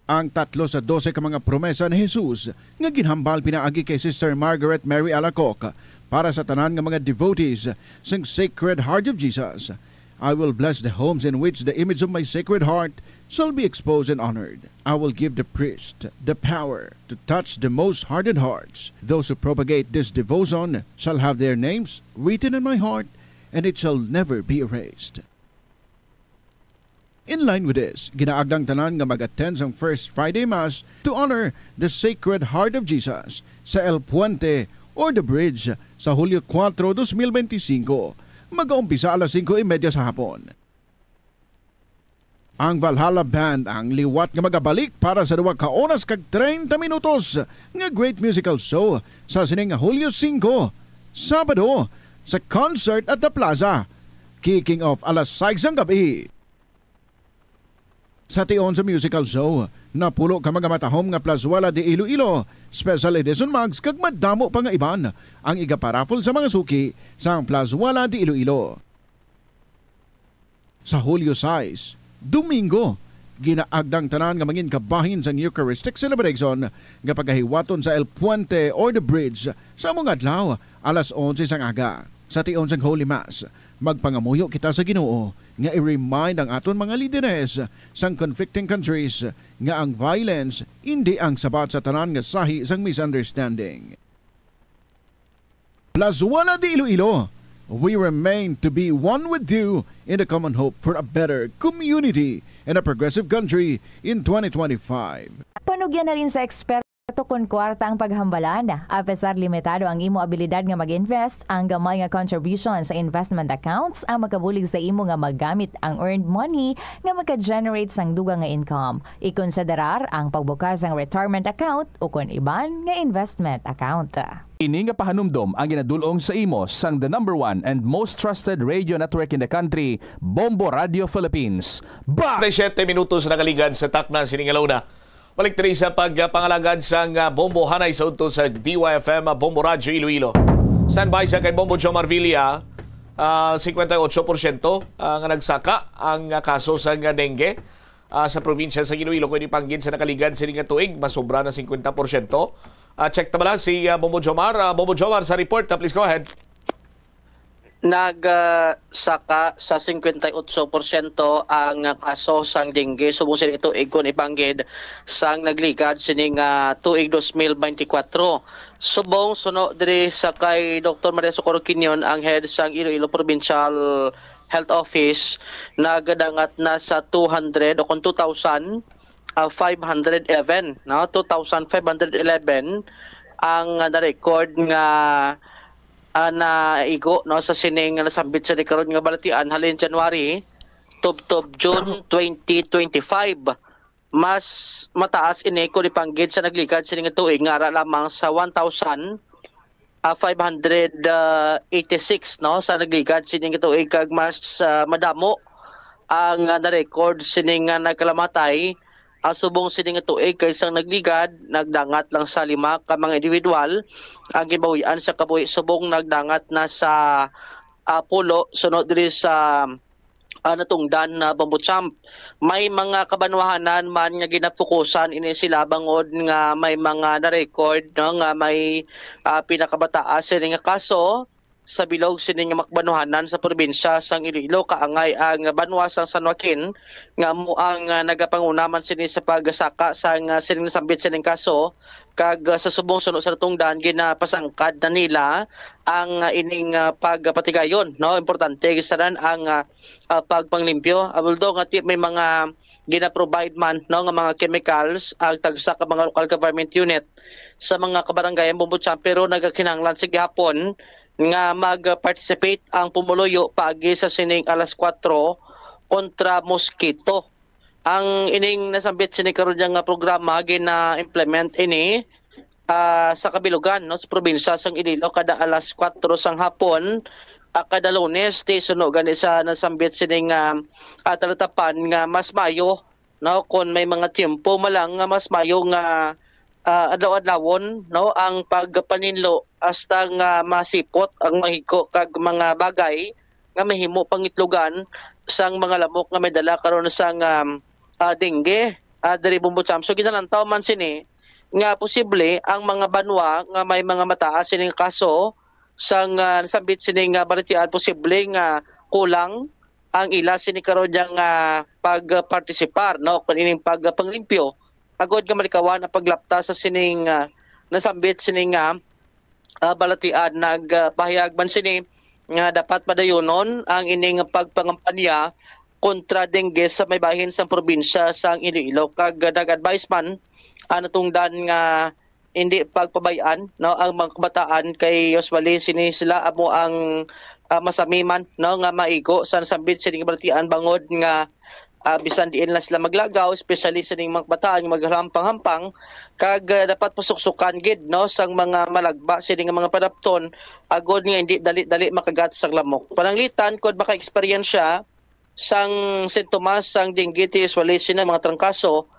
Ang 3 sa 12 ka mga promesa ni Jesus nga ginhambal pinaagi kay Sister Margaret Mary Alacoc para sa tanan nga mga devotees sang Sacred Heart of Jesus. I will bless the homes in which the image of my Sacred Heart shall be exposed and honored. I will give the priest the power to touch the most hardened hearts. Those who propagate this devotion shall have their names written in my heart, and it shall never be erased. In line with this, ginaagdang tanan nga mag-attend sa First Friday Mass to honor the Sacred Heart of Jesus sa El Puente or the Bridge sa Hulyo 4, 2025. Mag-uumpisa alas 5:30 sa hapon. Ang Valhalla Band ang liwat nga magabalik para sa 2 oras kag 30 minutos nga great musical show sa sining Hulyo 5, Sabado, sa concert at the Plaza. Kicking off alas 6 ng gabi. Sa tion sa musical show, napulo ka mga matahom nga Plazuela de Iloilo, special edition mags kag madamo pa nga iban ang igaparafol sa mga suki sa Plazuela de Iloilo. Sa Hulyo 6, Domingo, ginaagdang tanan nga mangin kabahin sa Eucharistic celebration nga pagahiwaton sa El Puente or the Bridge sa mga adlaw alas 11 sang aga. Sa tion sang Holy Mass, magpangamuyo kita sa Ginoo nga i-remind ang aton mga lideres sang conflicting countries nga ang violence hindi ang sabat sa tanan nga sahi sang misunderstanding. Plazuela de Iloilo, we remain to be one with you in the common hope for a better community and a progressive country in 2025. Panugyan na rin sa eksperto kung kwarta ang paghambalan. Apesar limitado ang imo abilidad nga mag-invest, ang gamay nga contribution sa investment accounts ang makabulig sa imo nga maggamit ang earned money nga maka-generate sang dugang nga income. Ikonsiderar ang pagbukas ng retirement account o kung iban nga investment account. Ini nga pahanumdom ang ginadulong sa imo sang the #1 and most trusted radio network in the country, Bombo Radio Philippines. 7 minutos na kaligan sa takna siningalaw na. Balik tayo sa pagpangalagad sa Bombo Hanay sa unto sa DYFM Bombo Radio Iloilo. Standby sa kay Bombo Jomar Villa, 58% nga nagsaka ang kaso sa dengue sa probinsya sa Iloilo. Kung ipanggin sa nakaligan sa tuig, masobra na 50%. Check tabala si Bombo Jomar. Bombo Jomar sa report. Please go ahead. Nagsaka sa 58% ang kaso sang dengue subong sila ito ikon ipanggid sang naglikad sining tuig 2024. Subong suno diri sa kay Dr. Maria Socorro Quinion ang head sang Iloilo Provincial Health Office, nagadangat na sa 200 o kung 2,511 no 2,511 ang na-record nga na igo no sa sining nasambit sa karon nga balatian halin January tub June 2025. Mas mataas ini ko ipanggid sa naglikad sining tuig nga ara lamang sa 1,586 no sa naglikad sining tuig kag mas madamo ang na-record sining nagkalamatay subong sining tuig kaysa nagligad nagdangat lang sa 5 ka mga individual ang gibawian sa kabuhi subong nagdangat na sa pulo sunod diri sa natungdan na Bambuchamp. May mga kabanwahanan man nga ginapukusan ini sila bangod nga may mga na-record no nga may pinakabataas sini nga kaso sa bilog sining makbanuhanan sa probinsya sang Iloilo. Kaangay ang banwa sang San Joaquin nga mo ang nagapangunaman sini sa pagsaka sang sining nasambit sining kaso kag sa subong sunod sa tungdan ginapasangkad na nila ang ining pagpatigayon no. Importante gisaran ang pagpanglimpyo although nga may mga gina-provide man no nga mga chemicals ang tagsa ka mga local government unit sa mga kabarangayan Bambuchamp, pero nagakinahanglan sa gihapon nga mag-participate ang pumuluyo paagi sa sining alas 4 kontra mosquito. Ang ining nasambit sining karon nga programa gina-implement ini sa kabilugan no sa probinsya sang Iloilo kada alas 4 sang hapon kada Lunes di suno gani sa nasambit sining talatapan nga mas mayo no kon may mga tiempo malang nga mas mayo nga adlaw-adlawon no ang pagpaninlo hasta nga masipot ang mahiko kag mga bagay nga mahimo pangitlogan sang mga lamok nga may dala karon sang dengue diri Bambuchamp. So ginalantaw man sini nga posible ang mga banwa nga may mga mataas sining kaso sang nasambit sining balitian posible nga kulang ang ila sini karon yang pagpartisipar no kun ining pagpanglimpyo agod nga malikawan ang paglapta sa sining nasambit sining balatian nagpahayag man sini nga dapat padayonon ang ining pagpangampanya kontra dengue sa may bahin sa probinsya sa Iloilo kag nag-advise man natungdan nga hindi pagpabayaan no ang mga kabataan kay usually sini sila amo ang masamiman no nga maigo sa nasambit sining balatian bangod nga bisan diin lang sila maglagaw especially sining mga kabataan maghampang-hampang kag dapat pusuksukan gid no sang mga malagba sining mga padapton agod nga hindi dali makagat sa lamok pananglitan kod baka eksperyensya sang sintomas sang dengue usually sina mga trangkaso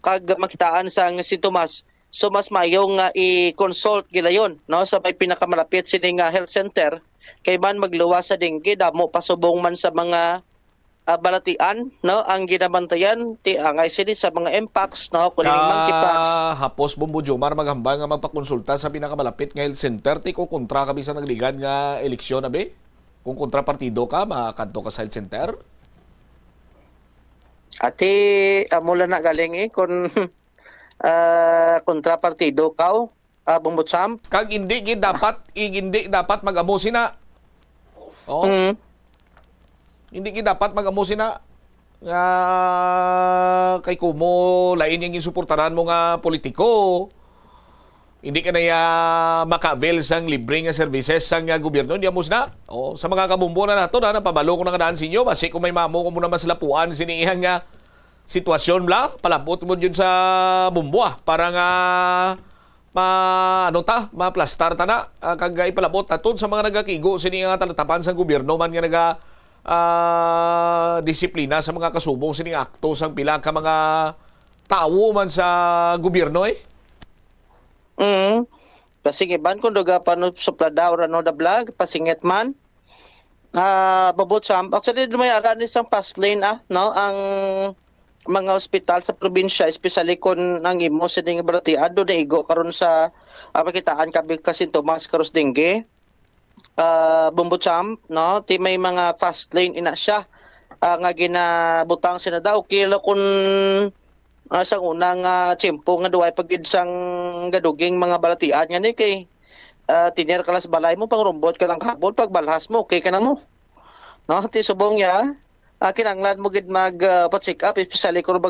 kag makitaan sang sintomas. So mas mayong i-consult gilayon no sa may pinakamalapit sining health center kay man magluwas sa dengue damo pasubong man sa mga balatian no ang ginabantayan ti angay sini sa mga impacts no kuning monkeypox. Hapos Bombo Jomar maghambal nga magpakonsulta sa pinakamalapit nga health center ti ko kontra ka bisan nagligad nga eleksyon abe. Kung kontra partido ka makadto ka sa health center. Ati mula na galing kun kontra partido kaw bumbutsam kag hindi dapat mag-amo sina hindi dapat mag-amo sina nga kay kumo lain yang insuportaran mo nga politiko hindi ka na maka-avail sang libre nga services sang gobyerno niya musna sa mga kabumbo na nato na napabalo ko na kadaan sinyo basi kung may mamo ko muna masalapuan sinihan nga sitwasyon bla palabot mo yun sa bumbo para nga maplastar ta na kag ipalabot naton sa mga nagakigo sini nga talatapan sa gobyerno man nga naga disiplina sa mga kasubong sini akto sang pila ka mga tawo man sa gobyerno Pasingit man kung doga pano suplada or ano da vlog pasingit man babutsam actually may aran isang fast lane no ang mga ospital sa probinsya especially kung ang imo sa dengue balatian do na igo karon sa makitaan kabi kasintomas karos dengue bumbutsam no ti may mga fast lane ina siya nga ginabutang sina daw kilo kun sa unang tiyempo nga duway pagid sang gaduging mga balatian nga ni kay tiner kalas balay mo pangrumbot ka lang hapon pagbalhas mo okay ka na mo no ti subong ya kinanglan mo gid mag pa-check up especially kung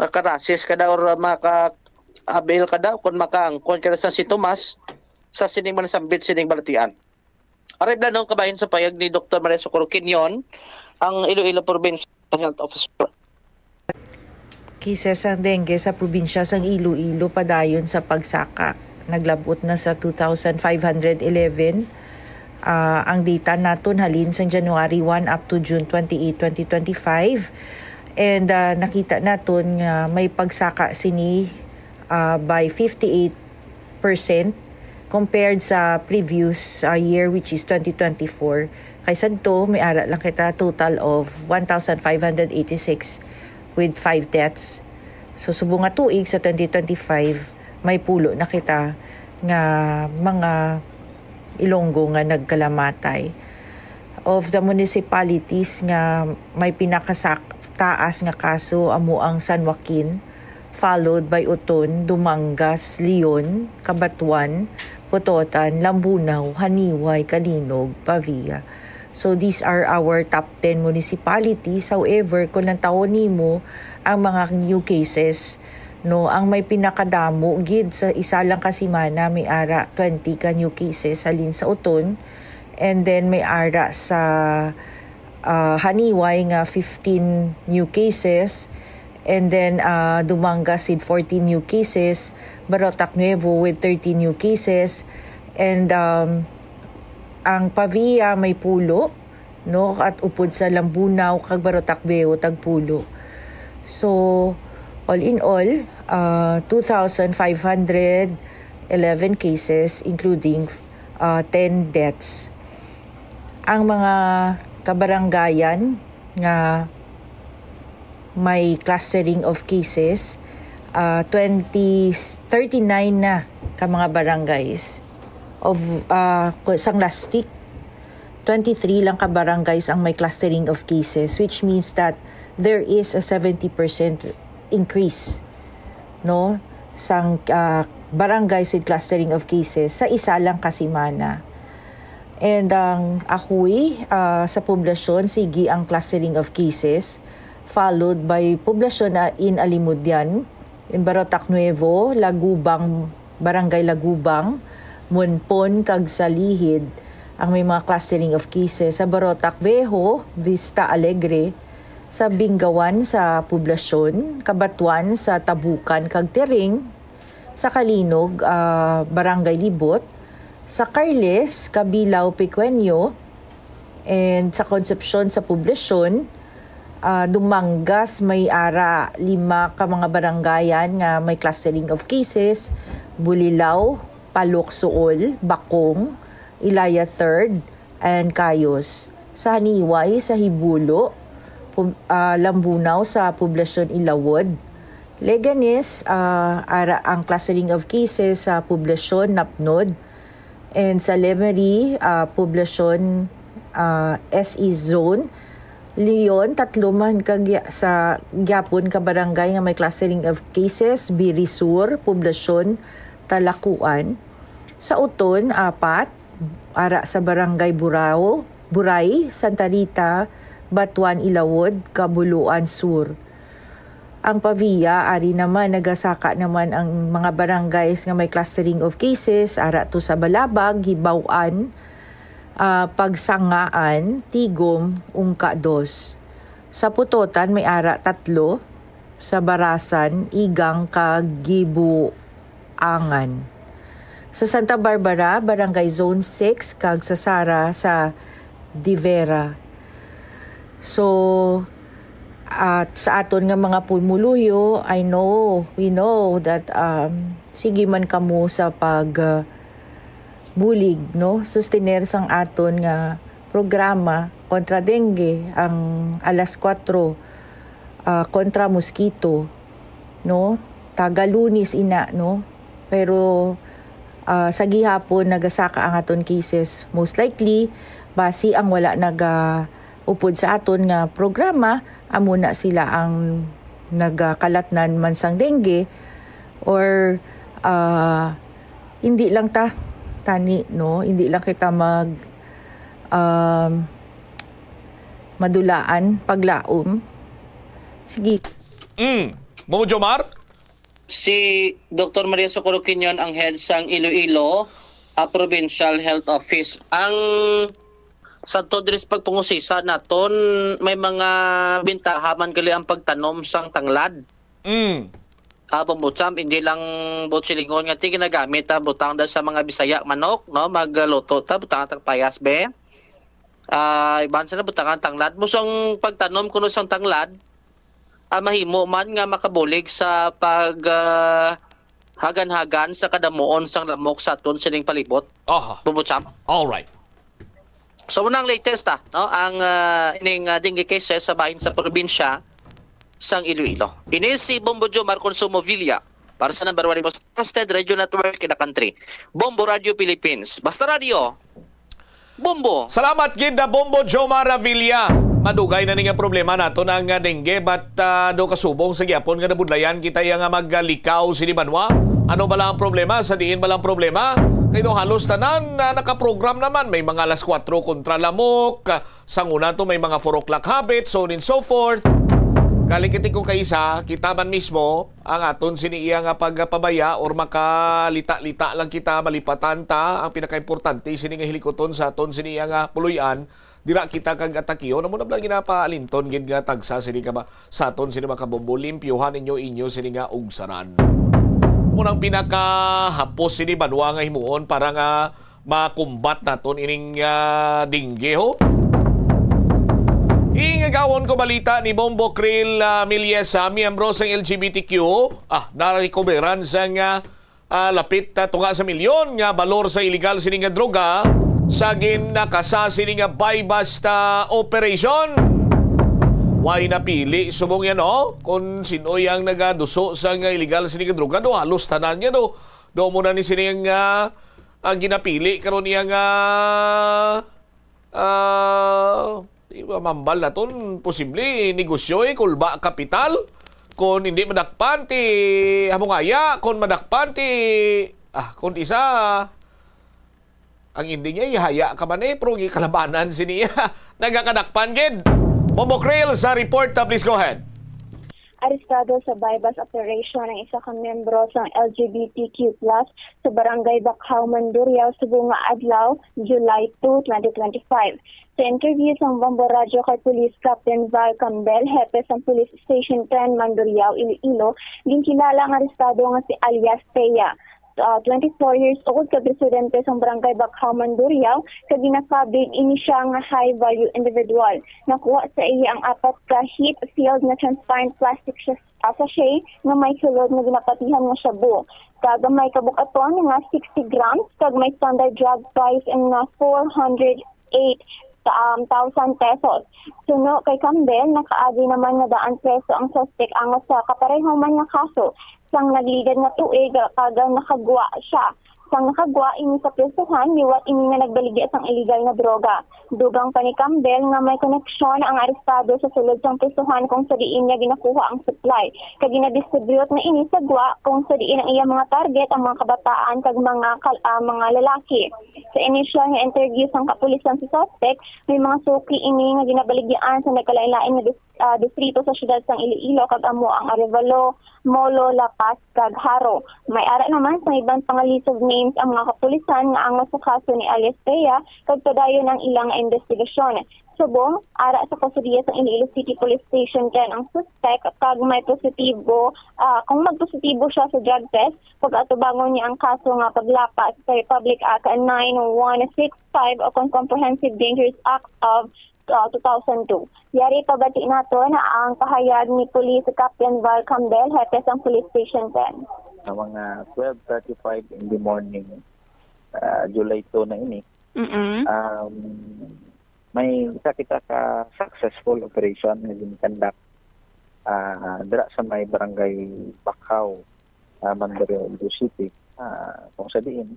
karasis ka daw or maka-avail ka daw kung makaangkon ka sa sintomas sa sining manasambit sining balatian. Aray blanong kabahin sa payag ni Dr. Maria Socorro Quinion, ang Iloilo Provincial Health Officer. Cases ng dengue sa probinsya sang Iloilo padayon sa pagsaka. Naglabot na sa 2,511. Ang data naton halin sa January 1 up to June 28, 2025. And nakita naton nga may pagsaka sini by 58% compared sa previous year which is 2024. Kaysa to may ara lang kita total of 1,586 with 5 deaths. So subong nga tuig sa 2025 may pulo na kita nga mga Ilonggo nga nagkalamatay. Of the municipalities nga may pinakataas nga kaso amo ang San Joaquin, followed by Uton, Dumangas, Leon, Cabatuan, Putotan, Lambunaw, Haniway, Kalinog, Pavia. So these are our top 10 municipalities. However, kung lang taon nimo ang mga new cases, no, ang may pinakadamo gid sa isa lang ka semana may ara 20 ka new cases halin sa Uton, and then may ara sa Haniway nga 15 new cases, and then Dumangas with 14 new cases, Barotac Nuevo with 13 new cases, and ang Pavia may pulo no at upod sa Lambunaw kag Barotac Beo tagpulo. So all in all, 2,511 cases including 10 deaths. Ang mga kabaranggayan nga may clustering of cases, 39 na ka mga barangays of sang last week. 23 lang ka barangays ang may clustering of cases, which means that there is a 70% increase, no, sang barangays with clustering of cases sa isa lang kasimana. And ang ahuy sa poblasyon, sige ang clustering of cases, followed by poblasyon in Alimudyan, in Barotac Nuevo, Lagubang, Barangay Lagubang, Monpon, kag sa Lihid, ang may mga clustering of cases. Sa Barotac Viejo, Vista Alegre, sa Bingawan sa poblasyon, Kabatuan sa Tabukan, kag Tering, sa Kalinog, Barangay Libot, sa Carles, Kabilaw, Pequeño, and sa Concepcion sa poblasyon, Dumangas, may ara 5 ka mga barangayan nga may clustering of cases, Bulilaw, Palok Suol, Bakong, Ilaya 3rd, and Cayos. Sa Haniway, sa Hibulo, Lambunaw sa poblasyon Ilawod, Leganes, ara ang clustering of cases sa poblasyon Napnod, and sa Lemery, poblasyon SE Zone, Leon, 3 man sa Gyapon ka barangay nga may clustering of cases, Birisur, poblasyon Talakuan. Sa Uton, 4, ara sa barangay Buray, Santa Rita, Batuan, Ilawod, Kabuluan Sur. Ang Pavia, ari naman, nagasaka naman ang mga barangays nga may clustering of cases, ara to sa Balabag, Hibawaan, Pagsangaan, Tigom, Ungka 2. Sa Putotan, may ara 3, sa Barasan, Igang, Kagibuangan. Sa Santa Barbara, Barangay Zone 6, kag sa Sara, sa Divera. So, at sa aton nga mga pumuluyo, we know that sige man kamo sa bulig, no, sustener sang aton nga programa kontra dengue, ang alas 4 kontra mosquito, no, tagalunis ina, no, pero sa gihapon nagasaka ang aton cases, most likely basi ang wala upod sa aton nga programa, amuna sila ang nagkalatnan man sang dengue, or hindi lang tani, no, hindi lang kita madulaan paglaom. Sige. Momo Jomar? Si Dr. Maria Socorro Quinion ang head sang Iloilo Provincial Health Office. Ang sa todris pagpungusisa naton, may mga bintahaman gali ang pagtanom sang tanglad. Pambutsam, hindi lang butsilingon nga ti ginagamit butang da sa mga Bisaya manok, no, magluto ta butang tag payas be. Iban sa na butang tanglad. Musong pagtanom kuno sang tanglad, mahimo man nga makabulig sa pag hagan-hagan sa kadamuon sang lamok sa aton sining palibot. Pambutsam. All right. So unang latest no, ang ining dengue cases sa bahin sa probinsya sang Iloilo. Ini si Bombo Jomar Consumo Villa para sa number 1 most trusted radio network in the country, Bombo Radio Philippines. Basta Radio, Bombo. Salamat ginda Bombo Jomar Villa. Madugay na nga problema nato ng dengue, but do kasubong sa gyapon nga nabudlayan kita nga maglikaw sini Banwa. Ano ba lang ang problema? Sa diin ba lang problema? Kaya halos tanan nakaprogram naman. May mga alas 4 kontra lamok. Sa una to may mga 4 o'clock habit, so on and so forth. Kalikiti ko kaisa, kita man mismo ang aton siniiya nga pagpabaya or makalita-lita lang kita, malipatan ta. Ang pinaka-importante sini nga hilikoton sa aton siniiya nga puluyan. Dira kita kag atakiyo namo na blang ginapaalinton gid nga tagsa sini ka sa aton sini makabombo limpyuhan inyo sini nga ugsaran. Munang pinakahapos sini Banwa nga himuon para nga makumbat naton ining dengue ho. Ingagawon ko balita ni Bombo Krill Milyesa, miyembro sa LGBTQ, narikoberan sa nga lapit tunga sa milyon nga balor sa illegal sini nga droga sa ginakasa sini nga buy-bust operation. Why napili subong yan kung sino yang nagaduso sa nga illegal sini nga droga do halos tanan niya do mo na ni sini nga ginapili karon niya nga Mambal na ton, posible negosyo kulba kapital. Kung hindi madakpan ti hamungaya, kung madakpan ti kung isa ang hindi niya ihaya ka man pero kalabanan siniya nagakadakpan gid. Bombo Krill sa report, please go ahead. Arestado sa bypass operation ang isa ka membro sa LGBTQ+ sa Barangay Bacau, Mandurriao, Subong nga adlaw, July 2, 2025. Sa interview sa Bombo Radio kay Police Captain Val Campbell, hepe sa Police Station 10, Mandurriao, Iloilo, ginkilala ang arestado nga si alias Teya. 24 years old, ka-presidente sa Barangay Bacau, Mandurriao, kaginasabing ini siya nga high-value individual. Nakuha sa iya ang 4 ka heat-sealed na transparent plastic sachet nga may sulod na ginapatihan nga shabu. Kag may kabukaton nga 60 grams, kag may standard drug price nga 408,000 pesos. Suno kay Campbell, nakaagi naman nga daan peso ang suspect angot sa kaparehong man nga kaso. Sang nagligad nga tuig, kagang nakagwa siya. Sang nakagwa, ini sa presuhan, niwat ini nga nagbaligya sang illegal na droga. Dugang pa ni Campbell nga may koneksyon ang arestado sa sulod sang presuhan kung sa diin niya ginakuha ang supply. Kag ginadistribute na ini sa gwa kung sa diin ang iya mga target, ang mga kabataan, kag mga lalaki. Sa initial nga interview sang kapulisan sa suspect, may mga suki ini nga ginabaligyaan sa nagkalailain nga distrito sa siyudad sang Iloilo, kag amo ang Arevalo, Molo, La Paz, kag Haro. May ara naman sa ibang pangalisod names ang mga kapulisan nga ango sa kaso ni alias Teya, kag padayon ang ilang investigasyon. Subong, ara sa kasudiya sa Iloilo City Police Station 10 ang suspect, kag may positibo, kung magpositibo siya sa drug test, pag atubangon niya ang kaso nga paglapas sa Republic Act 9165 o Comprehensive Dangerous Act of 2002. Yari pabati nato na ang pahayag ni Police Captain Val Campbell, hepe sa Police Station 10. Sa mga 12:35 in the morning, July 2 na ini, may isa kita ka successful operation na ginikandak dira sa may Barangay Bacau, Mandurriao City, kung sa diin.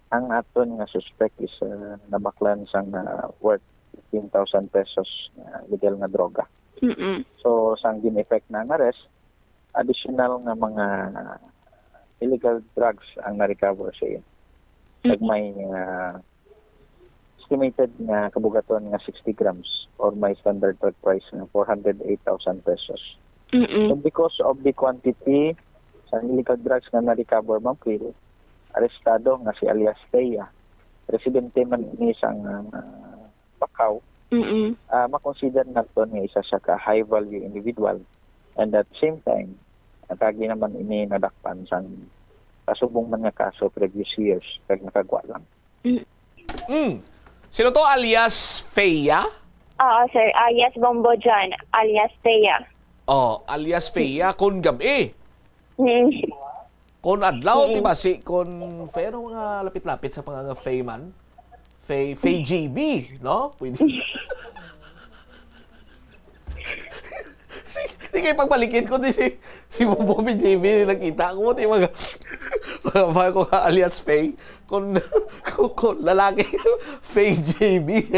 Ang aton nga suspect is nabaklan sang worth 15,000 pesos legal nga droga. So sang gin-effect na ang arrest, additional nga mga illegal drugs ang na-recover sa iyo. May estimated nga kabugaton nga 60 grams or may standard drug price nga 408,000 pesos. So because of the quantity sa illegal drugs nga na-recover, Ma'am Krill, arestado nga si alias Teya, residente man ni sang Bacau, makonsider nato nga isa siya ka high value individual, and at the same time nakagi naman ini nadakpan sang kasubong man nga kaso previous years kag nakagwa lang. Sino to, alias Feya? Sir, alias Bombo John, alias Teya. Alias Feya kun gabi. Kon adlaw ti basi kon pero nga lapit-lapit sa panganga Feyman. Fey GB, no? Pwede. Sige pagbalikin ko si Bombo GB nakita ko ti mga ko alias Fey kon lalaki Fey GB.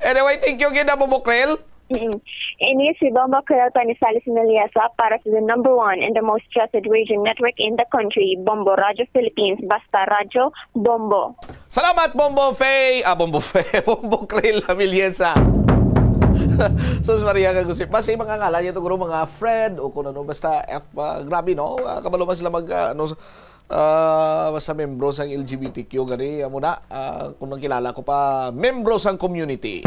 Anyway, thank you again, Bombo Krill. Ini si Bombo Krill Panisales Naliasa para sa the #1 and the most trusted radio network in the country, Bombo Radio Philippines, basta Radio Bombo. Salamat, Bombo Fey. Bombo Krill Naliasa. So, Maria kagusip. Basta yung mga ngalan niya ito, mga Fred o kung ano, basta grabe, no? Kabalo man sila basta membro sang LGBTQ gani muna kung nakilala ko pa membro sang community.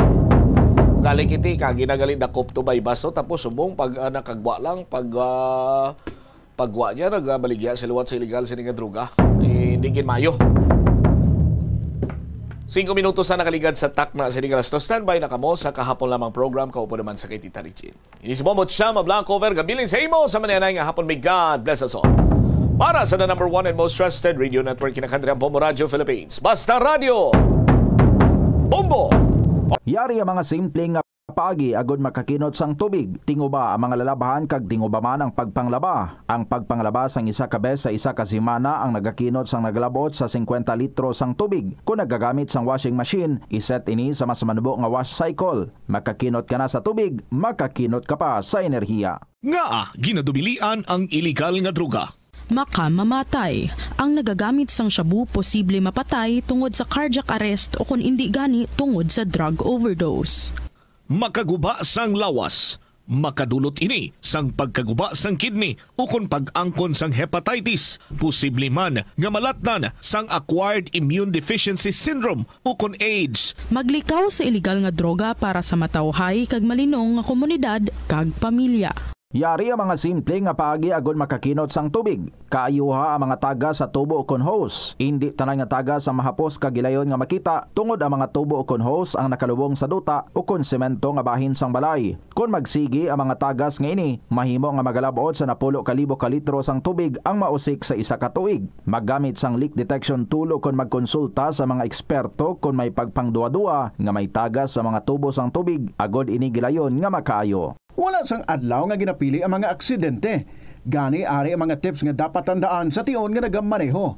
Galing kiti ginagaling dakop to by baso tapos subong pag nakagwa lang pagwa niya nagbaligya sa luwat sa illegal sininga droga hindi mayo. 5 minutos na nakaligad sa takna sa Nigalas to standby na kamo sa kahapon lamang program kaupo naman sa kay Tita Richin. Ini si Bombo Chama Blanco over gabilin sa imo sa mananay nga hapon. May God bless us all. Para sa the #1 and most trusted radio network kinakantri ang Bombo Radio Philippines. Basta Radio Bombo. Yari ang mga simpleng paagi agod makakinot sang tubig. Tinguba ang mga lalabahan kag tinguba man ang pagpanglaba. Ang pagpanglaba sang isa ka bes sa isa ka semana ang nagakinot sang nagalabot sa 50 litro sang tubig. Kung nagagamit sang washing machine, iset ini sa mas manubo nga wash cycle. Makakinot ka na sa tubig, makakinot ka pa sa enerhiya. Nga ginadubilian ang iligal nga droga. Makamamatay. Ang nagagamit sang shabu posible mapatay tungod sa cardiac arrest o kung hindi gani tungod sa drug overdose. Makaguba sang lawas. Makadulot ini sang pagkaguba sang kidney o kung pag-angkon sang hepatitis. Posible man nga malatnan sang acquired immune deficiency syndrome o kung AIDS. Maglikaw sa iligal nga droga para sa matawhay kag malinong nga komunidad kag pamilya. Yari ang mga simple nga paagi agod makakinot sang tubig. Kaayuha ang mga taga sa tubo o kon hose. Hindi tanan nga taga sa mahapos kagilayon nga makita tungod ang mga tubo o kon hose ang nakalubong sa duta o kon semento nga bahin sang balay. Kung magsigi ang mga tagas nga ini, mahimo nga magalabot sa 10,000 ka litro sang tubig ang mausik sa isa ka tuig. Maggamit sang leak detection tool o kon magkonsulta sa mga eksperto kung may pagpangduwa-duwa nga may tagas sa mga tubo sang tubig agod ini gilayon nga makaayo. Wala sang adlaw nga ginapili ang mga aksidente. Gani ari ang mga tips nga dapat tandaan sa tion nga nagamaneho.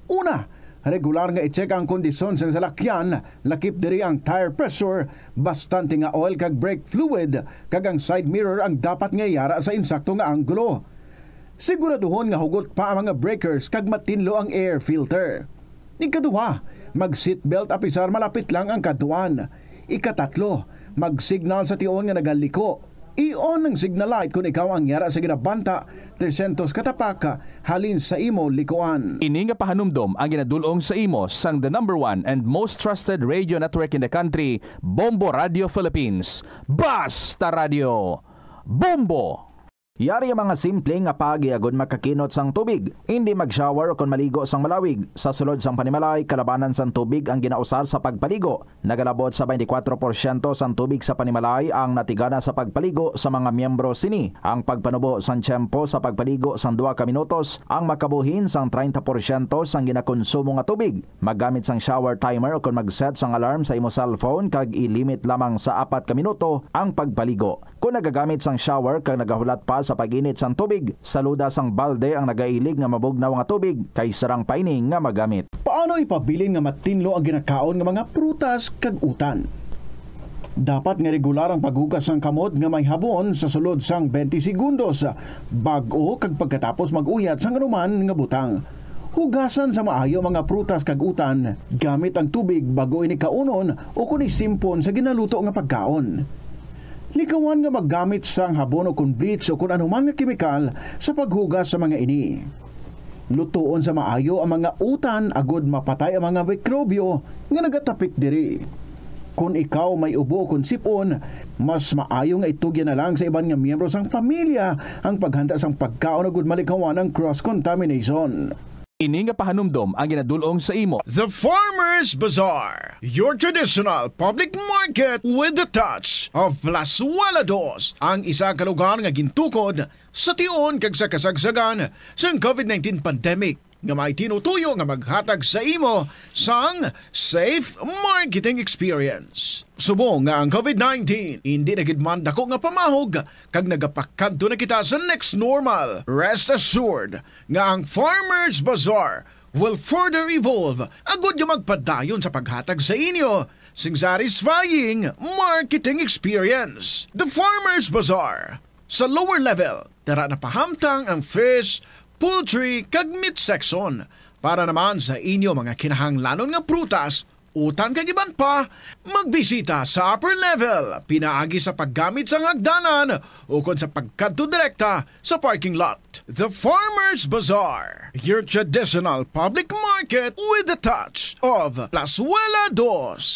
Una, regular nga i-check ang kondisyon sa salakyan, lakip diri ang tire pressure, bastante nga oil kag brake fluid, kag ang side mirror ang dapat nga yara sa insakto nga anggulo. Siguraduhon nga hugot pa ang mga breakers kag matinlo ang air filter. Ikaduha, mag-seatbelt apisar malapit lang ang kaduan. Ikatatlo, mag-signal sa tion nga nagaliko. I-on ang signal light kung ikaw ang yara sa ginabanta 300 katapaka halin sa imo likuan. Ini nga pahanumdom ang ginadulong sa imo sang the #1 and most trusted radio network in the country, Bombo Radio Philippines. Basta Radio Bombo! Yari ang mga simple nga paagi agod makakinot sang tubig. Hindi mag-shower o kon maligo sang malawig. Sa sulod sang panimalay, kalabanan sang tubig ang ginausar sa pagpaligo. Nagalabot sa 24% sang tubig sa panimalay ang natigana sa pagpaligo sa mga miyembro sini. Ang pagpanubo sang tiyempo sa pagpaligo sang 2 ka minutos ang makabuhin sang 30% sang ginakonsumo nga tubig. Maggamit sang shower timer o kon mag-set sang alarm sa imo cellphone kag i-limit lamang sa 4 ka minuto ang pagpaligo. Kung nagagamit sang shower kag nagahulat pa sa pag-init sang tubig, saluda sang balde ang nagailig nga mabugnaw nga tubig kay sarang paining nga magamit. Paano ipabilin nga matinlo ang ginakaon nga mga prutas kag utan? Dapat nga regular ang paghugas ng kamot nga may habon sa sulod sang 20 segundos bag-o kag pagkatapos mag-uyat sang anuman nga butang. Hugasan sa maayo mga prutas kag utan gamit ang tubig bago ini kaunon o kun isimpon sa ginaluto nga pagkaon. Likawan nga maggamit sang habon o kun bleach o kun anuman nga kemikal sa paghugas sa mga ini. Lutuon sa maayo ang mga utan agod mapatay ang mga mikrobyo nga nagatapik diri. Kung ikaw may ubo o kun sipon, mas maayo nga itugyan na lang sa iban nga miyembro sang pamilya ang paghanda sang pagkaon agod malikawan ang cross-contamination. Ini nga pahanumdom ang ginadulong sa imo. The Farmers Bazaar, your traditional public market with the touch of Plazuela Dos, ang isa ka lugar nga gintukod sa tion kag sa kasagsagan sa COVID-19 pandemic nga may tinutuyo nga maghatag sa imo sang safe marketing experience. Subong nga ang COVID-19 hindi nagidman dako nga pamahog kag nagapakadto na kita sa next normal. Rest assured nga ang Farmers Bazaar will further evolve agud yung magpadayon sa paghatag sa inyo sing satisfying marketing experience. The Farmers Bazaar sa lower level, tara na pahamtang ang fish, poultry kag meat section para naman sa inyo mga kinahanglanon nga prutas, utan kag iban pa, magbisita sa upper level pinaagi sa paggamit sa hagdanan o kon sa pagkadto direkta sa parking lot. The Farmers Bazaar, your traditional public market with the touch of Plazuela Dos.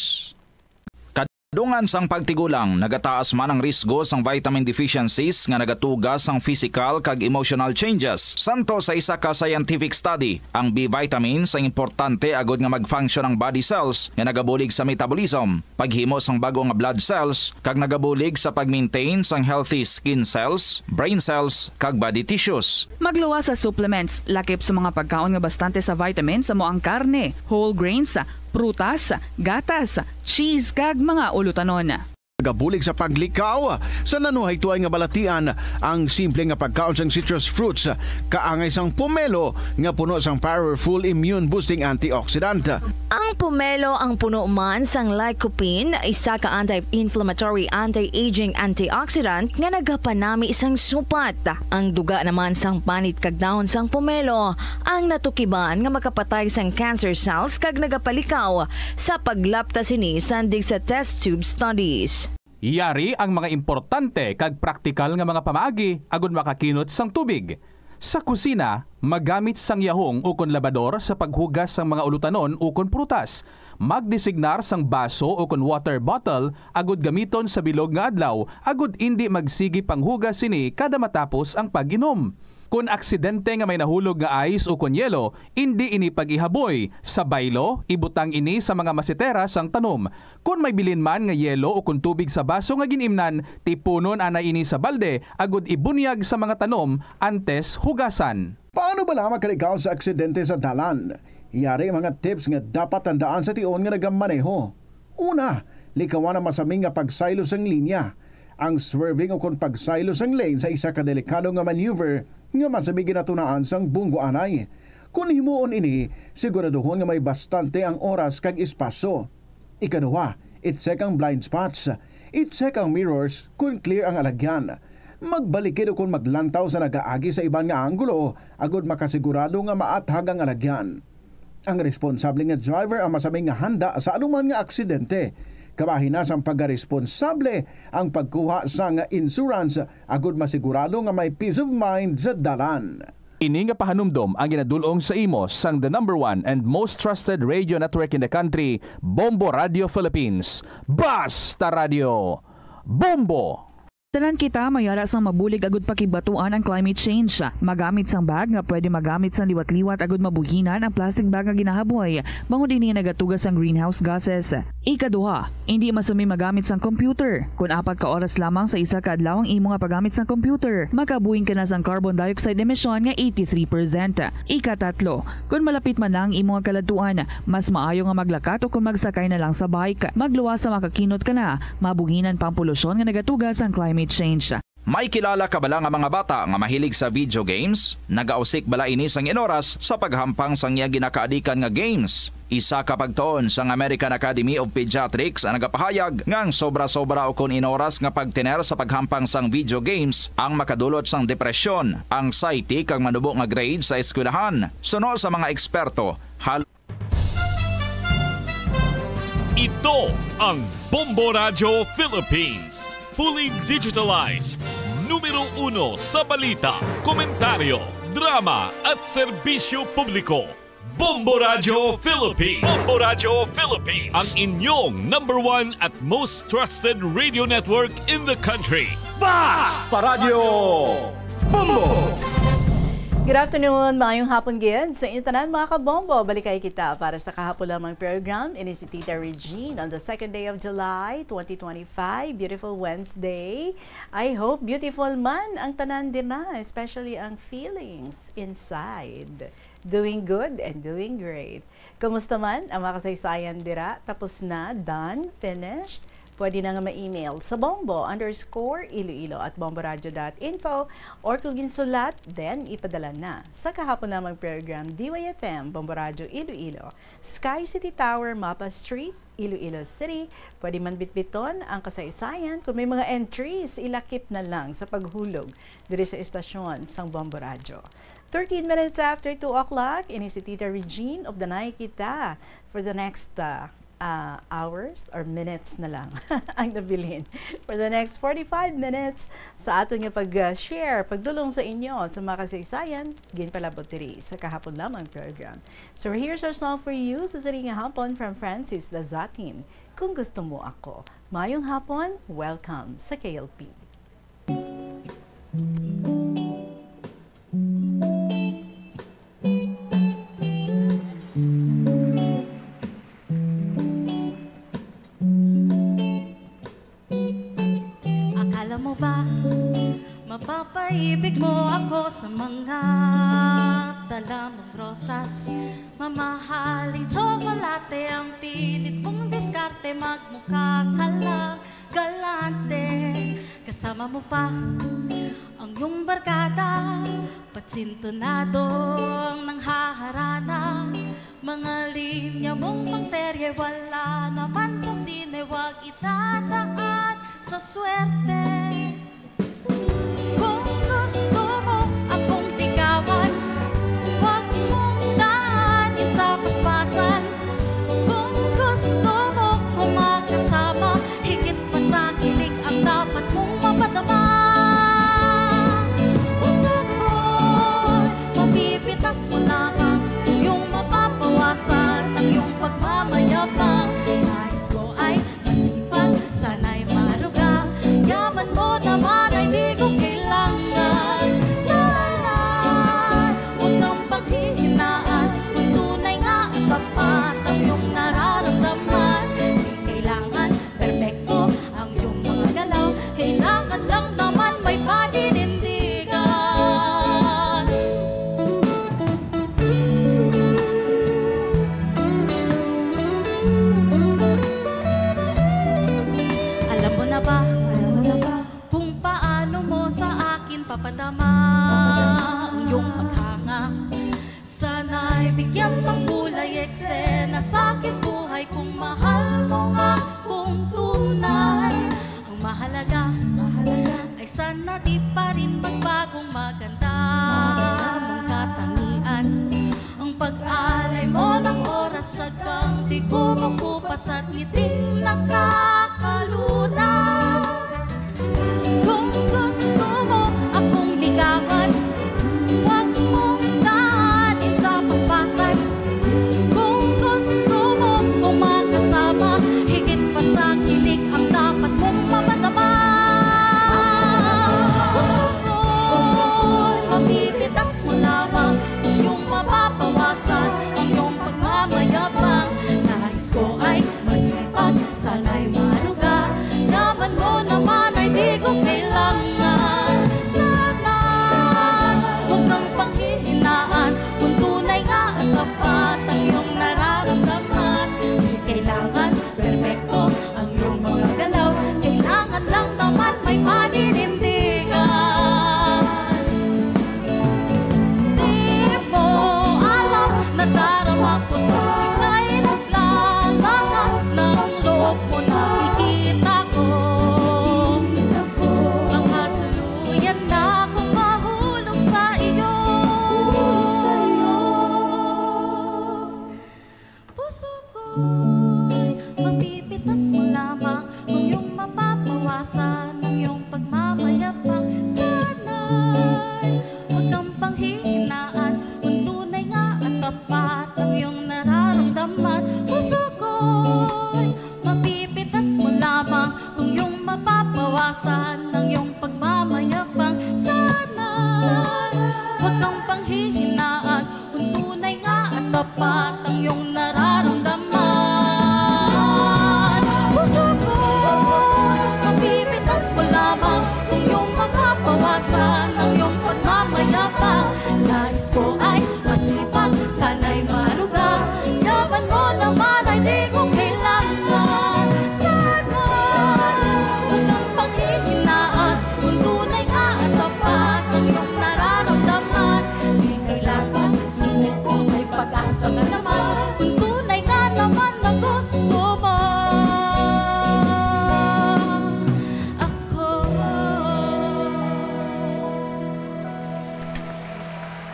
Dungan sang pagtigulang, nagataas man ang risgo sang vitamin deficiencies nga nagatugas sang physical kag emotional changes. Santo sa isa ka scientific study, ang B vitamins ang importante agod nga mag-function ang body cells nga nagabulig sa metabolism, paghimo sang bago nga blood cells kag nagabulig sa pag-maintain sang healthy skin cells, brain cells kag body tissues. Magluwas sa supplements, lakip sa mga pagkaon nga bastante sa vitamins sa moang karne, whole grains, prutas, gatas, cheese kag mga ulutanon. Gabulig sa paglikaw sa nanuhay tuay nga balatian ang simple nga pagkaon sang citrus fruits kaangay sang pomelo nga puno sang powerful immune boosting antioxidant. Ang pomelo ang puno man sang lycopene, isa ka anti-inflammatory, anti-aging antioxidant nga nagapanami sang supat. Ang duga naman sang panit kag dahon sang pomelo ang natukiban nga makapatay sang cancer cells kag nagapalikaw sa paglapta sini sandig sa test tube studies. Yari ang mga importante kag praktikal nga mga pamaagi agud makakinot sang tubig. Sa kusina, magamit sang yahong ukon labador sa paghugas sang mga ulutanon ukon prutas. Magdesignar sang baso ukon water bottle agud gamiton sa bilog nga adlaw agud indi magsigi panghugas sini kada matapos ang pag-inom. Kung aksidente nga may nahulog nga ice o kunyelo, hindi ini pag-ihaboy. Sa baylo, ibutang ini sa mga masitera sang tanom. Kung may bilin man nga yelo o kung tubig sa baso nga ginimnan, tipunon ana ini sa balde, agud ibunyag sa mga tanom antes hugasan. Paano ba lamang kalikaw sa aksidente sa dalan? Iyari mga tips nga dapat tandaan sa tion nga nagamaneho. Una, likawan ang masaming nga pagsaylo sang linya. Ang swerving o kung pagsaylo sang lane sa isa ka delikado nga maneuver nga masamig ginatunaan sang bunggo anay. Kung himuon ini, siguraduhon nga may bastante ang oras kag espasyo. Ikaduha, i-check ang blind spots. I-check ang mirrors kung clear ang alagyan. Magbalikid o kung maglantaw sa nagaagi sa ibang nga anggulo, agud makasigurado nga maathag ang alagyan. Ang responsable nga driver ang masaming nga handa sa anuman nga aksidente. Kabahin na sang pagkaresponsable ang pagkuha sa nga insurance agud masigurado nga may peace of mind sa dalan. Ini nga pahanumdom ang ginadulong sa imo sang the #1 and most trusted radio network in the country, Bombo Radio Philippines. Basta Radio Bombo! Tanan kita mayara sang mabulig agud pakibatuan ang climate change. Magamit sang bag nga pwede magamit sang liwat-liwat agud mabuhinan ang plastic bag nga ginahaboy. Bangod dinhi nagatugas ang greenhouse gases. Ikaduha, hindi masumi magamit sang computer. Kung 4 ka oras lamang sa isa ka adlaw ang imo nga paggamit sang computer, makabuhin ka na sang carbon dioxide emission nga 83%. Ikatatlo, kung malapit man lang imo nga kaladuan, mas maayo nga maglakat o kung magsakay na lang sa bike. Magluwas sa makakinot ka na, mabuhinan pang polusyon nga nagatugas ang climate change. May kilala ka bala nga mga bata nga mahilig sa video games? Nagausik bala ini sang inoras sa paghampang sang iya ginakaadikan nga games. Isa ka pagtuon sang American Academy of Pediatrics ang nagapahayag ngang sobra-sobra o kun inoras nga pagtiner sa paghampang sang video games ang makadulot sang depresyon, anxiety kag manubo nga grade sa eskwelahan. Suno sa mga eksperto, Ito ang Bombo Radio Philippines. Fully digitalized, numero 1 sa balita, komentaryo, drama at serbisyo publiko. Bombo Radio Philippines. Bombo Radio Philippines. Ang inyong #1 at most trusted radio network in the country. Basta Radio Bombo! Good afternoon, mayong hapon gid sa inyo tanan mga kabombo. Balikay kita para sa kahapon lamang program. Ini si Tita Regine on the 2nd day of July 2025. Beautiful Wednesday. I hope beautiful man ang tanan din na, especially ang feelings inside. Doing good and doing great. Kumusta man ang mga kasaysayan dira? Tapos na? Done? Finished? Pwede na nga ma-email sa bombo_iloilo@bomboradio.info or kung ginsulat, then ipadala na sa kahapon namang program DYFM, Bombo Radio Iloilo, Sky City Tower, Mapa Street, Iloilo City. Pwede man bitbiton ang kasaysayan. Kung may mga entries, ilakip na lang sa paghulog diri sa estasyon sang Bombo Radio. 13 minutes after 2 o'clock, ini si Tita Regine of the Nakikita for the next hours or minutes na lang ang nabilin. For the next 45 minutes sa aton nga pag-share, pagdulong sa inyo sa mga kasaysayan, ginpalabot diri sa kahapon lamang program. So here's our song for you sa siring hapon from Francis Lazatin, Kung Gusto Mo Ako. Mayong hapon, welcome sa KLP. Mapapaibig mo ako sa mga dala mong rosas. Mamahaling tsokolate ang pilit mong diskarte, magmukha ka lang galante. Kasama mo pa ang iyong barkada, patsintonadong nang haharana. Mga linya mong pangserye, wala naman sa sine, wag itataat sa swerte. Kung gusto mo akong ligawan, wag mong daanin sa paspasan. Kung gusto mo kung makasama, higit pa sa kilig ang dapat mong mapadama. Puso ko'y mapipitas mo lamang, yung mapapawasan ang iyong pagmamayabang. Nais ko ay masipag, sana'y maruga, yaman mo naman ay di ko kailangan. Sana'y huwag kang paghihinaan, kung tunay nga at tapat ang iyong nararamdaman. Di kailangan perpekto ang iyong mga galaw, kailangan lang naman may paninindigan. Alam mo na ba kung paano mo sa akin papadama ang iyong paghanga? Sana'y bigyan ng kulay eksena sa aking buhay, kung mahal mo nga kung tunay. Ang mahalaga ay sana di pa rin magbagong maganda mong katangian. Ang pag-alay mo ng oras, sagang di kumukupas at ngiting nakakalunas. Kung gusto mo akong ligawan, wag mong daanin sa paspasan. Kung gusto mo kung makasama, higit pa sa kilig ang dapat mong mapadama. Puso ko'y mapipitas mo lamang, kung iyong mapapawasan ang iyong pagmamayabang. Nais ko ay masipag, sana'y maluga, yaman mo naman ay di ko kailangan. Sana'y huwag kang panghihinaan, kung tunay nga at tapat ang iyong nararamdaman. Di kailangan perpekto ang iyong mga galaw, kailangan lang naman may paninindigan. Di mo alam na darama ko tuwing ay naglalangas ng loob mo, nakikita ko. Baka tuluyan na akong mahulog sa iyo. Puso ko'y mapipitas mo lamang, kung iyong mapapawasan ang iyong pagmamayabang. Sana'y huwag kang panghihinaan, kung tunay nga at tapat ang iyong nararamdaman. Puso ko'y mapipitas mo lamang, kung iyong mapapawasan ang iyong pagmamayabang. Sana'y huwag kang panghihinaan, kung tunay nga at tapat ang iyong nararamdaman. Puso ko'y mapipitas mo lamang, kung iyong mapapawasan ang iyong pagmamayabang. Nais ko ay masipag, sana'y maruga, yaman mo naman ay di ko kailangan. Sana'y huwag kang panghihinaan, kung tunay nga at tapat ang iyong nararamdaman. Di kailangan sumuko, may pag-asa ka naman, kung tunay nga naman na gusto mo ako.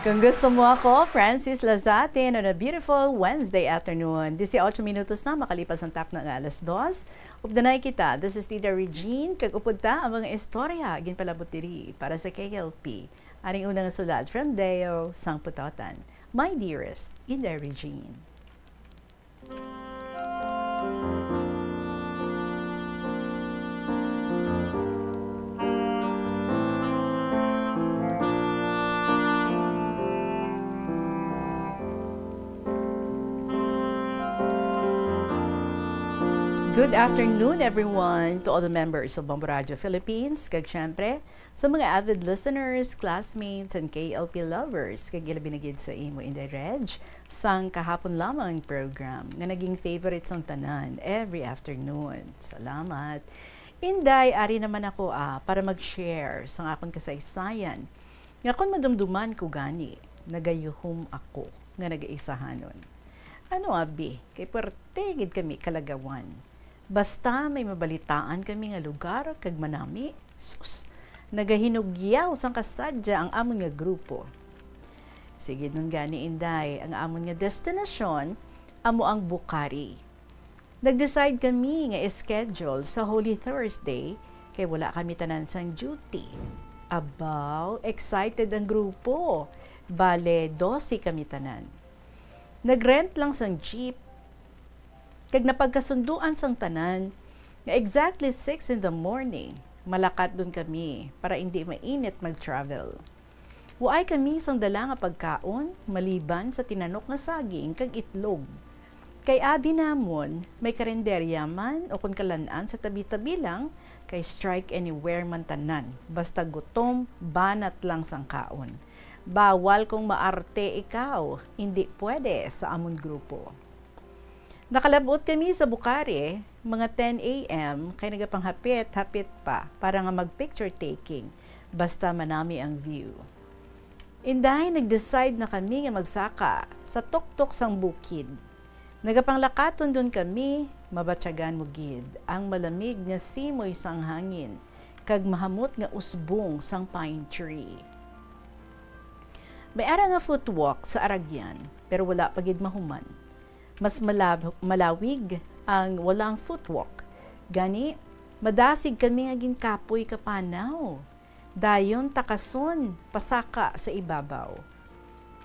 Kung gusto mo ako, Francis Lazate, on a beautiful Wednesday afternoon. 18 minutos na makalipas ang tap ng alas 2. Updanay kita, this is Tita Regine. Kag-upod ta ang mga istorya, ginpalabot diri para sa KLP. Aring unang sulat from Deo Sangputotan. My dearest, Tita Regine. Good afternoon everyone to all the members of Bombo Radio Philippines, kag syempre sa mga avid listeners, classmates, and KLP lovers, kag ilabinagid sa imo in the Reg, sang kahapon lamang program nga naging favorite sang tanan every afternoon. Salamat. Inday, ari naman ako para mag-share sang akong kasaysayan. Nga kon madumduman ko gani, nagayuhom ako nga nagaisahanon. Ano abi, kay pertegid kami kalagawan. Basta may mabalitaan kami nga lugar kag manami, sus, nagahinugyaw sang kasadya ang amon nga grupo. Sige nun gani Inday, ang amon nga destinasyon, amo ang Bukhari. Nag-decide kami nga schedule sa Holy Thursday, kay wala kami tanan sang duty. Abaw, excited ang grupo. Bale, 12 kami tanan. Nag-rent lang sang jeep. Kag napagkasunduan sang tanan, nga exactly 6 in the morning, malakat dun kami para hindi mainit mag-travel. Waay kami sang dala nga pagkaon, maliban sa tinanok nga saging kag itlog. Kay abi namon, may karinderya man o kung kalanaan sa tabi-tabi lang, kay strike anywhere man tanan. Basta gutom, banat lang sang kaon. Bawal kung maarte ikaw, hindi pwede sa amon grupo. Nakalabot kami sa Bukhari, mga 10 a.m. kay nagapanghapit-hapit pa para nga mag-picture taking, basta manami ang view. Inday, nag-decide na kami nga magsaka sa tuktok sang bukid. Nagapanglakaton doon kami, mabatyagan mo gid, ang malamig nga simoy sang hangin, kag mahamot nga usbong sang pine tree. May ara nga footwalk sa Aragyan, pero wala pagid mahuman. Mas malawig ang walang footwalk. Gani, madasig kami nga ginkapoy kapanaw. Dayon takason, pasaka sa ibabaw.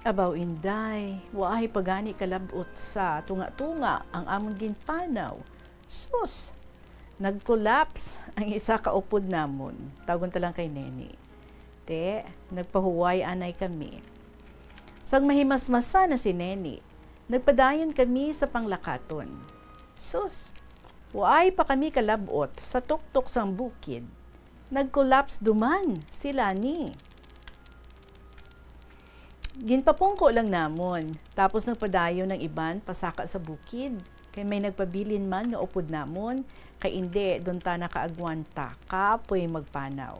Abaw Inday, waay pagani kalabot sa tunga-tunga ang amon ginpanaw. Sus, nag-collapse ang isa ka upod namon. Tagon talang kay Neni. Te, nagpahuway anay kami. Sang mahimasmasa na si Neni, nagpadayon kami sa panglakaton. Sus, waay pa kami kalabot sa tuktok sang bukid. Nag-collapse duman sila ni. Ginpapungko lang namon, tapos nagpadayon ng iban pasaka sa bukid. Kay may nagpabilin man nga upod namon, kay indi doon ta nakaagwanta, kapoy magpanaw.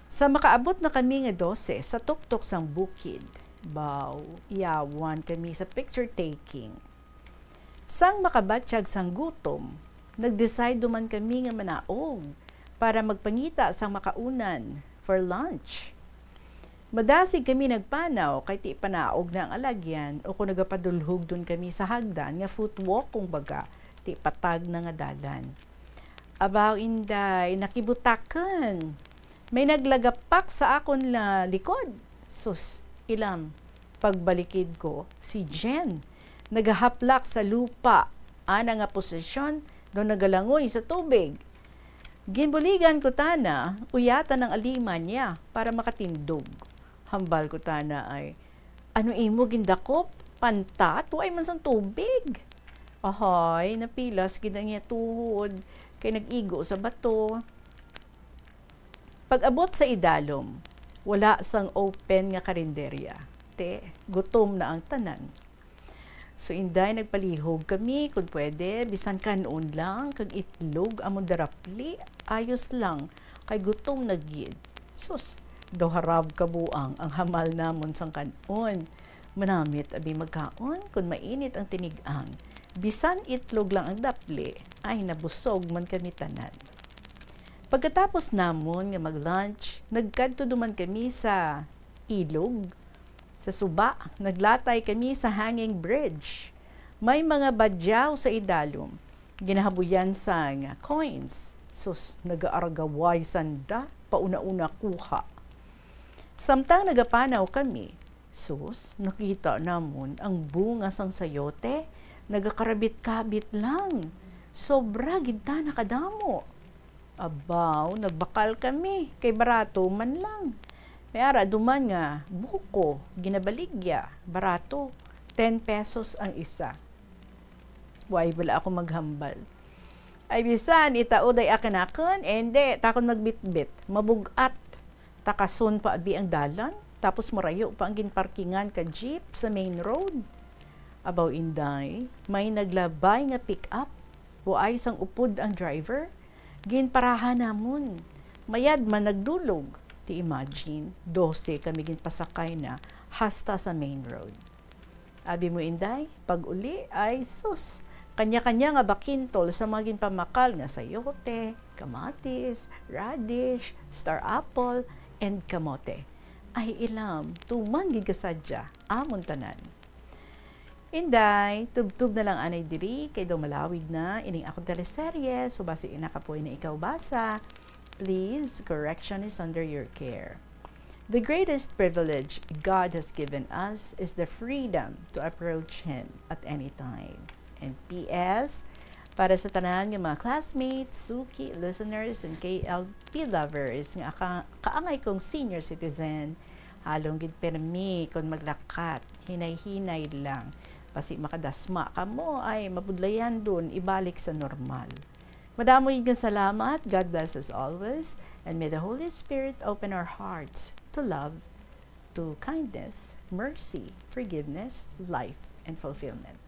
Sa makaabot na kami nga 12 sa tuktok sang bukid, baw, iyawan kami sa picture taking. Sang makabatsyag sang gutom, nag-decide duman kami nga manaog para magpangita sang makaunan for lunch. Madasig kami nagpanaw kay ti panaog na ang alagyan o kung nagapadulhog dun kami sa hagdan nga footwalk kung baga, ti patag na nga dalan. Abaw Inday, nakibutakan. May naglagapak sa akon na likod. Sus, ilam, pagbalikid ko, si Jen, nagahaplak sa lupa, ana nga posisyon, doon nagalangoy sa tubig. Ginbuligan ko tana, uyatan ng alima niya para makatindog. Hambal ko tana ay, ano imo gindakop? Pantat? Huwag man sa tubig. Ahoy, napilas gidang niya tuhod, kay nag-igo sa bato. Pag-abot sa idalom, wala sang open nga karinderya. Te, gutom na ang tanan. So Inday, nagpalihog kami kung pwede, bisan kanon lang, kag itlog, amon darapli, ayos lang, kay gutom na gid. Sus, do harab kabuang ang hamal namon sang kanon. Manamit abi magkaon, kung mainit ang tinigang, bisan itlog lang ang dapli, ay nabusog man kami tanan. Pagkatapos namon nga mag-lunch, nagkadto duman kami sa ilog. Sa suba, naglatay kami sa hanging bridge. May mga badyaw sa idalom. Ginahabuyan sa nga coins. Sus, nagaaragaway sanda, pauna-una kuha. Samtang nagapanaw kami, sus, nakita namon ang bunga sang sayote, nagakarabit-kabit lang. Sobra gid ta nakadamo. Abaw, nagbakal kami, kay barato man lang. May ara duman nga, buko, ginabaligya, barato, 10 pesos ang isa. Huwag wala ako maghambal. Ay bisan itaod ay akanakon, hindi takon magbitbit, mabugat. Takason pa abi ang dalan, tapos marayo pa ang ginparkingan ka jeep sa main road. Abaw inday, may naglabay nga pick up, buay sang upod ang driver, ginparahan namon. Mayad man nagdulog. Ti imagine, 12 kami ginpasakay na hasta sa main road. Abi mo inday, pag uli ay sus, kanya-kanya nga bakintol sa mga ginpamakal nga sayote, kamatis, radish, star apple, and kamote. Ay ilam, tuman gigasadya, amon tanan. Inday, tub-tub na lang anay diri, kay daw malawig na, ining akong teleserye, so basi inakapoy na ikaw basa. Please, correction is under your care. The greatest privilege God has given us is the freedom to approach Him at any time. And P.S. Para sa tanan ng mga classmates, Suki, listeners, and KLP lovers, nga kaangay kong senior citizen, halong gid permi kung maglakat, hinay-hinay lang. Pasi makadasma ka mo ay mabudlayan dun, ibalik sa normal. Madamo yung salamat. God bless us always. And may the Holy Spirit open our hearts to love, to kindness, mercy, forgiveness, life, and fulfillment.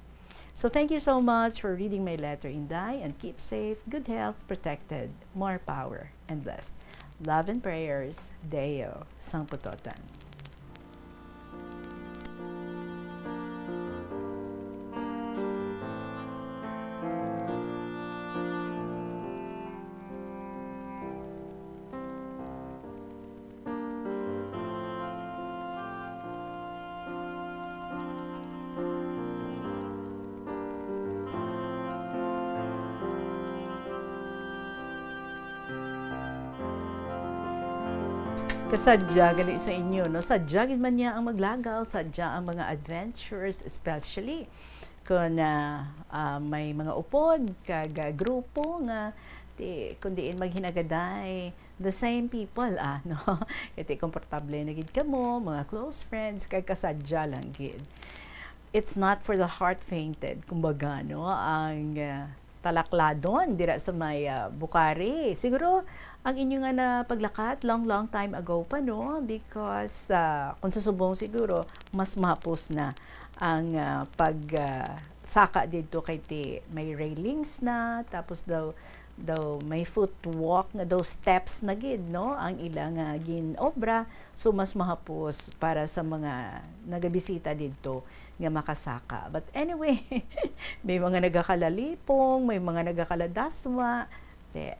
So thank you so much for reading my letter, Inday, and keep safe, good health, protected, more power, and blessed. Love and prayers, Deo Sangputotan. Kasadya gali sa inyo, no? Sadya gid man niya ang maglagaw, sadya ang mga adventures, especially kung may mga upod kag grupo nga kung diin maghinagaday the same people no. Iti komportable na gid kamo, mga close friends kag kasadya lang gid. It's not for the heart fainted, kumbaga no, ang talakladon dira sa may Bukari. Siguro ang inyo nga na paglakat long time ago pa no, because kung sa Subong siguro mas mapos na ang saka dito kay ti may railings na, tapos daw may footwalk nga daw steps na gid no ang ilang ginobra, so mas mahapos para sa mga nagabisita dito nga makasaka. But anyway, may mga nagakalalipong, may mga nagakaladaswa,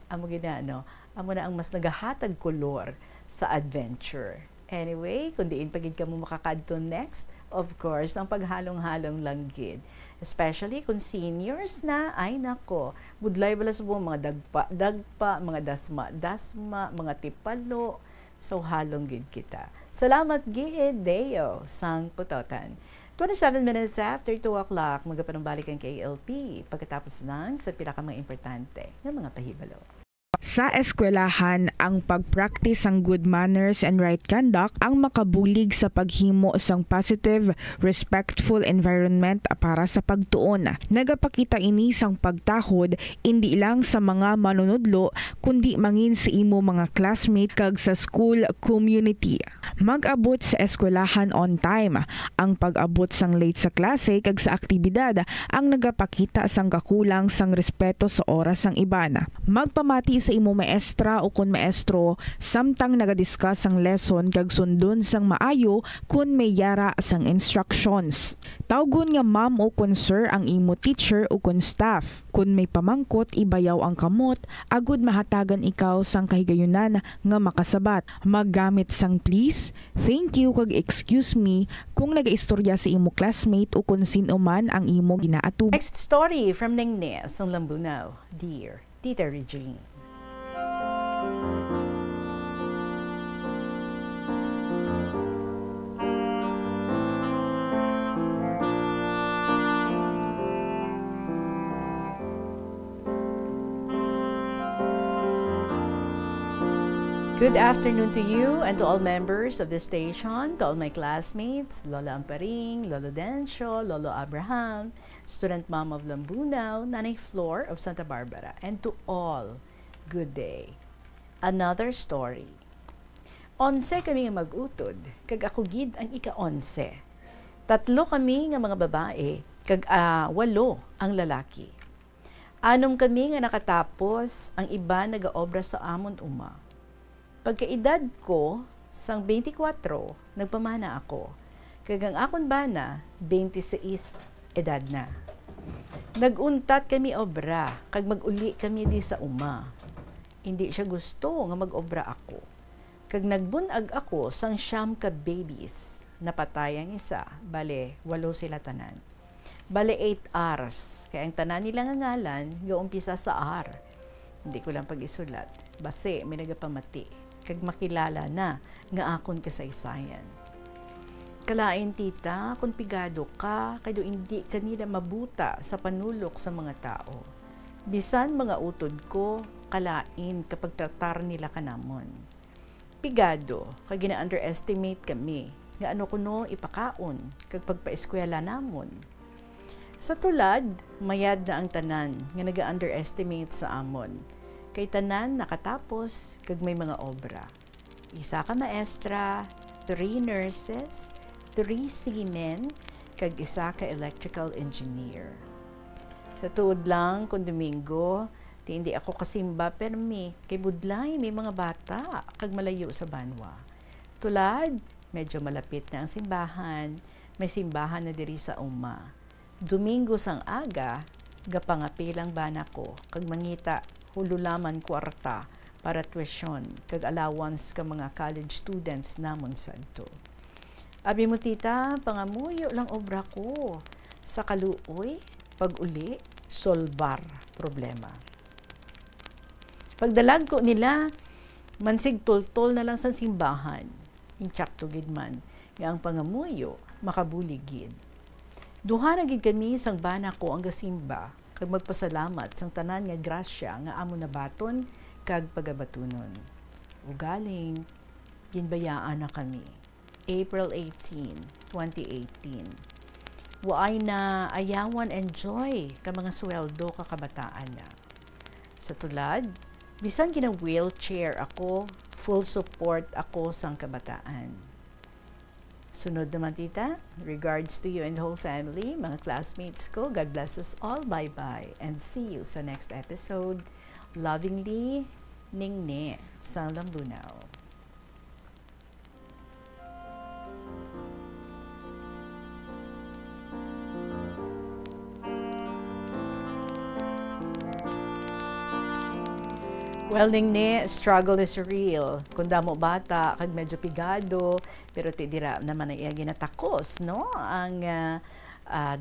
amo gina no, amo na ang mas nagahatag kolor sa adventure. Anyway, kung diin pagid ka mo makakadto next, of course, ang paghalong-halong lang gid. Especially kung seniors na, ay nako, budlay bala sa mga dagpa, mga dasma, mga tipalo, so halong gid kita. Salamat gid, Deo Sangputotan. 27 minutes after 2 o'clock, magapanumbalik ang KLP pagkatapos lang sa pila ka mga importante ng mga pahibalo. Sa eskwelahan, ang pag-practice ang good manners and right conduct ang makabulig sa paghimo sang positive, respectful environment para sa pagtuon. Nagapakita ini sang pagtahod hindi lang sa mga manunudlo kundi mangin sa imo mga classmate kag sa school community. Mag-abot sa eskwelahan on time. Ang pag-abot sang late sa klase kag sa aktibidad ang nagapakita sang kakulang sang respeto sa oras sang iban. Magpamati sa imo maestra o kun maestro samtang nagadiscuss ang lesson kag sundon sang maayo kun may yara sang instructions. Tawgon nga ma'am o kun sir ang imo teacher o kun staff. Kun may pamangkot, ibayaw ang kamot, agud mahatagan ikaw sang kahigayunan nga makasabat. Maggamit sang please, thank you kag excuse me kung nagaistorya sa imo classmate o kun sino man ang imo ginaatub. Next story from Ningnes ng Lambunaw. Dear Tita Regine. Good afternoon to you and to all members of the station, to all my classmates, Lola Amparing, Lolo Dencio, Lolo Abraham, student mom of Lambunaw, Nanay Flor of Santa Barbara, and to all, good day. Another story. 11 kami nga mag-utod, kag ako gid ang ika-11. 3 kami nga mga babae, kag 8 ang lalaki. 6 kami nga nakatapos, ang iba nagaobra sa amon uma. Pagkaedad ko, sang 24, nagpamana ako. Kagang akon bana, 26 edad na. Naguntat kami obra, kag mag-uli kami di sa uma. Hindi siya gusto nga mag-obra ako. Kag nagbunag ako sang 9 ka babies, napatay ang isa, bale, 8 sila tanan. Bale 8 Rs, kaya ang tanan nila nga ngalan, gaumpisa sa R. Hindi ko lang pag-isulat, base may nagapamati. Kag makilala na nga akon kasaysayan. Kalain tita, kung pigado ka, kaya hindi kanila mabuta sa panulok sa mga tao. Bisan mga utod ko, kalain kapag tratar nila kanamon. Pigado, kag gina-underestimate kami, nga ano kuno ipakaon, kag pagpa-eskwela namon. Sa tulad, mayad na ang tanan, nga naga-underestimate sa amon. Kay tanan nakatapos, kag may mga obra. Isa ka maestra, 3 nurses, 3 seamen, kag isa ka electrical engineer. Sa tuod lang, kung Domingo, hindi ako kasimba permi, kay budlay may mga bata, kag malayo sa banwa. Tulad, medyo malapit na ang simbahan, may simbahan na diri sa uma. Domingo sang aga, gapangapilang bana ko, kag mangita, hululaman kwarta para tuition kag allowance ka mga college students namon sadto. Abi mo tita, pangamuyo lang obra ko sa kaluoy, pag-uli, solbar problema. Pagdalag ko nila, mansig tol-tol na lang sa simbahan, intsak to gid man, nga ang pangamuyo makabuligid. Duha na gid kami sang bana ko ang gasimba, kag magpasalamat sang tanan nga grasya nga amo nabaton kag pagabatunon. Ugaling ginbayaan na kami. April 18, 2018. Waay na ayawan enjoy ka mga sweldo kakabataan na. Sa tulad, bisan gina-wheelchair ako, full support ako sang kabataan. Sunod naman tita, regards to you and the whole family, mga classmates ko, God bless us all, bye-bye, and see you sa next episode. Lovingly, Ningne, sa Lambunaw. Well, Ningne, struggle is real. Kung damo bata, kag medyo pigado, pero tidira naman ay ginatakos, no? Ang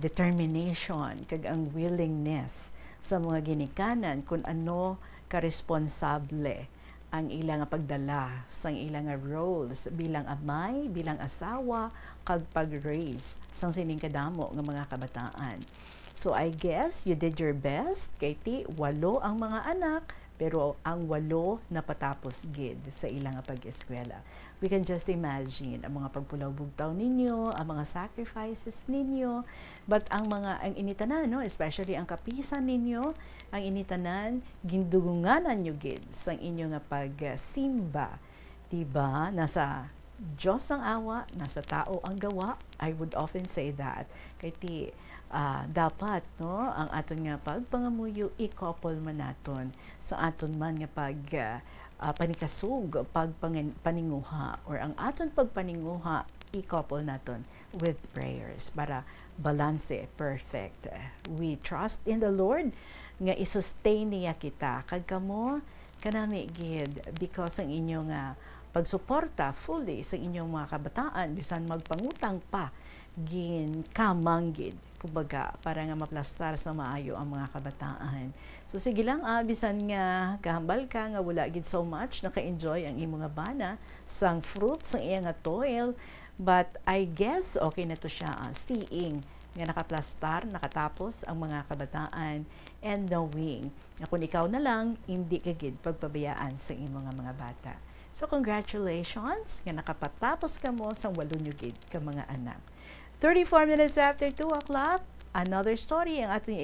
determination, kag ang willingness sa mga ginikanan kung ano karesponsable ang ilang pagdala sa ilang roles bilang amay, bilang asawa, kag pag-raise sang sining kadamo ng mga kabataan. So I guess you did your best. Kay ti 8 ang mga anak, pero ang 8 napatapos gid sa ilang pag-eskwela. We can just imagine ang mga pagpulaw-bugtaw ninyo, ang mga sacrifices ninyo, but ang initanan, no, especially ang kapisan ninyo, ang initanan, gindugunganan nyo gid sa inyong pagsimba. Diba? Nasa Diyos ang awa, nasa tao ang gawa. I would often say that. Kay ti, dapat no ang aton nga pagpangamuyo i-couple man naton sa aton man nga panikasug pagpaninguha or ang aton pagpaninguha i-couple naton with prayers para balanse perfect. We trust in the Lord nga i-sustain niya kita kag kamo kanami gid because ang inyong pagsuporta fully sa inyong mga kabataan bisan magpangutang pa gin kamanggid kumbaga para nga maplastar sa maayo ang mga kabataan. So sige lang bisan nga kahambal ka nga wala gid so much naka-enjoy ang imong bana sang fruits sang iyang toil, but I guess okay na to siya seeing nga nakaplastar, nakatapos ang mga kabataan and knowing nga kung ikaw na lang hindi ka gid pagpabayaan sa imong mga bata. So congratulations nga nakapatapos ka mo sa 8 nyugid ka mga anak. 34 minutes after 2 o'clock, another story ang ating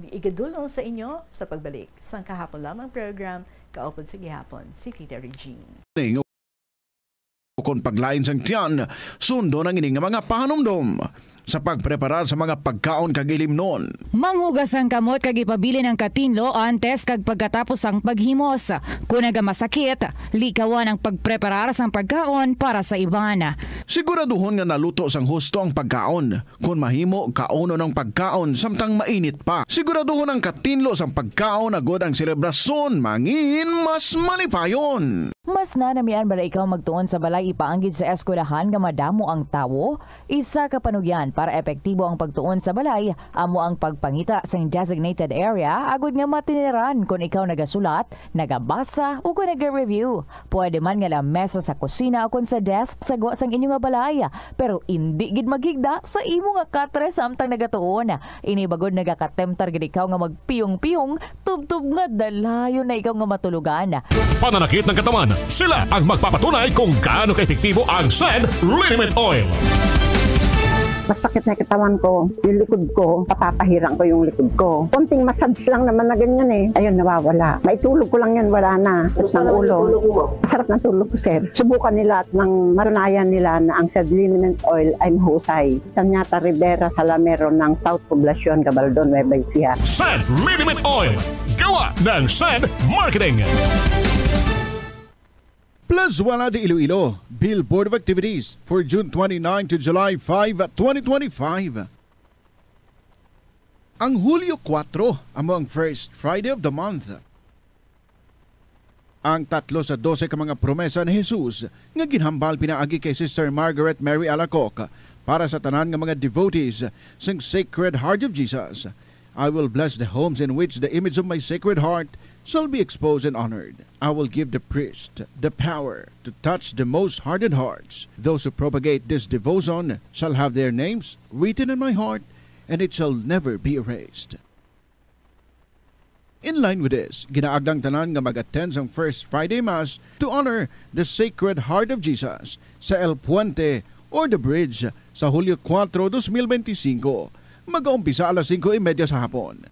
igadulong sa inyo sa pagbalik sa kahapon lamang program Kaupod sa Gihapon, si Tita Regine. Kung paglain sang tiyan, sundo ng ining mga pahanumdom sa pagprepara sa mga pagkaon kag ilimnon. Manghugas ang kamot kag ipabili ng katinlo antes kag pagkatapos ang paghimos. Kung nagamasakit, likawan ang pagpreparar sang pagkaon para sa iban. Siguraduhon nga naluto sang husto ang pagkaon. Kung mahimo, kauno ng pagkaon samtang mainit pa. Siguraduhon ang katinlo sang pagkaon agod ang selebrasyon mangin mas malipayon. Mas nanamian bala ikaw magtuon sa balay ipaanggid sa eskwelahan nga madamo ang tawo? Isa ka panugyan para epektibo ang pagtuon sa balay, amo ang pagpangita sa designated area agud nga matiniran kung ikaw nagasulat, nagabasa o kung nag-review. Pwede man nga lamesa sa kusina o kung sa desk sa gwa sang inyo nga balay, pero hindi gid magigda sa imo nga katre samtang nagatuon. Inibagod nagakatemtar gid ikaw nga magpiyong-piyong, tubtub nga dalayon na ikaw nga matulugan. Pananakit ng katawan, sila ang magpapatunay kung gaano ka-epektibo ang SEN Liniment Oil. Masakit na katawan ko, yung likod ko, papapahirang ko yung likod ko. Konting massage lang naman na ganyan eh. Ayun, nawawala. Maitulog ko lang yan, wala na. Ng ulo. Masarap na tulog ko, sir. Subukan nila at nang matunayan nila na ang SEN Liniment Oil ay mahusay. Tanyata Rivera Salamero ng South Poblacion, Gabaldon, Nueva Ecija. SEN Liniment Oil. Gawa ng SEN Marketing. Plus Wala de Iloilo, Bill Board of Activities for June 29 to July 5, 2025. Ang Hulyo 4 among first Friday of the month. Ang 3 sa 12 ka mga promesa ni Jesus nga ginhambal pinaagi kay Sister Margaret Mary Alacoc para sa tanan nga mga devotees sang Sacred Heart of Jesus. I will bless the homes in which the image of my Sacred Heart shall be exposed and honored. I will give the priest the power to touch the most hardened hearts. Those who propagate this devotion shall have their names written in my heart, and it shall never be erased. In line with this, ginaagdang tanan nga mag-attend sa First Friday Mass to honor the Sacred Heart of Jesus sa El Puente or the Bridge sa Hulyo 4, 2025. Mag-uumpisa alas 5:30 sa hapon.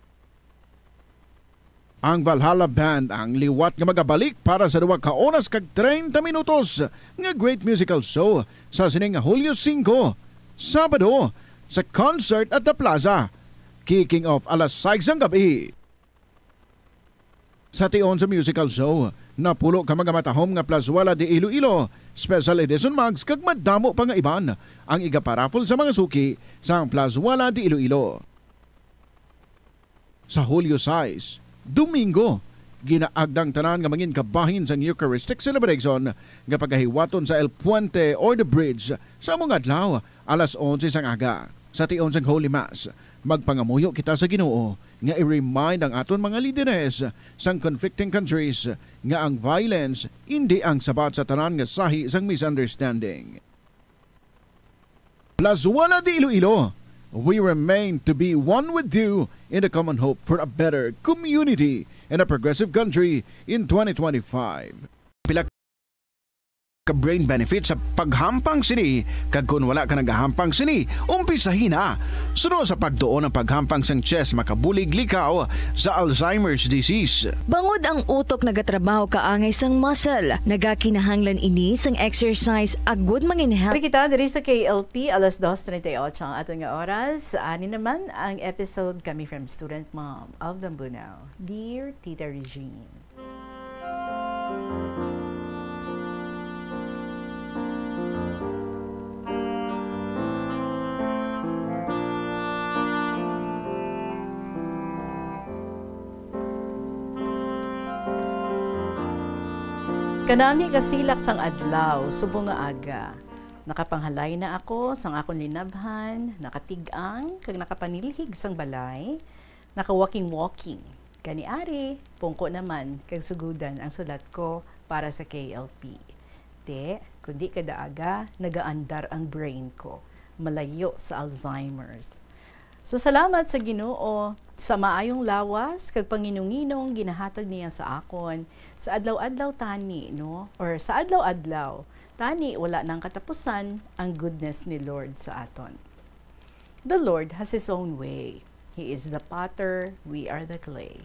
Ang Valhalla Band ang liwat nga magabalik para sa 2 ka oras kag 30 minutos nga great musical show sa sining Hulyo 5, Sabado, sa Concert at the Plaza. Kicking off alas 6 ang gabi. Sa tion sa musical show, napulo ka mga matahom nga Plazuela de Iloilo, special edition mugs kag madamo pa nga iban ang igaparafol sa mga suki sa Plazuela de Iloilo. Sa Hulyo 6, Domingo, ginaagdang tanan nga mangin kabahin sa Eucharistic celebration nga pagahiwaton sa El Puente or the Bridge sa among adlaw alas 11 sang aga. Sa tion sang Holy Mass, magpangamuyo kita sa Ginoo nga i-remind ang aton mga lideres sang conflicting countries nga ang violence hindi ang sabat sa tanan nga sahi sang misunderstanding. Plazuela de Iloilo, we remain to be one with you in the common hope for a better community and a progressive country in 2025. Pila ka brain benefit sa paghampang sini, kag kung wala ka nagahampang sini, umpisahin na. Suno sa pagtuon ng paghampang sang chest makabulig likaw sa Alzheimer's disease. Bangod ang utok nagatrabaho kaangay sang muscle, nagakinahanglan ini sang exercise agud manginhap. Kita diri sa KLP alas 2:38 ang aton nga oras. Ani naman ang episode kami from Student Mom of Dambunaw. Dear Tita Regine. Kanami kasilak sang adlaw, subong nga aga. Nakapanghalay na ako sang akong linabhan, nakatigang, kag nakapanilhig sang balay, naka-walking-walking. Kani-ari, pungko naman, kag sugudan ang sulat ko para sa KLP. Kundi kada aga, nagaandar ang brain ko, malayo sa Alzheimer's. So salamat sa Ginoo Sa maayong lawas, kag panginunginong ginahatag niya sa akon, sa adlaw-adlaw tani, no? Or sa adlaw-adlaw, tani wala nang katapusan ang goodness ni Lord sa aton. The Lord has His own way. He is the potter, we are the clay.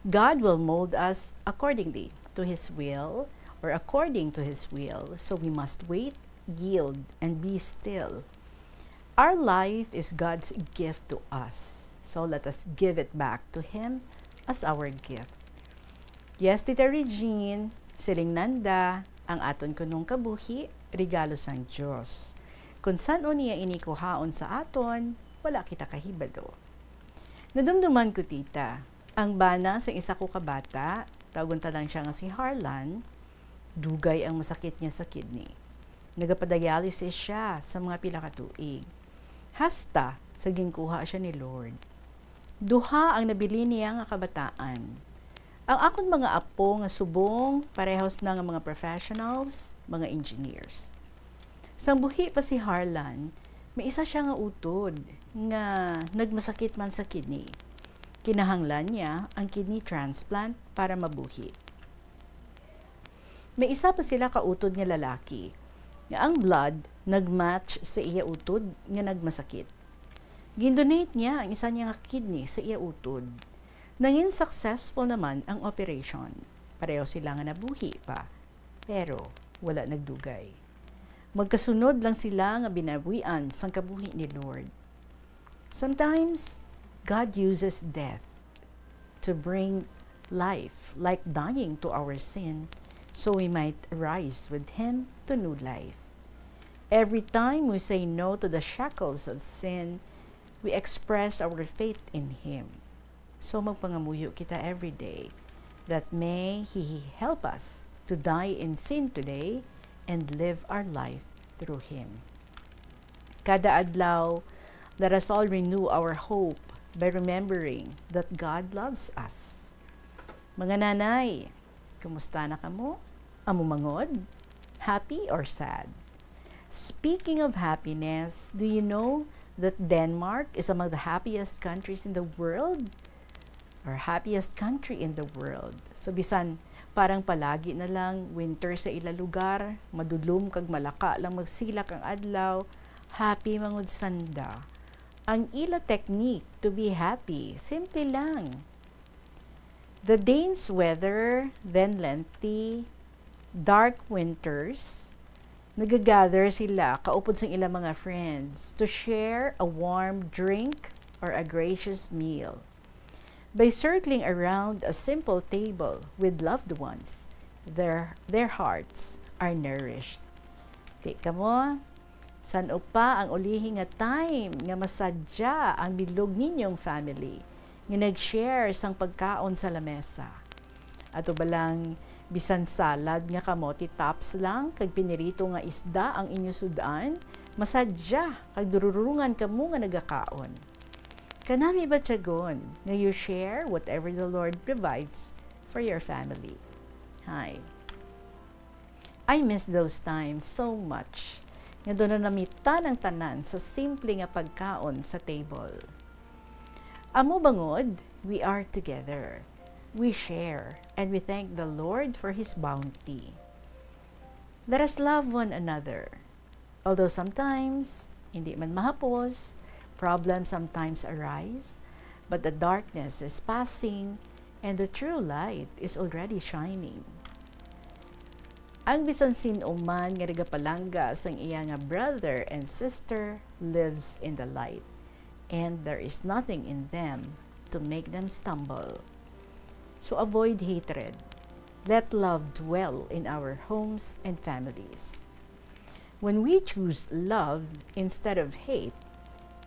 God will mold us accordingly to His will, or according to His will, so we must wait, yield, and be still. Our life is God's gift to us, so let us give it back to Him as our gift. Yes, Tita Regine, siling nanda, ang aton kunong kabuhi, regalo sang Diyos. Kung saan o niya inikuhaon sa aton, wala kita kahibalo. Nadumduman ko, tita, ang bana sa isa ko kabata, tawagon ta lang siya nga si Harlan, dugay ang masakit niya sa kidney. Nagapadialysis siya sa mga pila ka tuig. Hasta sa ginkuha siya ni Lord. Duha ang nabili niya nga kabataan. Ang akon mga apo nga subong, parehos na nga mga professionals, mga engineers. Sang buhi pa si Harlan, may isa siya nga utod nga nagmasakit man sa kidney. Kinahanglan niya ang kidney transplant para mabuhi. May isa pa sila kautod nga lalaki nga ang blood nagmatch sa iya utod nga nagmasakit. Gindonate niya ang isa niya nga kidney sa iya utod. Nangin successful naman ang operation. Pareho sila nga nabuhi pa, pero wala nagdugay. Magkasunod lang sila nga binawian sang kabuhi ni Lord. Sometimes, God uses death to bring life, like dying to our sin, so we might rise with Him to new life. Every time we say no to the shackles of sin, we express our faith in Him. So magpangamuyo kita every day that may He help us to die in sin today and live our life through Him. Kada adlaw, let us all renew our hope by remembering that God loves us. Mga nanay, kumusta na kamo? Amo mangod? Happy or sad? Speaking of happiness, do you know that Denmark is among the happiest countries in the world? Or happiest country in the world. So bisan parang palagi na lang winter sa ila lugar, madulom kag malaka lang magsilak ang adlaw, happy mangud sanda. Ang ila technique to be happy, simple lang. The Danes' weather, then lengthy, dark winters, nagagather sila kaupod sa ilang mga friends to share a warm drink or a gracious meal. By circling around a simple table with loved ones, their hearts are nourished. Tika mo, san pa ang ulihi nga time nga masadya ang bilog ninyong family nga nag-share sang pagkaon sa lamesa. Ato balang bisan salad nga kamote tops lang kag pinirito nga isda ang inyo sudan, masadya kag dururungan kamo nga nagakaon. Kanami ba tiyagon nga you share whatever the Lord provides for your family? Hi. I miss those times so much. Nga doon na namitan ang tanan sa simple nga pagkaon sa table. Amo bangod, we are together. We share and we thank the Lord for His bounty. Let us love one another. Although sometimes, hindi man mahapos, problems sometimes arise, but the darkness is passing and the true light is already shining. Ang bisan sinuman nga nagapalangga sang iya nga brother and sister lives in the light, and there is nothing in them to make them stumble. So avoid hatred. Let love dwell in our homes and families. When we choose love instead of hate,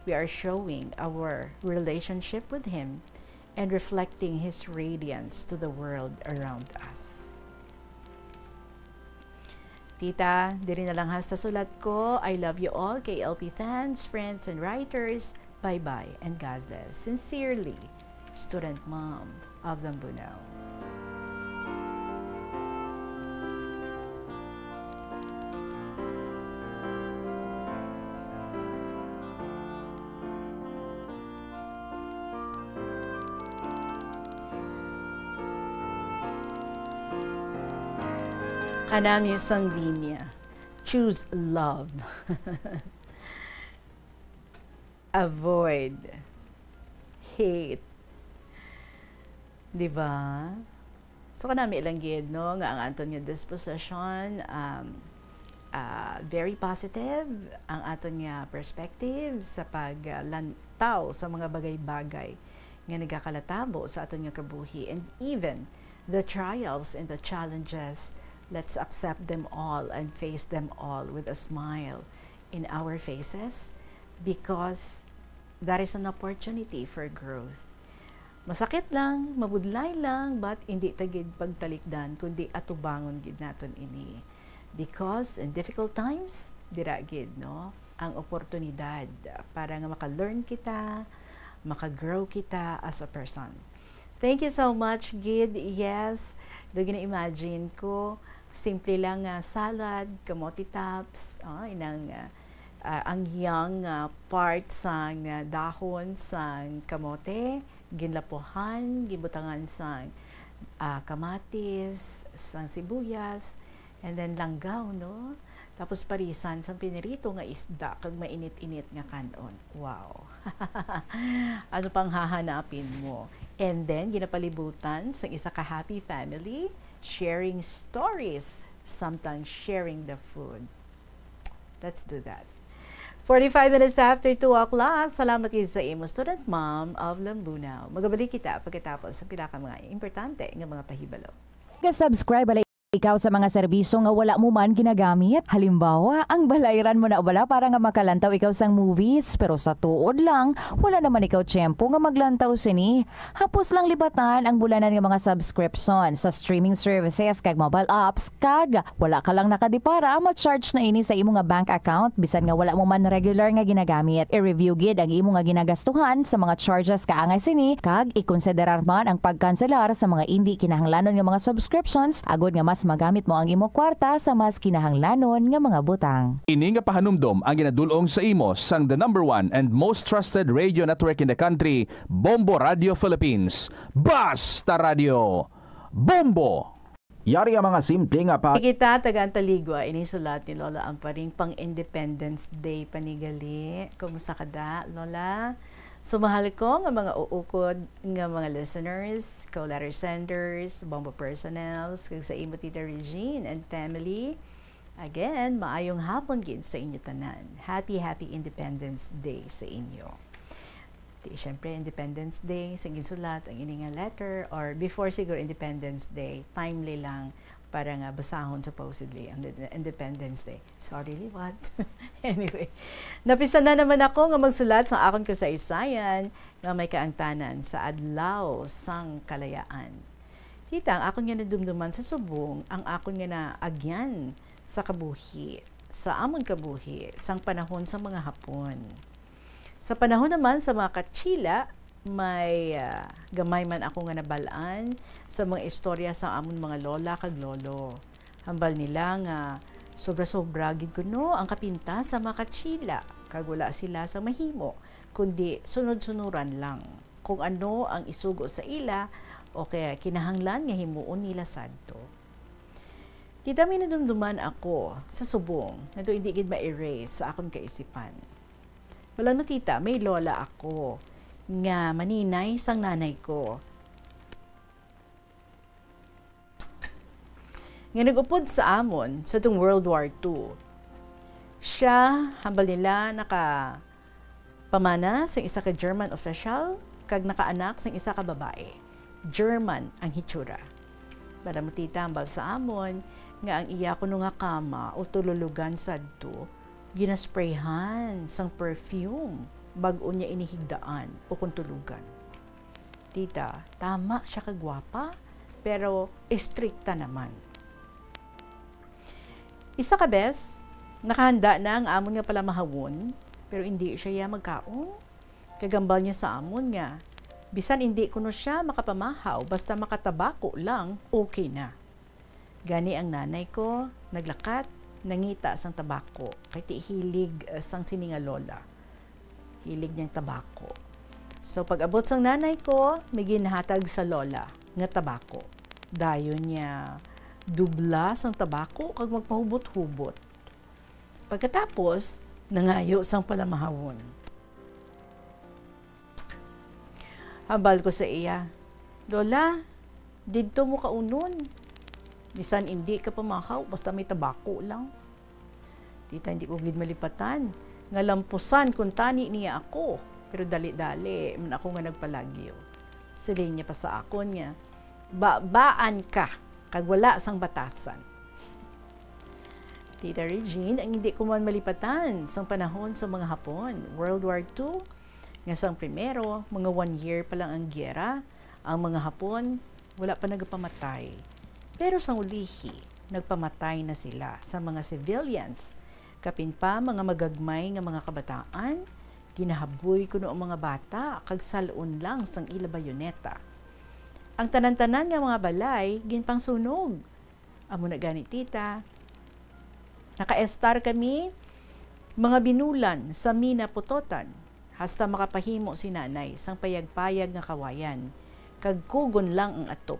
we are showing our relationship with Him and reflecting His radiance to the world around us. Tita, diri na lang hasta sulat ko. I love you all, KLP fans, friends, and writers. Bye-bye and God bless. Sincerely, Student Mom of Lambunaw. Hanami Sandinia. Choose love. Avoid hate. Diba? So kanami ilang gid, no? Nga ang aton nga disposition, very positive ang aton nga perspective sa paglantaw sa mga bagay-bagay nga nagakalatabo sa aton nga kabuhi, and even the trials and the challenges, let's accept them all and face them all with a smile in our faces, because that is an opportunity for growth. Masakit lang, mabudlay lang, but hindi tagid pagtalikdan, kundi atubangon gid naton ini. Because in difficult times, dira gid, no, ang oportunidad para nga maka-learn kita, maka-grow kita as a person. Thank you so much, Gid. Yes, do gina-imagine ko, simple lang salad, kamote tops, ang young part sa dahon sa kamote, ginlapuhan, gibutangan sa kamatis, sa sibuyas, and then langgaw, no? Tapos parisan sa pinirito nga isda, kag mainit-init nga kanon. Wow! Ano pang hahanapin mo? And then, ginapalibutan sa isa ka happy family, sharing stories, sometimes sharing the food. Let's do that. 45 minutes after 2 o'clock, salamat kayo sa imo, student mom of Lambunaw. Magabalik kita pagkatapos sa pinaka mga importante ng mga pahibalo. Subscribe alay ikaw sa mga serbisyo nga wala mo man ginagamit. Halimbawa, ang balayran mo na wala para nga makalantaw ikaw sang movies, pero sa tuod lang, wala naman ikaw tiyempo nga maglantaw sini. Hapos lang libatan ang bulanan nga mga subscription sa streaming services kag mobile apps, kag wala ka lang nakadipara, ma-charge na ini sa imo nga bank account bisan nga wala mo man regular nga ginagamit. I-review gid ang imo nga ginagastuhan sa mga charges kaangay sini, kag ikonsiderar man ang pagkanselar sa mga hindi kinahanglanon nga mga subscriptions agod nga mas magamit mo ang imo kwarta sa mas kinahanglanon nga mga butang. Ini nga pahanumdom ang ginadulong sa imo sang the #1 and most trusted radio network in the country, Bombo Radio Philippines. Basta Radio Bombo! Yari ang mga simple nga pa. Kita taga-Antaligwa, inisulat ni Lola ang paring pang-Independence Day panigali. Kumusta ka da, Lola? Sumahal ko nga mga uukod nga mga listeners, co-letter senders, Bombo personnels, kag sa imo Tita Regine and family. Again, maayong hapon gid sa inyo tanan. Happy Independence Day sa inyo. Di syempre Independence Day, sa ginsulat ang ini nga letter, or before siguro Independence Day, timely lang para nga basahon supposedly ang Independence Day. Sorry, what? Anyway, napisa na naman ako nga magsulat sa akong kasaysayan nga may kaangtanan sa adlaw sang kalayaan. Tita, ang akong nga nadumduman sa subong, ang akong nga naagyan sa kabuhi, sa amon kabuhi, sang panahon sa mga Hapon. Sa panahon naman sa mga Kachila, may gamay man ako nga nabalaan sa mga istorya sa amon mga lola kag lolo. Hambal nila nga sobra-sobra gid kuno ang kapinta sa mga Kachila, kag wala sila sa mahimo, kundi sunod-sunuran lang kung ano ang isugo sa ila o kaya kinahanglan nga himuon nila sadto. Kita mi nadumduman ako sa subong na hindi gid ma-erase sa akong kaisipan. Wala no tita, may lola ako nga maninay sang nanay ko. Nga nag-upod sa amon sa itong World War II. Siya, hambal nila, nakapamana sa isa ka German official, kag nakaanak sa isa ka babae. German ang hitsura. Para mo tita, hambal sa amon, nga ang iya ko nga kama o tululugan sadto, ginasprayhan sang perfume bago niya inihigdaan o kung tulugan. Tita, tama siya kagwapa, pero estrikta naman. Isa ka bes, nakahanda na ang amon nga pala mahawon, pero hindi siya magkaon. Kagambal niya sa amon nga, bisan hindi kuno siya makapamahaw, basta makatabako lang, okay na. Gani ang nanay ko, naglakat, nangita sang tabako, kay ti hilig sang sininga lola. Hilig niyang tabako. So, pag abot sang nanay ko, may ginahatag sa lola nga tabako. Dayon niya dubla sang tabako kag magpahubot-hubot. Pagkatapos, nangayo sang palamahawon. Hambal ko sa iya, Lola, didto mo kaunon. Bisan hindi ka pamahaw, basta may tabako lang. Tita, hindi ko gid malipatan. Nga lampusan kung tani niya ako. Pero dali-dali, man ako nga nagpalagyo. Silin niya pa sa akon niya, baan ka, kag wala sang batasan. Tita Regine, ang hindi ko man malipatan sang panahon sa mga Hapon. World War II, nga sang primero, mga 1 year pa lang ang gyera, ang mga Hapon, wala pa nagpamatay. Pero sang ulihi, nagpamatay na sila sa mga civilians. Kapin pa mga magagmay nga mga kabataan, ginahaboy kuno ang mga bata, kag salon lang sang ila bayoneta. Ang tanan-tanan nga mga balay, ginpang sunog. Amo na gani tita, naka-estar kami, mga binulan sa Mina Putotan, hasta makapahimo si nanay sang payag-payag nga kawayan, kag kugon lang ang atop.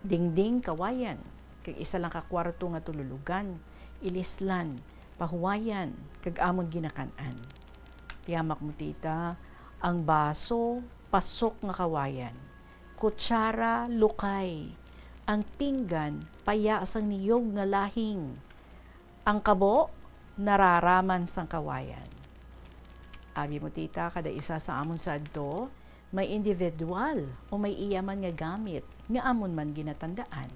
Dingding kawayan, kag isa lang ka kwarto nga tululugan, ilislan, pahuwayan, kag amon ginakanan. Tiyamak mo tita, ang baso, pasok nga kawayan, kutsara, lukay, ang pinggan, paya sang niyog nga lahing, ang kabo, nararaman sang kawayan. Abi mo tita, kada isa sa amon sa adto, may individual o may iyaman nga gamit nga amon man ginatandaan.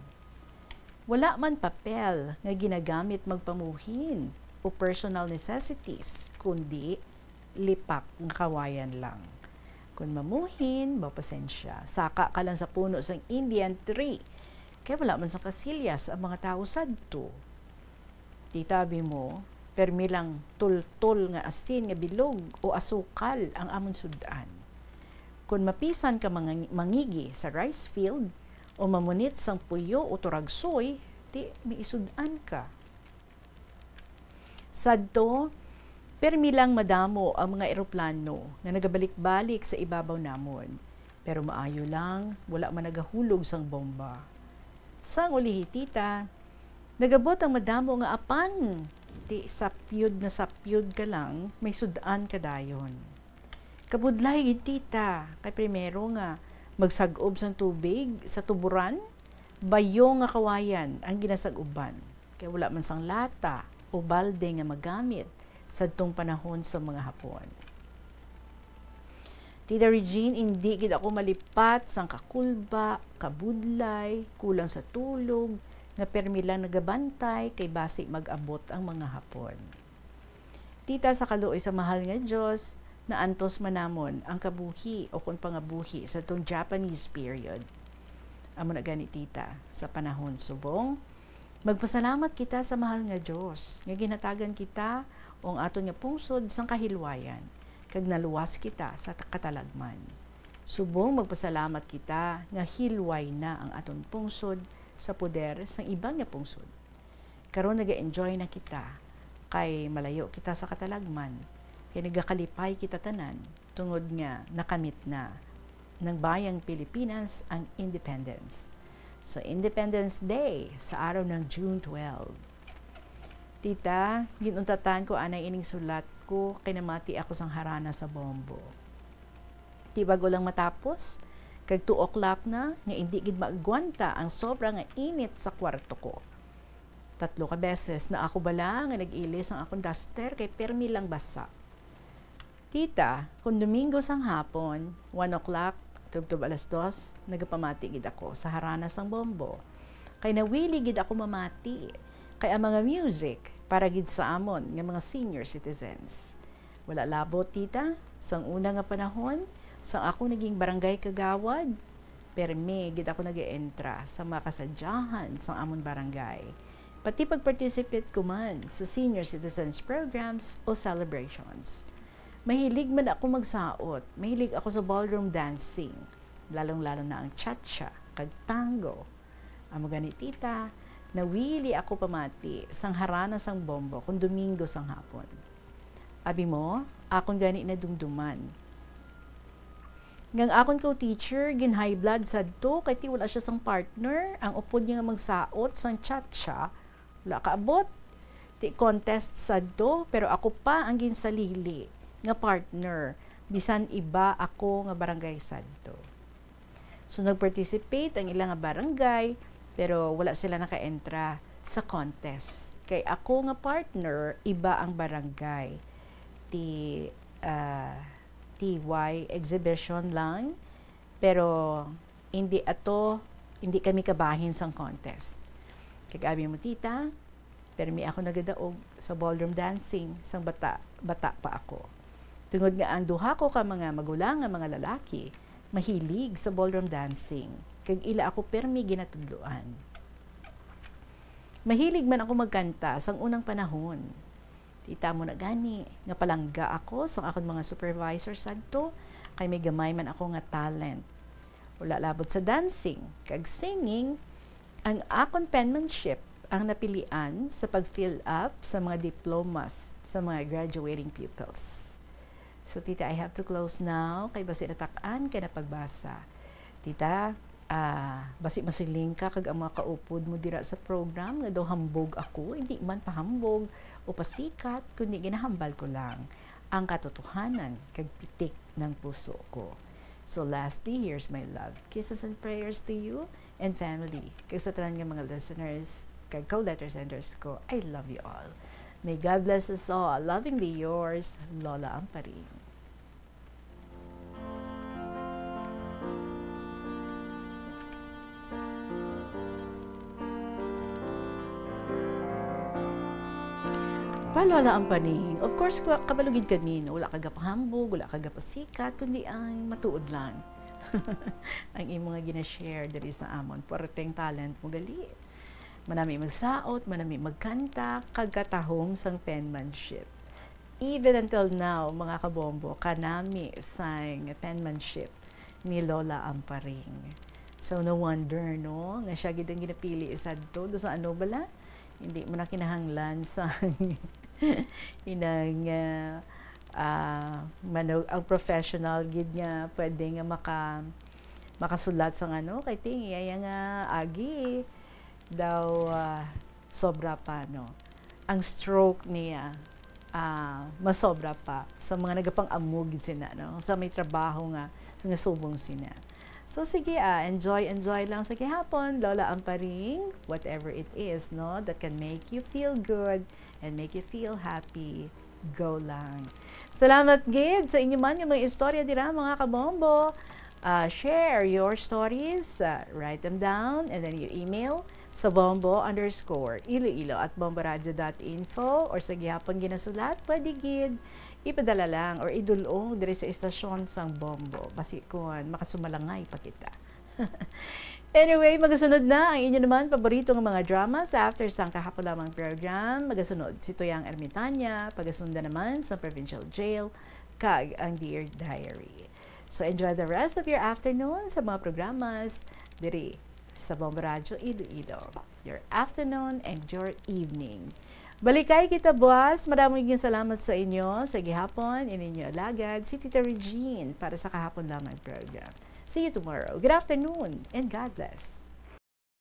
Wala man papel nga ginagamit magpamuhin o personal necessities, kundi lipak nga kawayan lang. Kung mamuhin, mapasensya. Saka ka lang sa puno sang Indian tree. Kaya wala man sa kasilyas ang mga tao sadto. Titabi mo, permi lang tultol nga asin nga bilog o asukal ang amon sudan. Kung mapisan ka mangigi sa rice field o mamunit sang puyo o turagsoy, di miisudan ka. Sadto, permi lang madamo ang mga eroplano na nagabalik-balik sa ibabaw namon. Pero maayo lang, wala man nagahulog sang bomba. Sang ulihi tita, nagabot ang madamo nga apan. Di sapyod na sapyod ka lang, may sudan ka dayon. Kabudlay gid tita, kay primero nga magsag-ob sang tubig sa tuburan, bayo nga kawayan ang ginasag-uban. Kay wala man sang lata o balde nga magamit sa tong panahon sa mga Hapon. Tita Regine, hindi gid ako malipat sang kakulba, kabudlay, kulang sa tulog, nga permi lang nagabantay kay basi mag-abot ang mga Hapon. Tita, sa kaluoy sa mahal nga Dios, na antos manamon ang kabuhi o kung pangabuhi sa itong Japanese period. Amo na gani tita, sa panahon subong, magpasalamat kita sa mahal nga Diyos, nga ginatagan kita o ang aton nga pungsod sang kahilwayan, kag naluwas kita sa katalagman. Subong magpasalamat kita nga hilway na ang aton pungsod sa poder sang ibang nga pungsod. Karon naga-enjoy na kita, kay malayo kita sa katalagman, kaya nagakalipay kita tanan, tungod nga nakamit na ng bayang Pilipinas ang independence. So, Independence Day sa araw ng June 12. Tita, ginuntatan ko anay ining sulat ko, kay namati ako sang harana sa bombo. Di bago lang matapos, kag 2 o'clock na, nga hindi gid maagwanta ang sobrang nga init sa kwarto ko. 3 ka beses na ako bala nga nag-ilis ang akong duster kay permi lang basa. Tita, kung Domingo sang hapon, 1 o'clock, tubtob 2:00, nagapamati gid ako sa harana sang bombo. Kay nawili gid ako mamati, kay ang mga music para gid sa amon nga mga senior citizens. Wala labot tita, sang una nga panahon, sang ako naging barangay kagawad, permi gid ako nag-entra sa mga kasadyahan sang amon barangay. Pati pag-participate ko man sa senior citizens programs o celebrations. Mahilig man ako magsaot, mahilig ako sa ballroom dancing, lalong-lalo na ang cha-cha, kag tango. Amo gani tita, nawili ako pamati sang harana sang bombo kung Domingo sang hapon. Abi mo, akong gani na dumduman. Ngang akon ko teacher, gin high blood sad to, kay ti wala siya sang partner, ang upod niya nga magsaot sang chat siya, wala kaabot. Ti contest sad to, pero ako pa ang ginsalili nga partner, bisan iba ako nga barangay sad to. So nag-participate ang ilang nga barangay, pero wala sila naka-entra sa contest. Kay ako nga partner, iba ang barangay. TY exhibition lang, pero hindi kami kabahin sang contest. Kagabi mo tita, pero may ako nagadaog sa ballroom dancing sang bata pa ako. Tungod nga ang duha ko ka mga magulang nga mga lalaki, mahilig sa ballroom dancing, kag ila ako permi ginatudluan. Mahilig man ako magkanta sang unang panahon. Tita mo na gani, nga palangga ako sa akong mga supervisor sadto, kay may gamay man ako nga talent. Wala labot sa dancing, kag singing, ang akong penmanship ang napilian sa pag-fill up sa mga diplomas sa mga graduating pupils. So tita, I have to close now, kay basi natakaan kay napagbasa. Tita, basi masiling ka kag ang mga kaupod mo dira sa program nga daw hambog ako, hindi man pahambog o pasikat, kundi ginahambal ko lang ang katotohanan kag pitik ng puso ko. So lastly, here's my love. Kisses and prayers to you and family. Kag sa tanan nga mga listeners, kag co-letter senders ko, I love you all. May God bless us all. Lovingly yours, Lola Amparing. Lola Amparing, of course, kabalugid kami, no? Wala ka gapahambog, wala ka gapasikat, kundi ang matuod lang. Ang imo nga gina-share dali sa amon, porteng talent mo gali. Manami magsaot, manami magkanta, kagkatahom sang penmanship. Even until now, mga kabombo, kanami sang penmanship ni Lola Amparing. So no wonder, no, nga siya gid ang ginapili isad to, do sa ano bala? Hindi mo na kinahanglan sang inang ang professional gid nga pwede nga makasulat sa ano kay ting iya nga agi daw sobra pa no ang stroke niya masobra pa sa mga nagapang-amog gid sina no sa may trabaho nga sa subong sina. So sige, enjoy lang sa gihapon, Lola Amparing, whatever it is, no, that can make you feel good and make you feel happy, go lang. Salamat gid sa inyo man yung mga istorya dira mga kabombo. Share your stories, write them down, and then you email sa bombo_iloilo@bomboradio.info or sa gihapon ginasulat, pwede gid ipadala lang or idulong diri sa istasyon sang Bombo. Basi kun makasumalangay pa kita. Anyway, magasunod na ang inyo naman paborito ng mga dramas after sang kahapon lamang program. Magasunod si Toyang Ermitanya, pagasunda naman sa Provincial Jail, kag ang Dear Diary. So enjoy the rest of your afternoon sa mga programas diri sa Bombo Radio Iloilo. Your afternoon and your evening. Balikay kita buwas. Maraming salamat sa inyo sa gihapon. Ininyo alagad si Tita Regine para sa kahapon lamang program. See you tomorrow. Good afternoon and God bless.